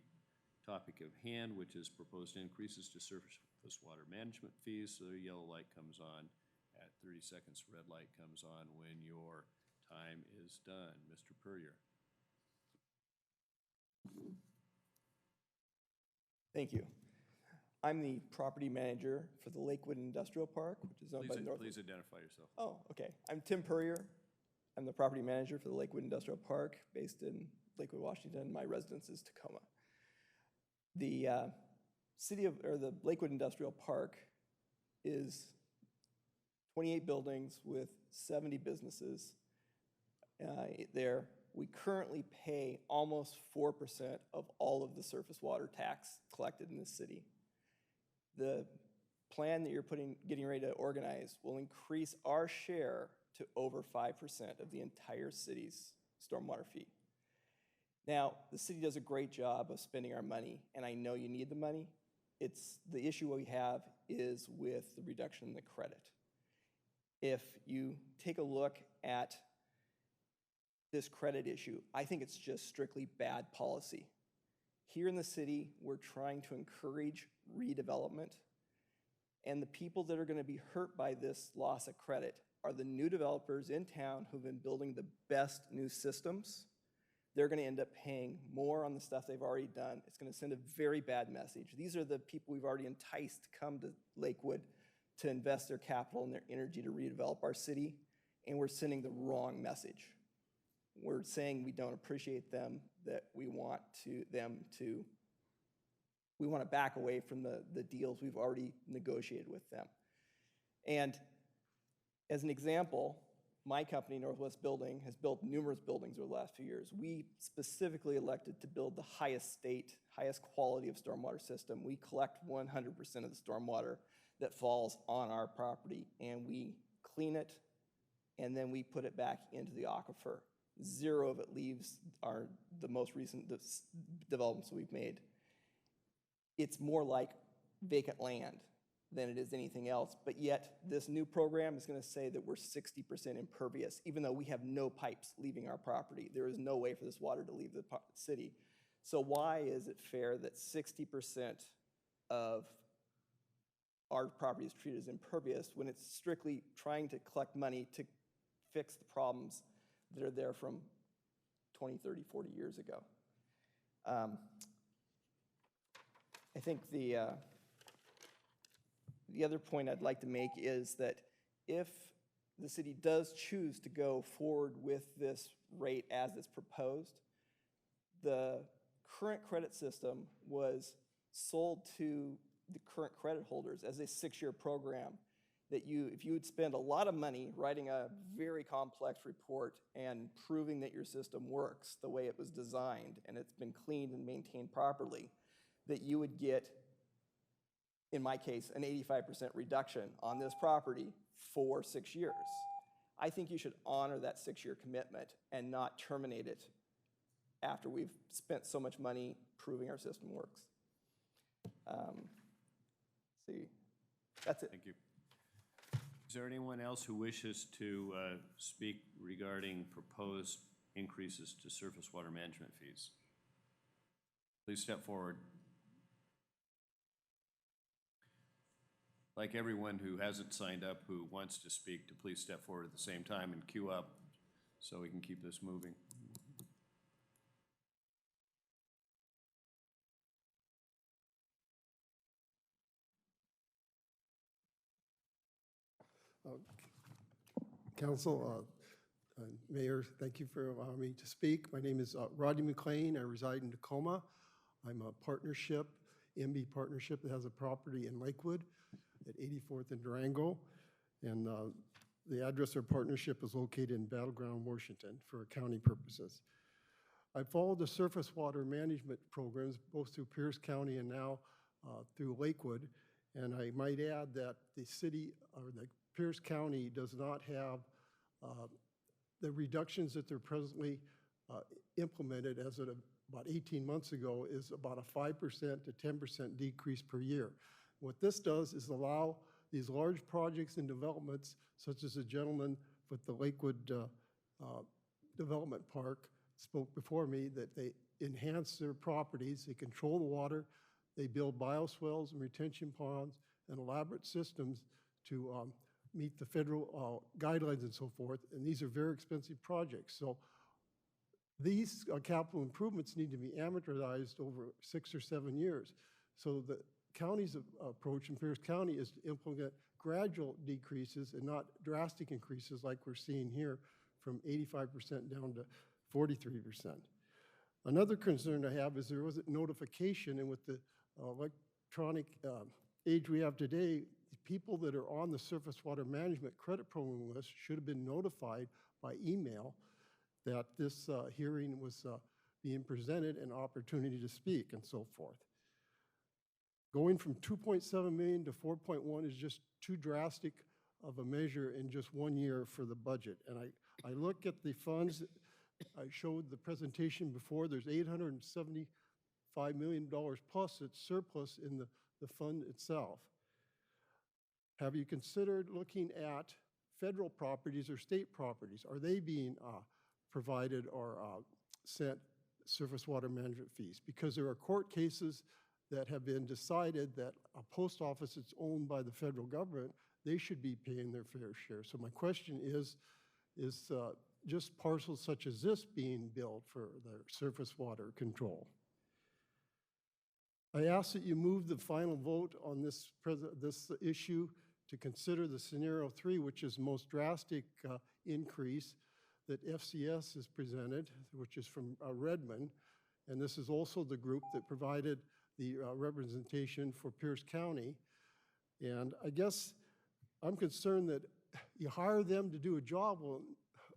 topic of hand, which is proposed increases to surface water management fees. So the yellow light comes on at 30 seconds, red light comes on when your time is done. Mr. Puryear. Thank you. I'm the property manager for the Lakewood Industrial Park, which is owned by North. Please identify yourself. Oh, okay. I'm Tim Puryear. I'm the property manager for the Lakewood Industrial Park based in Lakewood, Washington. My residence is Tacoma. The the Lakewood Industrial Park is 28 buildings with 70 businesses there. We currently pay almost 4% of all of the surface water tax collected in this city. The plan that you're getting ready to organize will increase our share to over 5% of the entire city's stormwater fee. Now, the city does a great job of spending our money, and I know you need the money. The issue we have is with the reduction in the credit. If you take a look at this credit issue, I think it's just strictly bad policy. Here in the city, we're trying to encourage redevelopment, and the people that are going to be hurt by this loss of credit are the new developers in town who've been building the best new systems. They're going to end up paying more on the stuff they've already done. It's going to send a very bad message. These are the people we've already enticed to come to Lakewood to invest their capital and their energy to redevelop our city, and we're sending the wrong message. We're saying we don't appreciate them, that we want to back away from the deals we've already negotiated with them. And as an example, my company, Northwest Building, has built numerous buildings over the last few years. We specifically elected to build the highest quality of stormwater system. We collect 100% of the stormwater that falls on our property, and we clean it, and then we put it back into the aquifer. Zero of it leaves the most recent developments we've made. It's more like vacant land than it is anything else, but yet this new program is going to say that we're 60% impervious, even though we have no pipes leaving our property. There is no way for this water to leave the city. So why is it fair that 60% of our property is treated as impervious when it's strictly trying to collect money to fix the problems that are there from 20, 30, 40 years ago. I think the other point I'd like to make is that if the city does choose to go forward with this rate as it's proposed, the current credit system was sold to the current credit holders as a 6-year program that if you would spend a lot of money writing a very complex report and proving that your system works the way it was designed and it's been cleaned and maintained properly, that you would get, in my case, an 85% reduction on this property for 6 years. I think you should honor that 6-year commitment and not terminate it after we've spent so much money proving our system works. See, that's it. Thank you. Is there anyone else who wishes to speak regarding proposed increases to surface water management fees? Please step forward. Like everyone who hasn't signed up who wants to speak, to please step forward at the same time and queue up so we can keep this moving. Council, Mayor, thank you for allowing me to speak. My name is Rodney McLean. I reside in Tacoma. I'm a partnership, MB partnership that has a property in Lakewood at 84th and Durango. And the address of our partnership is located in Battleground, Washington, for county purposes. I followed the surface water management programs both through Pierce County and now through Lakewood. And I might add that the city, or the Pierce County, does not have the reductions that they're presently implemented as of about 18 months ago is about a 5% to 10% decrease per year. What this does is allow these large projects and developments, such as the gentleman with the Lakewood Development Park spoke before me, that they enhance their properties, they control the water, they build bioswales and retention ponds and elaborate systems to meet the federal guidelines and so forth, and these are very expensive projects. So these capital improvements need to be amortized over 6 or 7 years. So the county's approach in Pierce County is to implement gradual decreases and not drastic increases like we're seeing here from 85% down to 43%. Another concern I have is there wasn't notification, and with the electronic age we have today, people that are on the surface water management credit program list should have been notified by email that this hearing was being presented, an opportunity to speak and so forth. Going from 2.7 million to 4.1 is just too drastic of a measure in just 1 year for the budget. And I look at the funds, I showed the presentation before, there's $875 million plus it's surplus in the fund itself. Have you considered looking at federal properties or state properties? Are they being provided or sent surface water management fees? Because there are court cases that have been decided that a post office that's owned by the federal government, they should be paying their fair share. So my question is just parcels such as this being billed for the surface water control? I ask that you move the final vote on this issue to consider the scenario 3, which is the most drastic increase that FCS has presented, which is from Redmond. And this is also the group that provided the representation for Pierce County. And I guess I'm concerned that you hire them to do a job, well,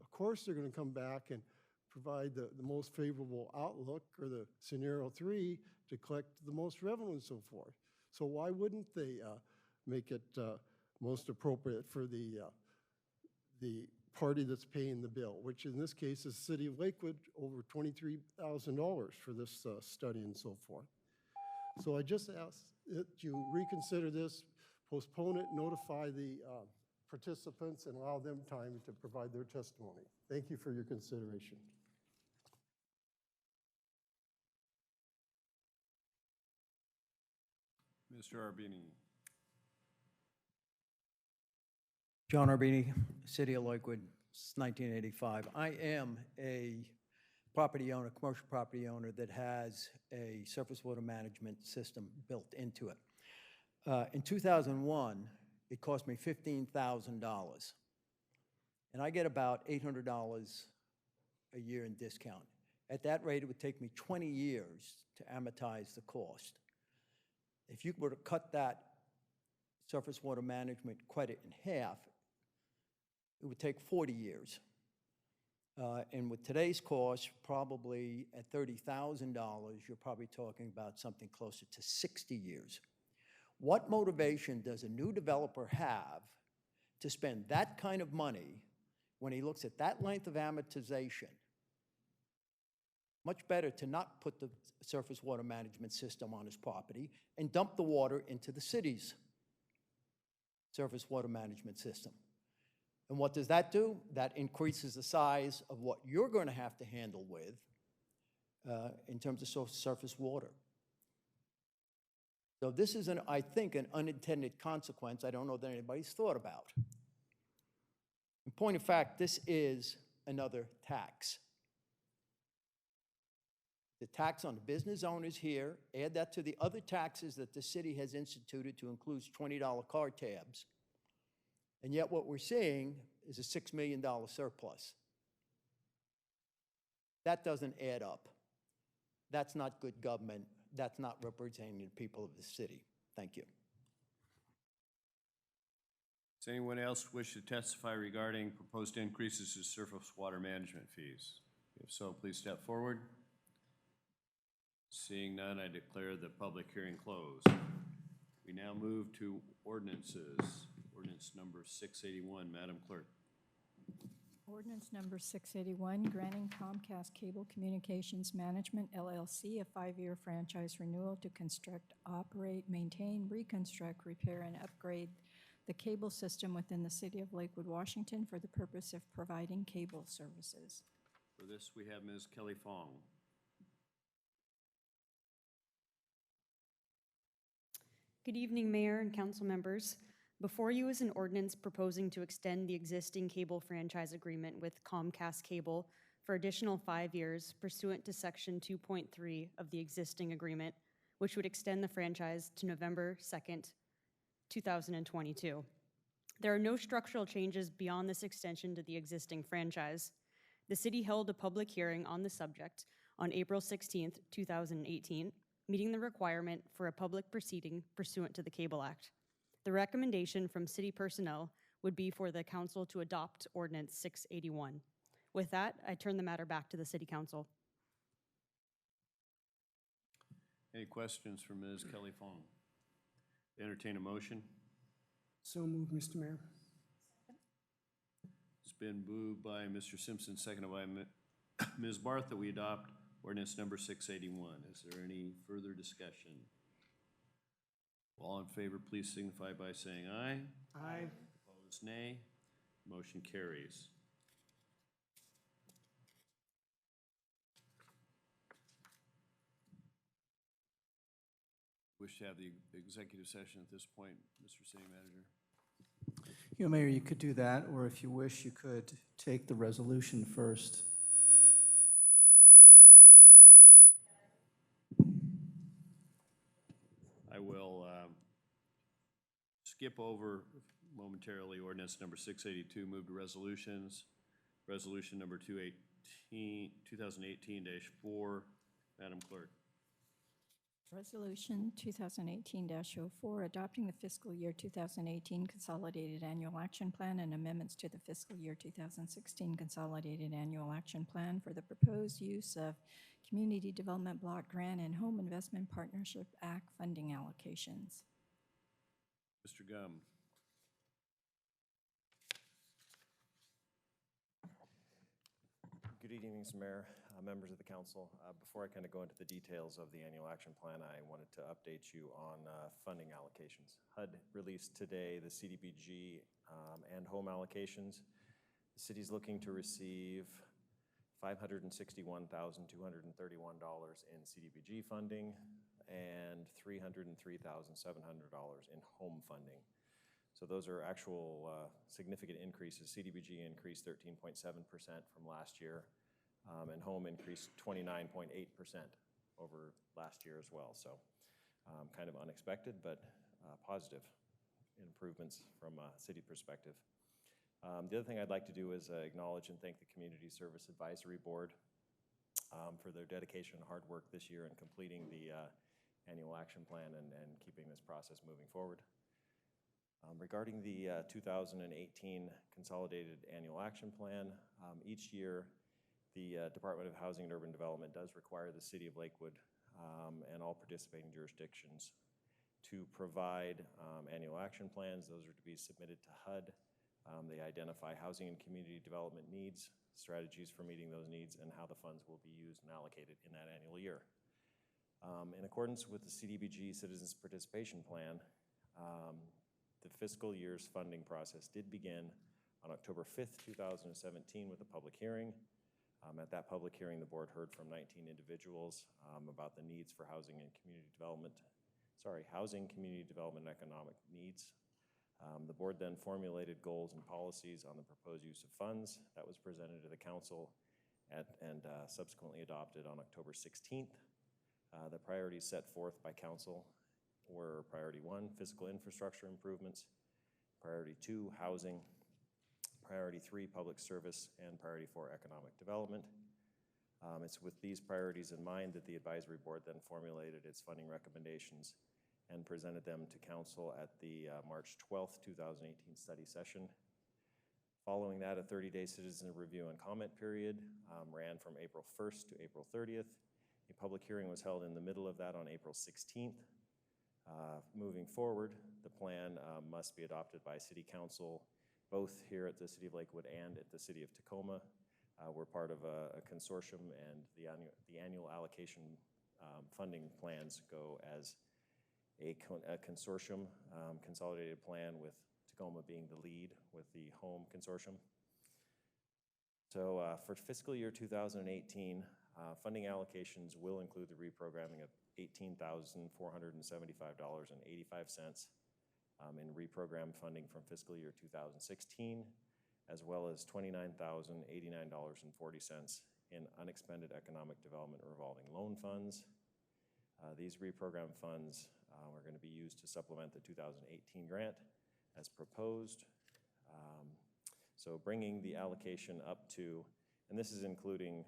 of course they're going to come back and provide the most favorable outlook, or the scenario 3, to collect the most revenue and so forth. So why wouldn't they make it most appropriate for the party that's paying the bill, which in this case is the city of Lakewood, over $23,000 for this study and so forth. So I just ask that you reconsider this, postpone it, notify the participants, and allow them time to provide their testimony. Thank you for your consideration. Mr. Arbini. John Arbini, City of Lakewood, since 1985. I am a property owner, commercial property owner that has a surface water management system built into it. In 2001, it cost me $15,000. And I get about $800 a year in discount. At that rate, it would take me 20 years to amortize the cost. If you were to cut that surface water management credit in half, it would take 40 years. And with today's cost, probably at $30,000, you're probably talking about something closer to 60 years. What motivation does a new developer have to spend that kind of money when he looks at that length of amortization? Much better to not put the surface water management system on his property and dump the water into the city's surface water management system. And what does that do? That increases the size of what you're going to have to handle with in terms of surface water. So this is, I think, an unintended consequence I don't know that anybody's thought about. In point of fact, this is another tax. The tax on the business owners here, add that to the other taxes that the city has instituted to include $20 car tabs. And yet what we're seeing is a $6 million surplus. That doesn't add up. That's not good government. That's not representing the people of the city. Thank you. Does anyone else wish to testify regarding proposed increases to surface water management fees? If so, please step forward. Seeing none, I declare the public hearing closed. We now move to ordinances. Ordinance number 681, Madam Clerk. Ordinance number 681, granting Comcast Cable Communications Management, LLC, a 5-year franchise renewal to construct, operate, maintain, reconstruct, repair, and upgrade the cable system within the city of Lakewood, Washington for the purpose of providing cable services. For this, we have Ms. Kelly Fong. Good evening, Mayor and council members. Before you is an ordinance proposing to extend the existing cable franchise agreement with Comcast Cable for additional 5 years pursuant to Section 2.3 of the existing agreement, which would extend the franchise to November 2nd, 2022. There are no structural changes beyond this extension to the existing franchise. The city held a public hearing on the subject on April 16th, 2018, meeting the requirement for a public proceeding pursuant to the Cable Act. The recommendation from city personnel would be for the council to adopt Ordinance 681. With that, I turn the matter back to the City Council. Any questions for Ms. Kelly Fong? Entertain a motion. So moved, Mr. Mayor. It's been moved by Mr. Simpson, seconded by Ms. Barth, that we adopt ordinance number 681. Is there any further discussion? All in favor, please signify by saying aye. Aye. Opposed, nay. Motion carries. Wish to have the executive session at this point, Mr. City Manager? Mayor, you could do that, or if you wish, you could take the resolution first. I will skip over momentarily ordinance number 682, move to resolutions. Resolution number 2018-4. Madam Clerk. Resolution 2018-04, adopting the fiscal year 2018 Consolidated Annual Action Plan and amendments to the fiscal year 2016 Consolidated Annual Action Plan for the proposed use of Community Development Block Grant and Home Investment Partnership Act funding allocations. Mr. Gum. Good evening, Mr. Mayor, members of the council. Before I kind of go into the details of the annual action plan, I wanted to update you on funding allocations. HUD released today the CDBG and home allocations. The city's looking to receive $561,231 in CDBG funding and $303,700 in home funding. So those are actual significant increases. CDBG increased 13.7% from last year. and home increased 29.8% over last year as well. So kind of unexpected, but positive improvements from a city perspective. The other thing I'd like to do is acknowledge and thank the Community Service Advisory Board for their dedication and hard work this year in completing the annual action plan and keeping this process moving forward. Regarding the 2018 Consolidated Annual Action Plan, each year the Department of Housing and Urban Development does require the City of Lakewood and all participating jurisdictions to provide annual action plans. Those are to be submitted to HUD. They identify housing and community development needs, strategies for meeting those needs, and how the funds will be used and allocated in that annual year. In accordance with the CDBG Citizens Participation Plan, the fiscal year's funding process did begin on October 5th, 2017 with a public hearing. At that public hearing, the board heard from 19 individuals about the needs for housing, community development, and economic needs. The board then formulated goals and policies on the proposed use of funds. That was presented to the council and subsequently adopted on October 16th. The priorities set forth by council were priority 1, physical infrastructure improvements, priority 2, housing, priority 3, public service, and priority 4, economic development. It's with these priorities in mind that the advisory board then formulated its funding recommendations and presented them to council at the March 12th, 2018 study session. Following that, a 30-day citizen review and comment period ran from April 1st to April 30th. A public hearing was held in the middle of that on April 16th. Moving forward, the plan must be adopted by City Council, both here at the City of Lakewood and at the City of Tacoma. We're part of a consortium, and the annual allocation funding plans go as a consortium consolidated plan, with Tacoma being the lead with the home consortium. So for fiscal year 2018, funding allocations will include the reprogramming of $18,475.85 in reprogrammed funding from fiscal year 2016, as well as $29,089.40 in unexpended economic development revolving loan funds. These reprogrammed funds are going to be used to supplement the 2018 grant as proposed. So bringing the allocation up to, and this is including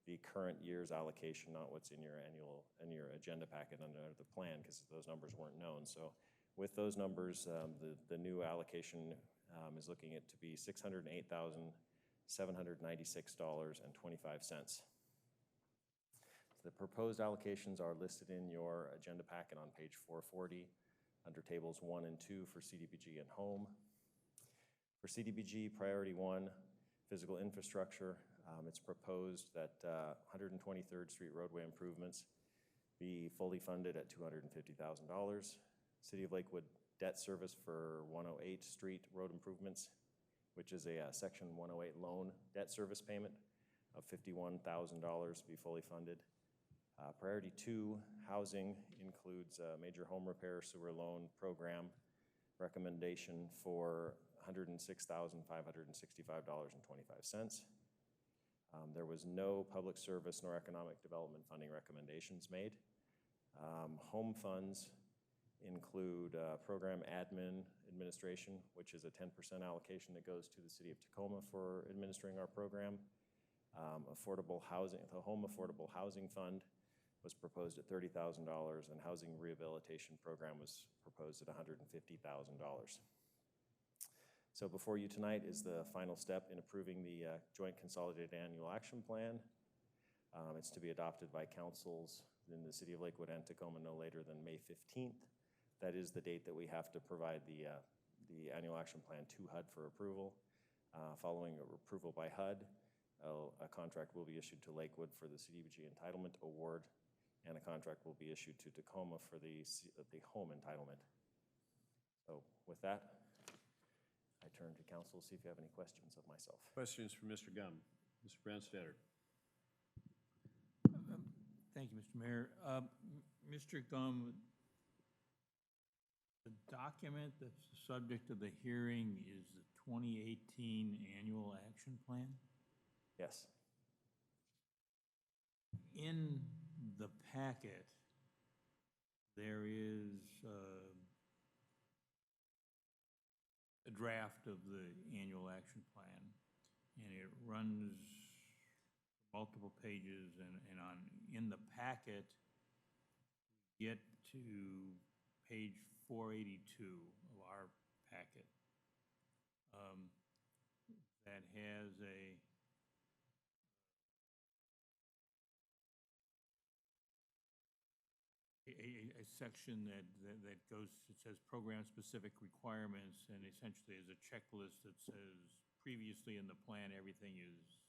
the current year's allocation, not what's in your agenda packet under the plan, because those numbers weren't known. So with those numbers, the new allocation is looking at to be $608,796.25. The proposed allocations are listed in your agenda packet on page 440 under tables 1 and 2 for CDBG and home. For CDBG, priority 1, physical infrastructure, it's proposed that 123rd Street roadway improvements be fully funded at $250,000. City of Lakewood debt service for 108th Street road improvements, which is a Section 108 loan debt service payment of $51,000 be fully funded. Priority 2, housing, includes a major home repair sewer loan program recommendation for $106,565.25. There was no public service nor economic development funding recommendations made. Home funds include program admin administration, which is a 10% allocation that goes to the City of Tacoma for administering our program. Affordable housing, the Home Affordable Housing Fund was proposed at $30,000, and Housing Rehabilitation Program was proposed at $150,000. So before you tonight is the final step in approving the Joint Consolidated Annual Action Plan. It's to be adopted by councils in the City of Lakewood and Tacoma no later than May 15th. That is the date that we have to provide the Annual Action Plan to HUD for approval. Following approval by HUD, a contract will be issued to Lakewood for the CDBG Entitlement Award, and a contract will be issued to Tacoma for the home entitlement. So with that, I turn to council to see if you have any questions of myself. Questions for Mr. Gum. Mr. Branstetter. Thank you, Mr. Mayor. Mr. Gum, the document that's the subject of the hearing is the 2018 Annual Action Plan? Yes. in the packet, there is a draft of the annual action plan, and it runs multiple pages, and in the packet, we get to page 482 of our packet. That has a section that goes, it says program-specific requirements, and essentially is a checklist that says previously in the plan, everything is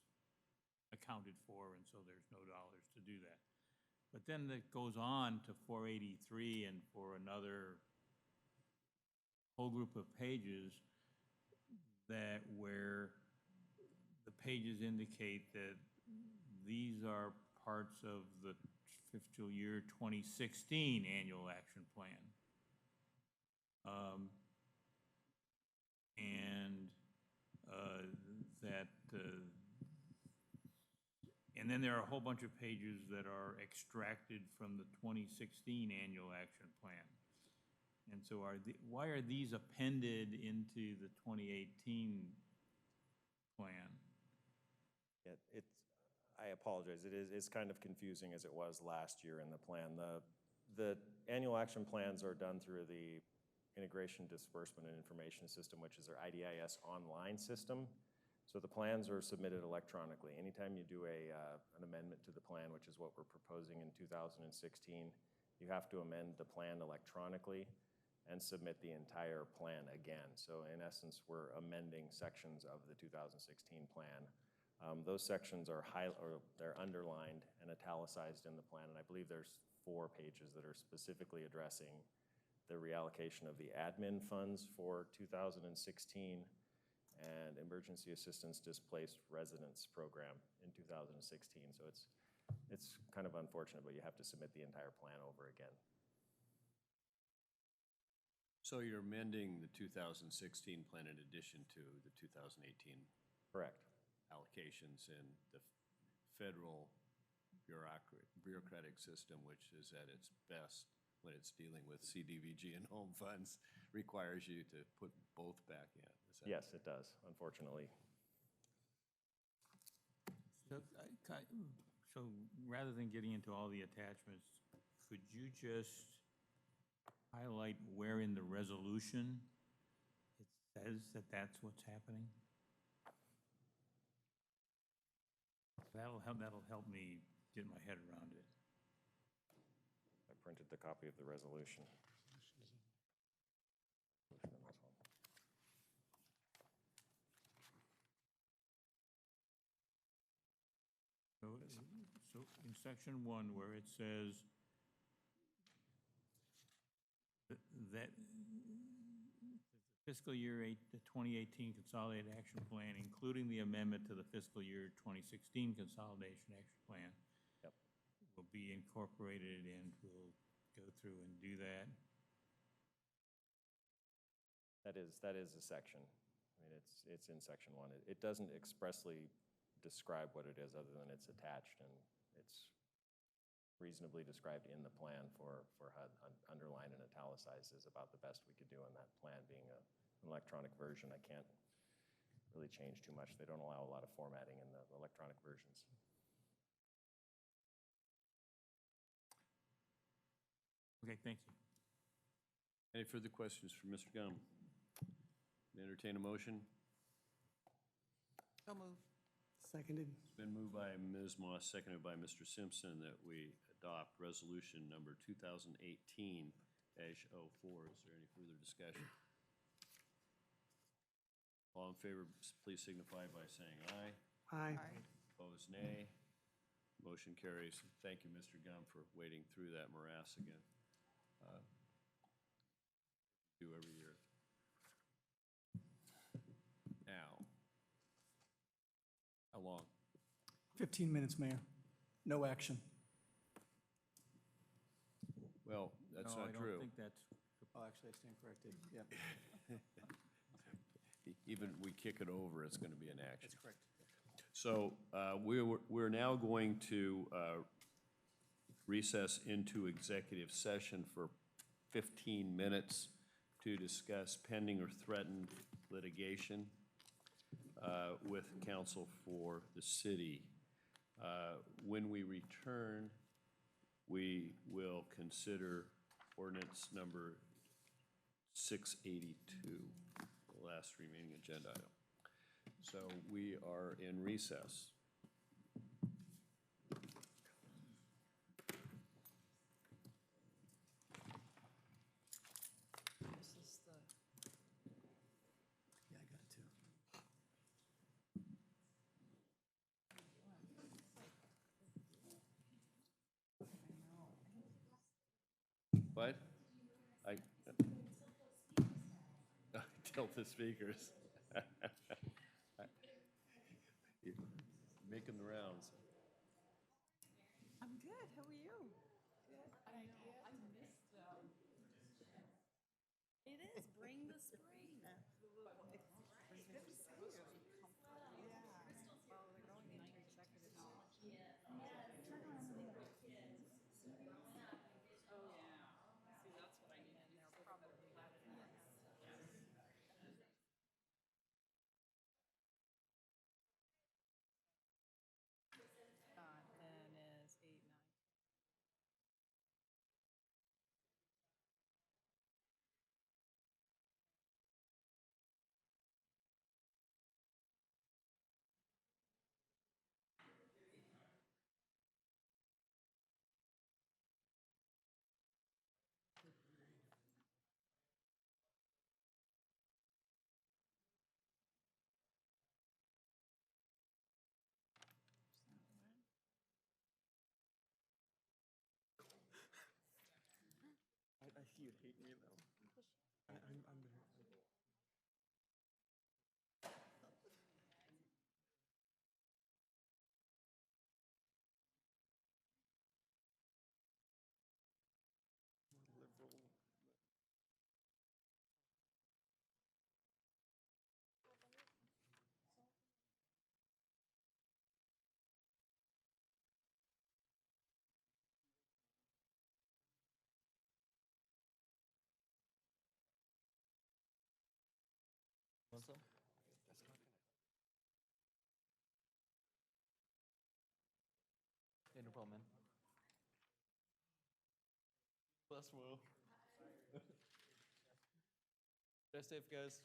accounted for, and so there's no dollars to do that. But then it goes on to 483 and for another whole group of pages that where the pages indicate that these are parts of the fiscal year 2016 annual action plan. And then there are a whole bunch of pages that are extracted from the 2016 annual action plan. And so why are these appended into the 2018 plan? Yeah, I apologize. It's kind of confusing as it was last year in the plan. The annual action plans are done through the Integration Disbursement and Information System, which is our IDIS online system. So the plans are submitted electronically. Anytime you do an amendment to the plan, which is what we're proposing in 2016, you have to amend the plan electronically and submit the entire plan again. So in essence, we're amending sections of the 2016 plan. Those sections are they're underlined and italicized in the plan, and I believe there's 4 pages that are specifically addressing the reallocation of the admin funds for 2016 and Emergency Assistance Displaced Residents Program in 2016. So it's kind of unfortunate, but you have to submit the entire plan over again. So you're amending the 2016 plan in addition to the 2018? Correct. Allocations in the federal bureaucratic system, which is at its best when it's dealing with CDBG and home funds, requires you to put both back in. Yes, it does, unfortunately. So rather than getting into all the attachments, could you just highlight where in the resolution it says that that's what's happening? That'll help me get my head around it. I printed the copy of the resolution. So in section 1, where it says that the fiscal year the 2018 Consolidated Action Plan, including the amendment to the fiscal year 2016 Consolidation Action Plan, will be incorporated, and we'll go through and do that. That is a section. I mean, it's in section 1. It doesn't expressly describe what it is other than it's attached, and it's reasonably described in the plan for HUD. Underlined and italicized is about the best we could do on that plan. Being an electronic version, I can't really change too much. They don't allow a lot of formatting in the electronic versions. Okay, thank you. Any further questions for Mr. Gum? Entertain a motion? So moved. Seconded. It's been moved by Ms. Moss, seconded by Mr. Simpson, that we adopt resolution number 2018-04. Is there any further discussion? All in favor, please signify by saying aye. Aye. Opposed, nay. Motion carries. Thank you, Mr. Gum, for wading through that morass again. Do every year. Now, how long? 15 minutes, Mayor. No action. Well, that's not true. I don't think that's. Oh, actually, I stand corrected. Yeah. Even we kick it over, it's going to be an action. That's correct. So we're now going to recess into executive session for 15 minutes to discuss pending or threatened litigation with counsel for the city. When we return, we will consider ordinance number 682, the last remaining agenda item. So we are in recess. This is the, yeah, I got it too. What? Tilt the speakers. You're making the rounds. I'm good. How are you? It is. Bring the spring. It's good to see you. Yeah. Well, they're going into executive session. Oh, yeah. See, that's what I need. And they're probably letting us. Then is 8, 9. I see you'd hate me though. I'm very. Liberal. What's up? Yeah, no problem, man. Bless Will. Stay safe, guys.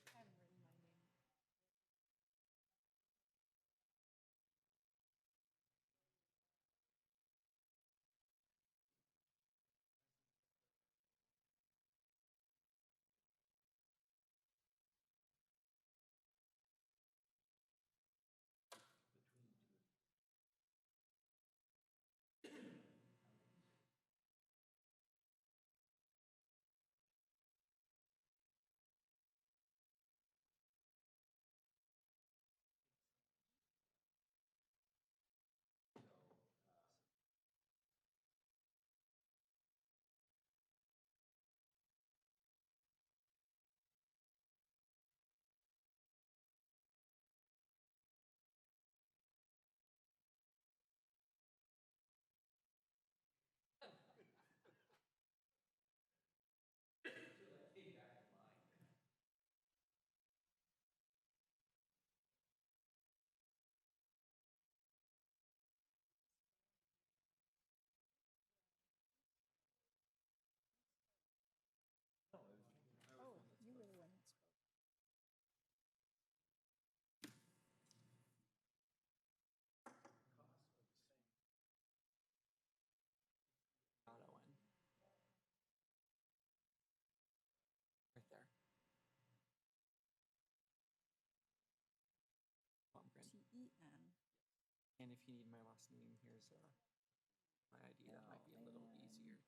Oh, you were the one that spoke. Not Owen. Right there. Blomgren. T-E-N. And if you need my last name, here's my ID. That might be a little easier too.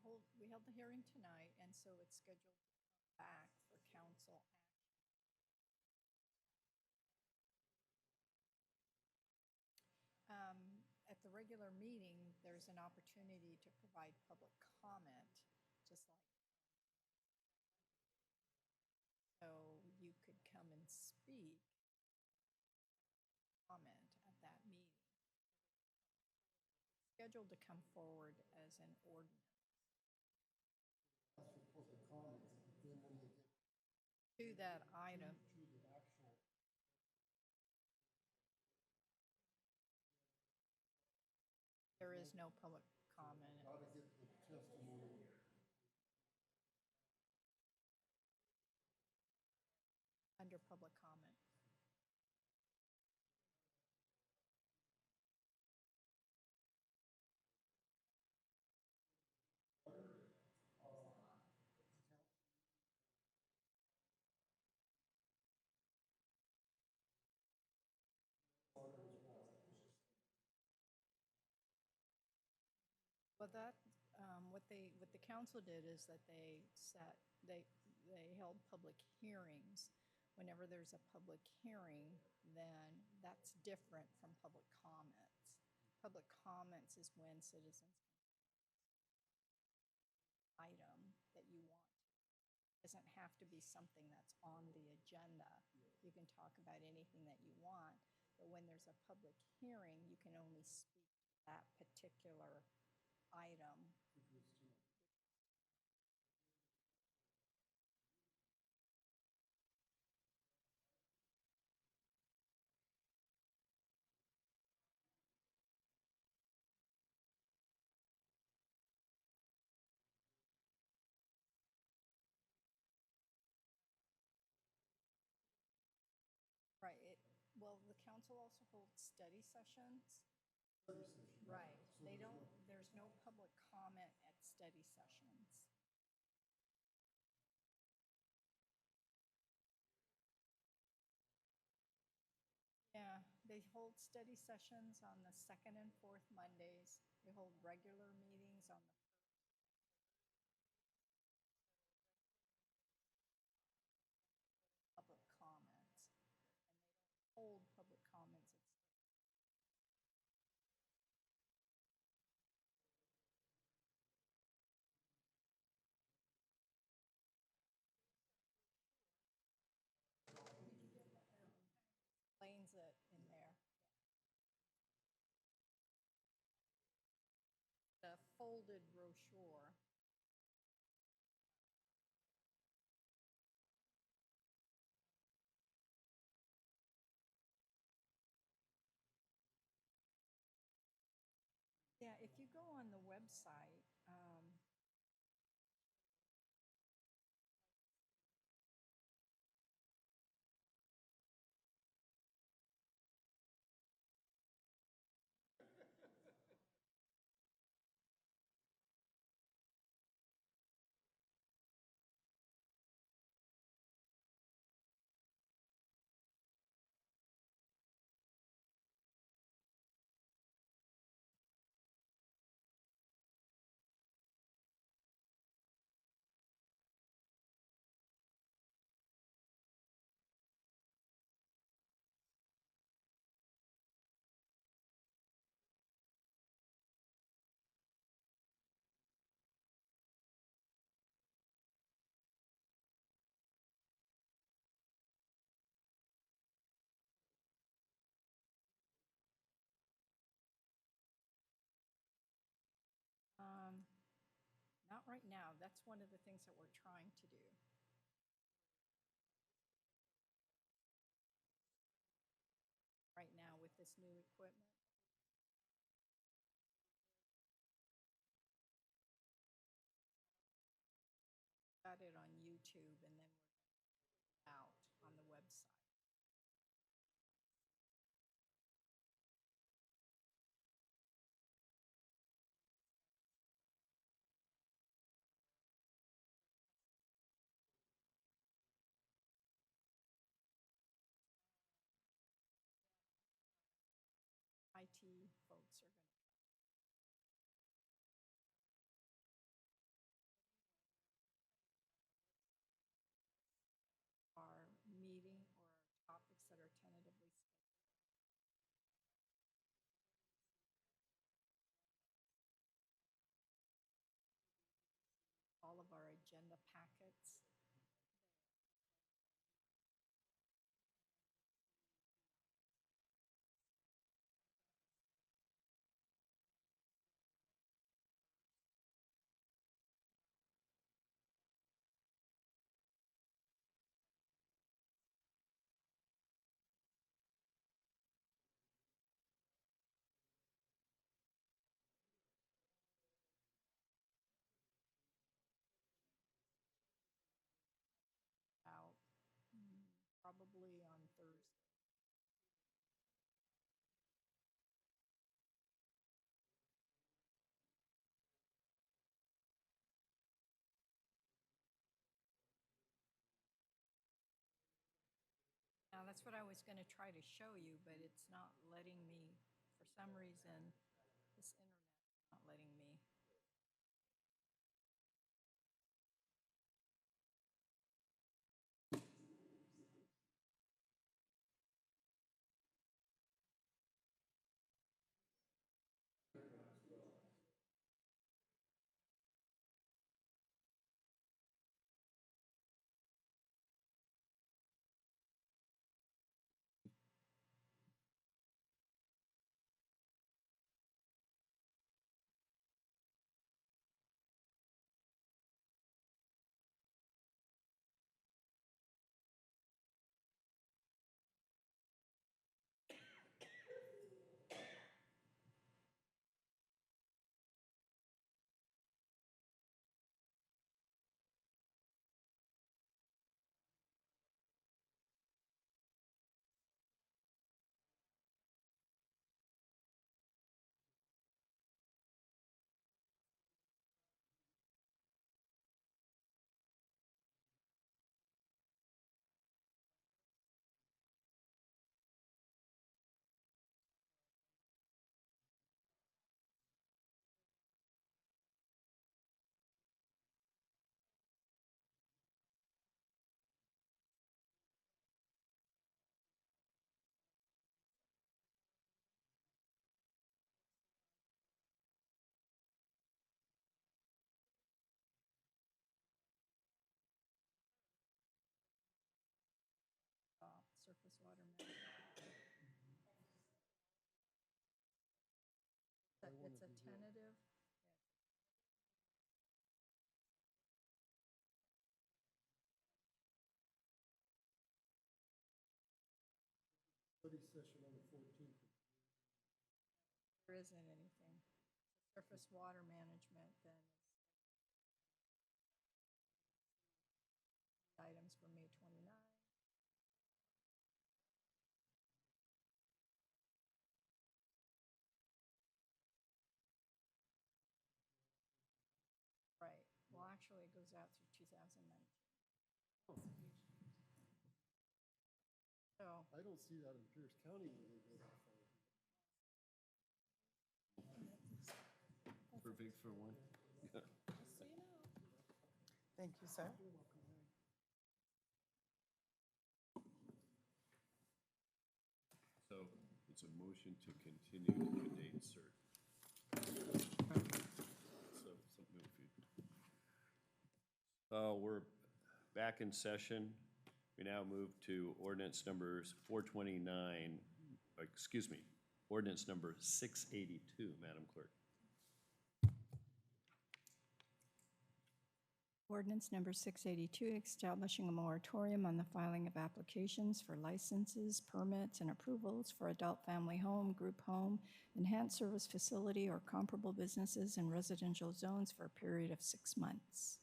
we held the hearing tonight, and so it's scheduled to come back for council action. At the regular meeting, there's an opportunity to provide public comment, just like. So you could come and speak, comment at that meeting. It's scheduled to come forward as an ordinance. To that item. There is no public comment. Under public comment. Well, that, what the council did is that they held public hearings. Whenever there's a public hearing, then that's different from public comments. Public comments is when citizens can item that you want. It doesn't have to be something that's on the agenda. You can talk about anything that you want, but when there's a public hearing, you can only speak to that particular item. Right, well, the council also holds study sessions. Right, they don't, there's no public comment at study sessions. Yeah, they hold study sessions on the second and fourth Mondays. They hold regular meetings on the public comments. And they don't hold public comments at explains it in there. The folded brochure. Yeah, if you go on the website, not right now. That's one of the things that we're trying to do. Right now with this new equipment. Got it on YouTube, and then we're going to put it out on the website. IT folks are going to That's what I was going to try to show you, but it's not letting me, for some reason, this internet is not letting me. Surface water management. It's a tentative. 'Study session on the 14th. There isn't anything. Surface water management, then it's items for May 29. Right. Well, actually, it goes out through 2019. So. I don't see that in Pierce County where they go that far. We're big for one. Thank you, sir. So it's a motion to continue to a date certain. So we're back in session. We now move to ordinance numbers 429, excuse me, ordinance number 682, Madam Clerk. Ordinance number 682, establishing a moratorium on the filing of applications for licenses, permits, and approvals for adult family home, group home, enhanced service facility, or comparable businesses in residential zones for a period of 6 months.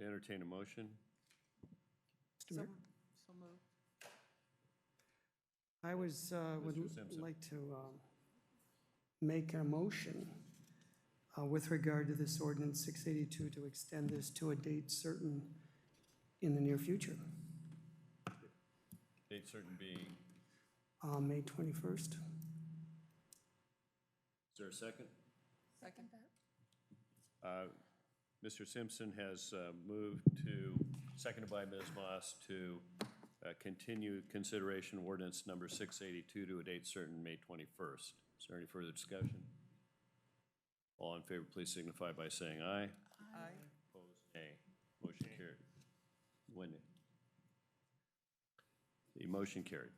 Entertain a motion. Mr. Mayor? So moved. I would Simpson. like to make a motion with regard to this ordinance 682 to extend this to a date certain in the near future, Date certain being, May 21st. is there a second? Second. Mr. Simpson has moved to, seconded by Ms. Moss, to continue consideration of ordinance number 682 to a date certain, May 21st. Is there any further discussion? All in favor, please signify by saying aye. Aye. Opposed, nay. Motion carried. Wendy? The motion carried.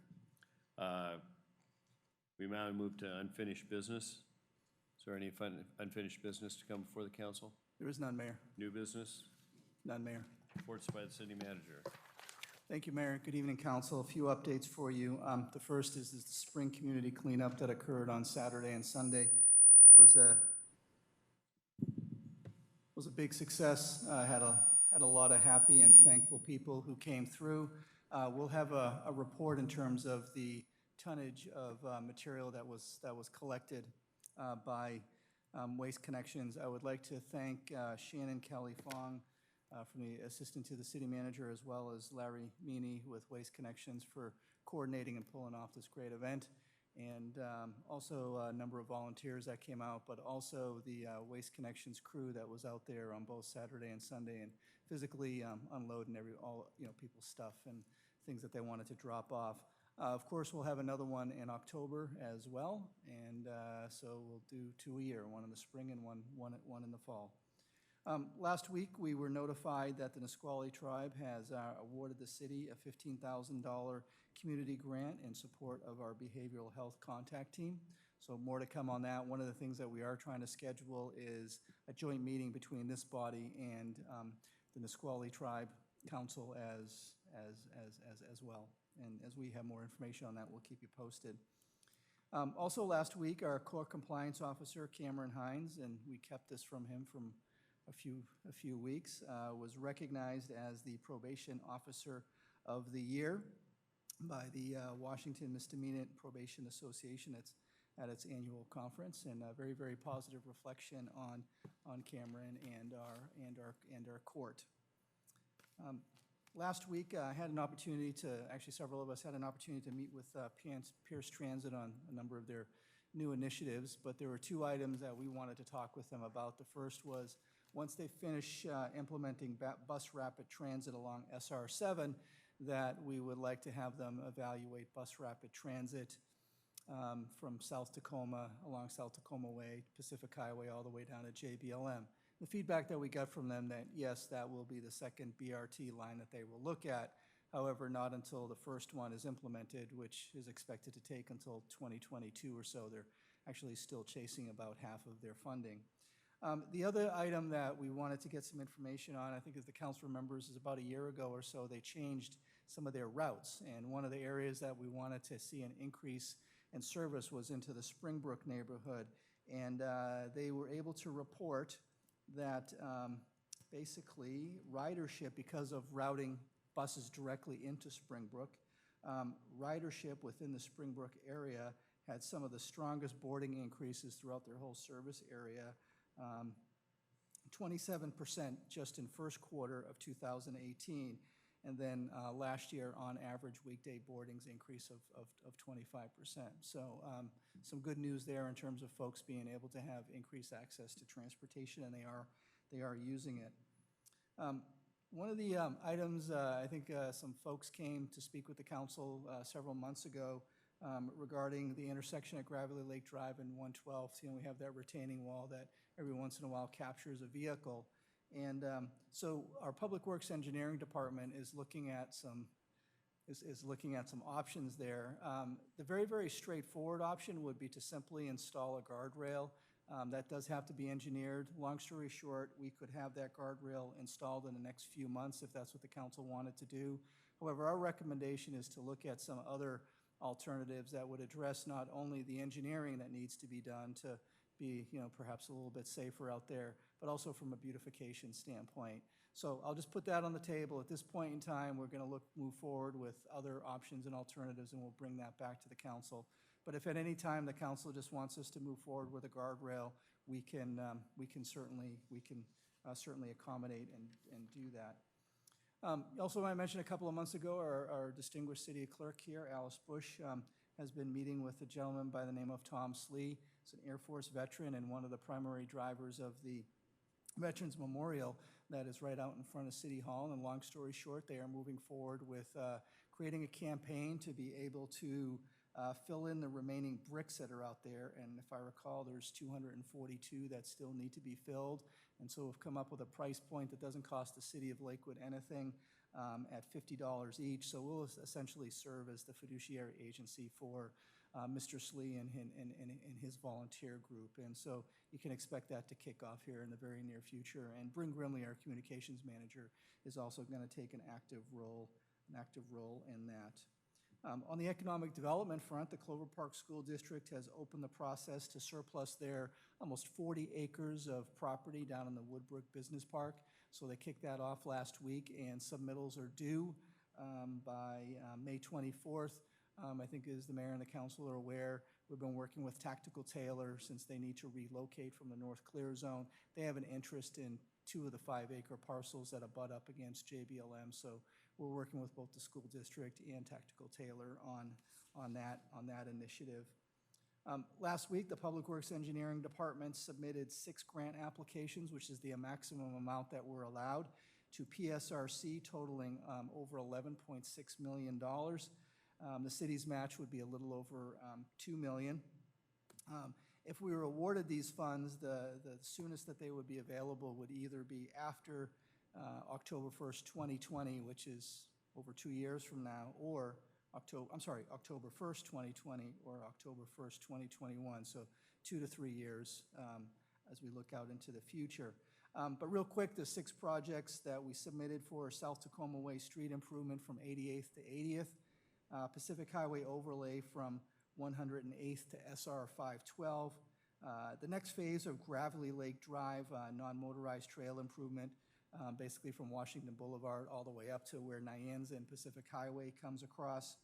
We now move to unfinished business. Is there any unfinished business to come before the council? There is none, Mayor. New business? None, Mayor. Reports by the city manager. Thank you, Mayor. Good evening, council. A few updates for you. The first is the spring community cleanup that occurred on Saturday and Sunday was a big success. Had a lot of happy and thankful people who came through. We'll have a report in terms of the tonnage of material that was collected by Waste Connections. I would like to thank Shannon Kelly Fong from the assistant to the city manager, as well as Larry Meany with Waste Connections for coordinating and pulling off this great event. And also a number of volunteers that came out, but also the Waste Connections crew that was out there on both Saturday and Sunday and physically unloading people's stuff and things that they wanted to drop off. Of course, we'll have another one in October as well, and so we'll do 2 a year, one in the spring and one in the fall. Last week, we were notified that the Nisqually Tribe has awarded the city a $15,000 community grant in support of our behavioral health contact team. So more to come on that. One of the things that we are trying to schedule is a joint meeting between this body and the Nisqually Tribe Council as well. And as we have more information on that, we'll keep you posted. Also last week, our core compliance officer, Cameron Hines, and we kept this from him from a few weeks, was recognized as the Probation Officer of the Year by the Washington Misdemeanor Probation Association at its annual conference, and a very, very positive reflection on Cameron and our court. Last week, I had an opportunity to, actually several of us had an opportunity to meet with Pierce Transit on a number of their new initiatives, but there were 2 items that we wanted to talk with them about. The first was, once they finish implementing bus rapid transit along SR 7, that we would like to have them evaluate bus rapid transit from South Tacoma, along South Tacoma Way, Pacific Highway, all the way down to JBLM. The feedback that we got from them that, yes, that will be the second BRT line that they will look at, however, not until the first one is implemented, which is expected to take until 2022 or so. They're actually still chasing about half of their funding. The other item that we wanted to get some information on, I think as the council remembers, is about a year ago or so, they changed some of their routes. And one of the areas that we wanted to see an increase in service was into the Springbrook neighborhood. And they were able to report that basically ridership, because of routing buses directly into Springbrook, ridership within the Springbrook area had some of the strongest boarding increases throughout their whole service area. 27% just in first quarter of 2018, and then last year on average weekday boardings increase of 25%. So some good news there in terms of folks being able to have increased access to transportation, and they are using it. One of the items, I think some folks came to speak with the council several months ago regarding the intersection at Gravely Lake Drive and 112th. You know, we have that retaining wall that every once in a while captures a vehicle. And so our Public Works Engineering Department is looking at some options there. The very, very straightforward option would be to simply install a guardrail. That does have to be engineered. Long story short, we could have that guardrail installed in the next few months if that's what the council wanted to do. However, our recommendation is to look at some other alternatives that would address not only the engineering that needs to be done to be, you know, perhaps a little bit safer out there, but also from a beautification standpoint. So I'll just put that on the table. At this point in time, we're going to move forward with other options and alternatives, and we'll bring that back to the council. But if at any time the council just wants us to move forward with a guardrail, we can certainly accommodate and do that. Also, I mentioned a couple of months ago, our distinguished city clerk here, Alice Bush, has been meeting with a gentleman by the name of Tom Slee. He's an Air Force veteran and one of the primary drivers of the Veterans Memorial that is right out in front of City Hall. And long story short, they are moving forward with creating a campaign to be able to fill in the remaining bricks that are out there. And if I recall, there's 242 that still need to be filled. And so we've come up with a price point that doesn't cost the city of Lakewood anything at $50 each. So we'll essentially serve as the fiduciary agency for Mr. Slee and his volunteer group. And so you can expect that to kick off here in the very near future. And Bryn Grimley, our communications manager, is also going to take an active role in that. On the economic development front, the Clover Park School District has opened the process to surplus their almost 40 acres of property down in the Woodbrook Business Park. So they kicked that off last week, and submittals are due by May 24th. I think as the mayor and the council are aware, we've been working with Tactical Taylor since they need to relocate from the North Clear Zone. They have an interest in 2 of the 5-acre parcels that abut up against JBLM. So we're working with both the school district and Tactical Taylor on that initiative. Last week, the Public Works Engineering Department submitted 6 grant applications, which is the maximum amount that we're allowed, to PSRC totaling over $11.6 million. The city's match would be a little over $2 million. If we were awarded these funds, the soonest that they would be available would either be after October 1st, 2020, which is over 2 years from now, or October 1st, 2020, or October 1st, 2021, so 2 to 3 years as we look out into the future. But real quick, the 6 projects that we submitted for South Tacoma Way street improvement from 88th to 80th, Pacific Highway overlay from 108th to SR 512, the next phase of Gravelly Lake Drive, non-motorized trail improvement, basically from Washington Boulevard all the way up to where Nyanza and Pacific Highway comes across.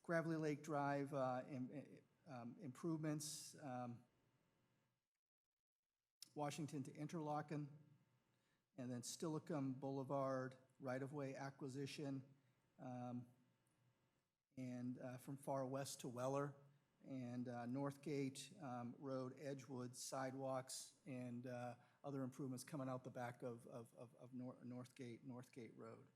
Gravelly Lake Drive improvements, Washington to Interlochen, and then Stillicum Boulevard right-of-way acquisition, and from Far West to Weller, and Northgate Road, Edgewood sidewalks, and other improvements coming out the back of Northgate Road.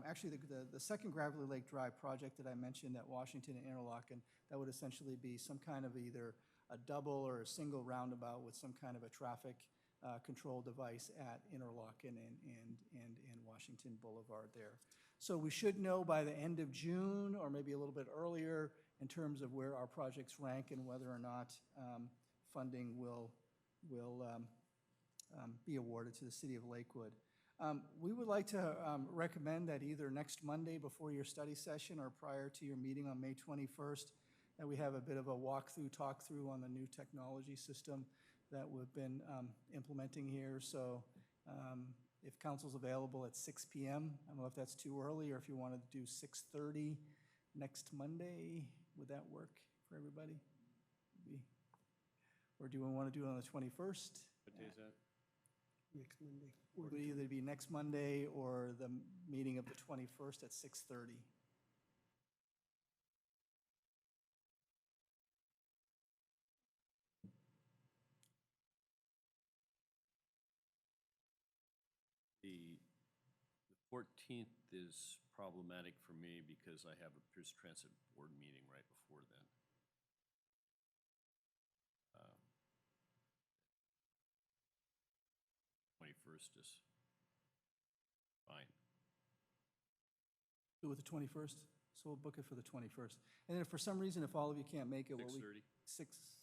Actually, the second Gravelly Lake Drive project that I mentioned at Washington and Interlochen, that would essentially be some kind of either a double or a single roundabout with some kind of a traffic control device at Interlochen and Washington Boulevard there. So we should know by the end of June, or maybe a little bit earlier, in terms of where our projects rank and whether or not funding will be awarded to the city of Lakewood. We would like to recommend that either next Monday before your study session or prior to your meeting on May 21st, that we have a bit of a walkthrough, talk-through on the new technology system that we've been implementing here. So if council's available at 6 p.m., I don't know if that's too early, or if you wanted to do 6:30 next Monday, would that work for everybody? Or do we want to do it on the 21st? What day is that? Next Monday. It would either be next Monday or the meeting of the 21st at 6:30. The 14th is problematic for me because I have a Pierce Transit Board meeting right before then. 21st is fine. Do it the 21st? So we'll book it for the 21st. And then if for some reason, if all of you can't make it, will we? 6:30?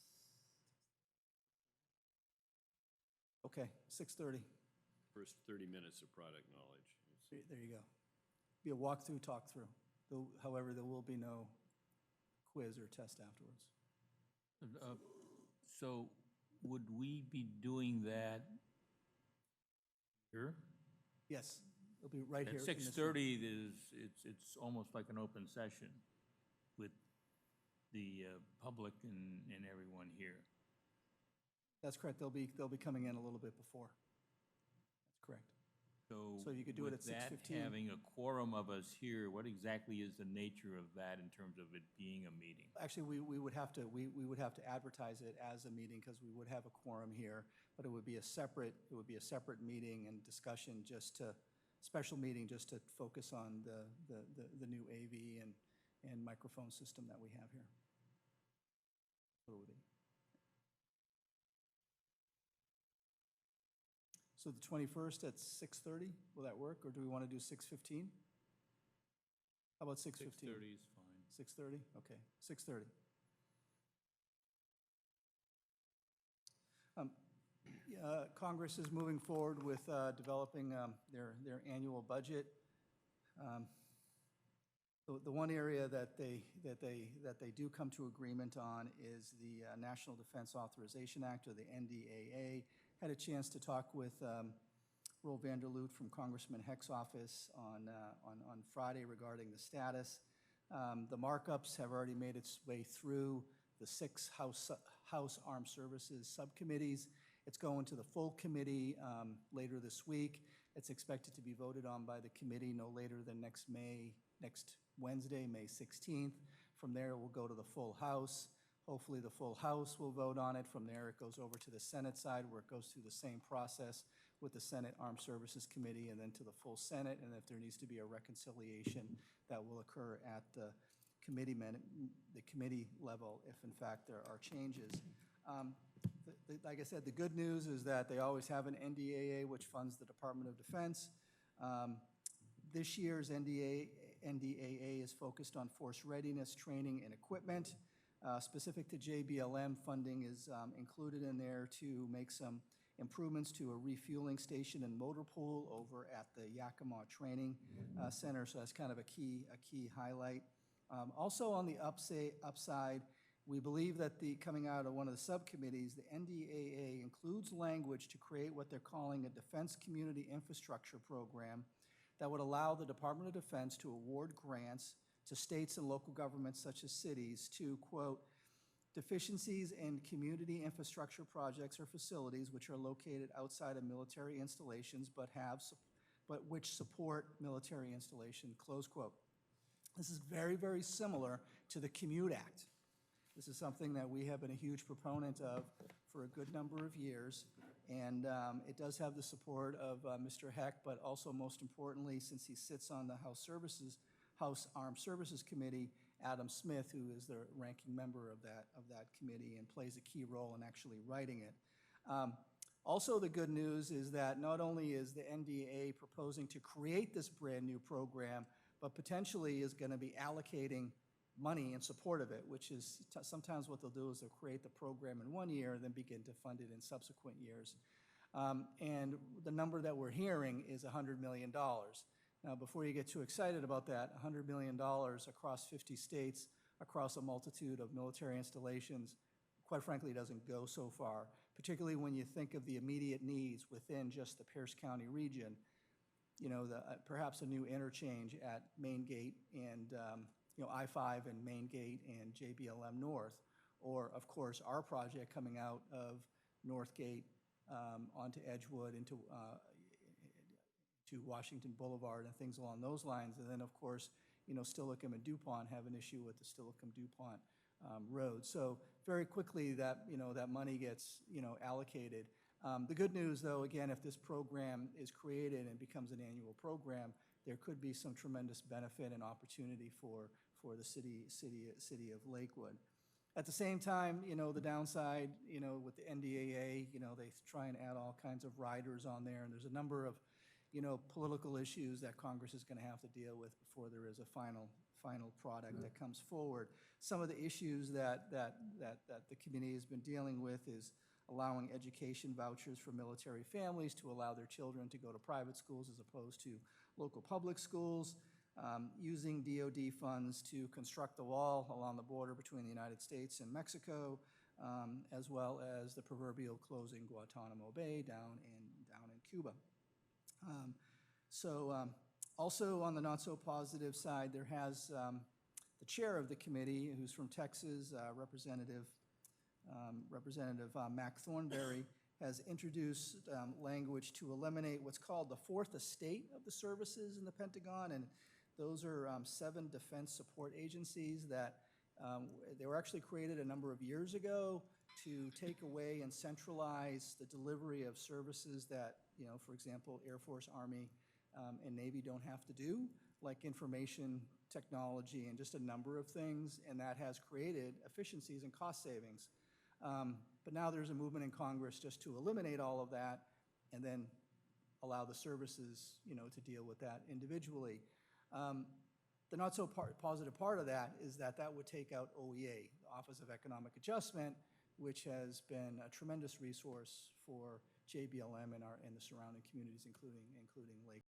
Okay, 6:30. First 30 minutes of product knowledge. There you go. Be a walkthrough, talk-through. However, there will be no quiz or test afterwards. So would we be doing that here? Yes, it'll be right here. At in this room. 6:30, it's almost like an open session with the public and everyone here. That's correct. They'll be coming in a little bit before. That's correct. So you could do it at 6:15. With that having a quorum of us here, what exactly is the nature of that in terms of it being a meeting? Actually, we would have to advertise it as a meeting because we would have a quorum here, but it would be a separate meeting and discussion, special meeting just to focus on the new AV and microphone system that we have here. So it would be. So the 21st at 6:30, will that work, or do we want to do 6:15? How about 6:15? 6:30 is fine. 6:30, okay, 6:30. Congress is moving forward with developing their annual budget. The one area that they do come to agreement on is the National Defense Authorization Act, or the NDAA. Had a chance to talk with Roel Vanderloot from Congressman Heck's office on Friday regarding the status. The markups have already made its way through the 6 House Armed Services subcommittees, It's going to the full committee later this week. It's expected to be voted on by the committee no later than next Wednesday, May 16th. From there, it will go to the full House. Hopefully, the full House will vote on it. From there, it goes over to the Senate side, where it goes through the same process with the Senate Armed Services Committee, and then to the full Senate. And if there needs to be a reconciliation, that will occur at the committee level, if in fact there are changes. Like I said, the good news is that they always have an NDAA, which funds the Department of Defense. This year's NDAA is focused on force readiness, training, and equipment. Specific to JBLM, funding is included in there to make some improvements to a refueling station and motor pool over at the Yakima Training Center, so that's kind of a key highlight. Also on the upside, we believe that coming out of one of the subcommittees, the NDAA includes language to create what they're calling a Defense Community Infrastructure Program that would allow the Department of Defense to award grants to states and local governments such as cities to, quote, deficiencies in community infrastructure projects or facilities which are located outside of military installations but which support military installation, close quote. This is very, very similar to the Commute Act. This is something that we have been a huge proponent of for a good number of years, and it does have the support of Mr. Heck, but also most importantly, since he sits on the House Armed Services Committee, Adam Smith, who is the ranking member of that committee and plays a key role in actually writing it. Also, the good news is that not only is the NDAA proposing to create this brand new program, but potentially is going to be allocating money in support of it, which is sometimes what they'll do is they'll create the program in one year and then begin to fund it in subsequent years. And the number that we're hearing is $100 million. Now, before you get too excited about that, $100 million across 50 states, across a multitude of military installations, quite frankly, doesn't go so far, particularly when you think of the immediate needs within just the Pierce County region. You know, perhaps a new interchange at Main Gate and I-5 and Main Gate and JBLM North, or of course our project coming out of North Gate onto Edgewood into to Washington Boulevard and things along those lines. And then of course, Steilacoom and DuPont have an issue with the Steilacoom-DuPont road. So very quickly that money gets allocated. The good news, though, again, if this program is created and becomes an annual program, there could be some tremendous benefit and opportunity for the city of Lakewood. At the same time, the downside, with the NDAA, they try and add all kinds of riders on there, and there's a number of, political issues that Congress is going to have to deal with before there is a final product that comes forward. Some of the issues that the committee has been dealing with is allowing education vouchers for military families to allow their children to go to private schools as opposed to local public schools, using DoD funds to construct the wall along the border between the United States and Mexico, as well as the proverbial closing Guantanamo Bay down in Cuba. Also on the not so positive side, there has the chair of the committee, who's from Texas, Representative Mac Thornberry, has introduced language to eliminate what's called the fourth estate of the services in the Pentagon, and those are 7 defense support agencies that they were actually created a number of years ago to take away and centralize the delivery of services that, for example, Air Force, Army, and Navy don't have to do, like information technology and just a number of things, and that has created efficiencies and cost savings. But now there's a movement in Congress just to eliminate all of that and then allow the services, to deal with that individually. The not so positive part of that is that would take out OEA, the Office of Economic Adjustment, which has been a tremendous resource for JBLM and the surrounding communities, including Lake.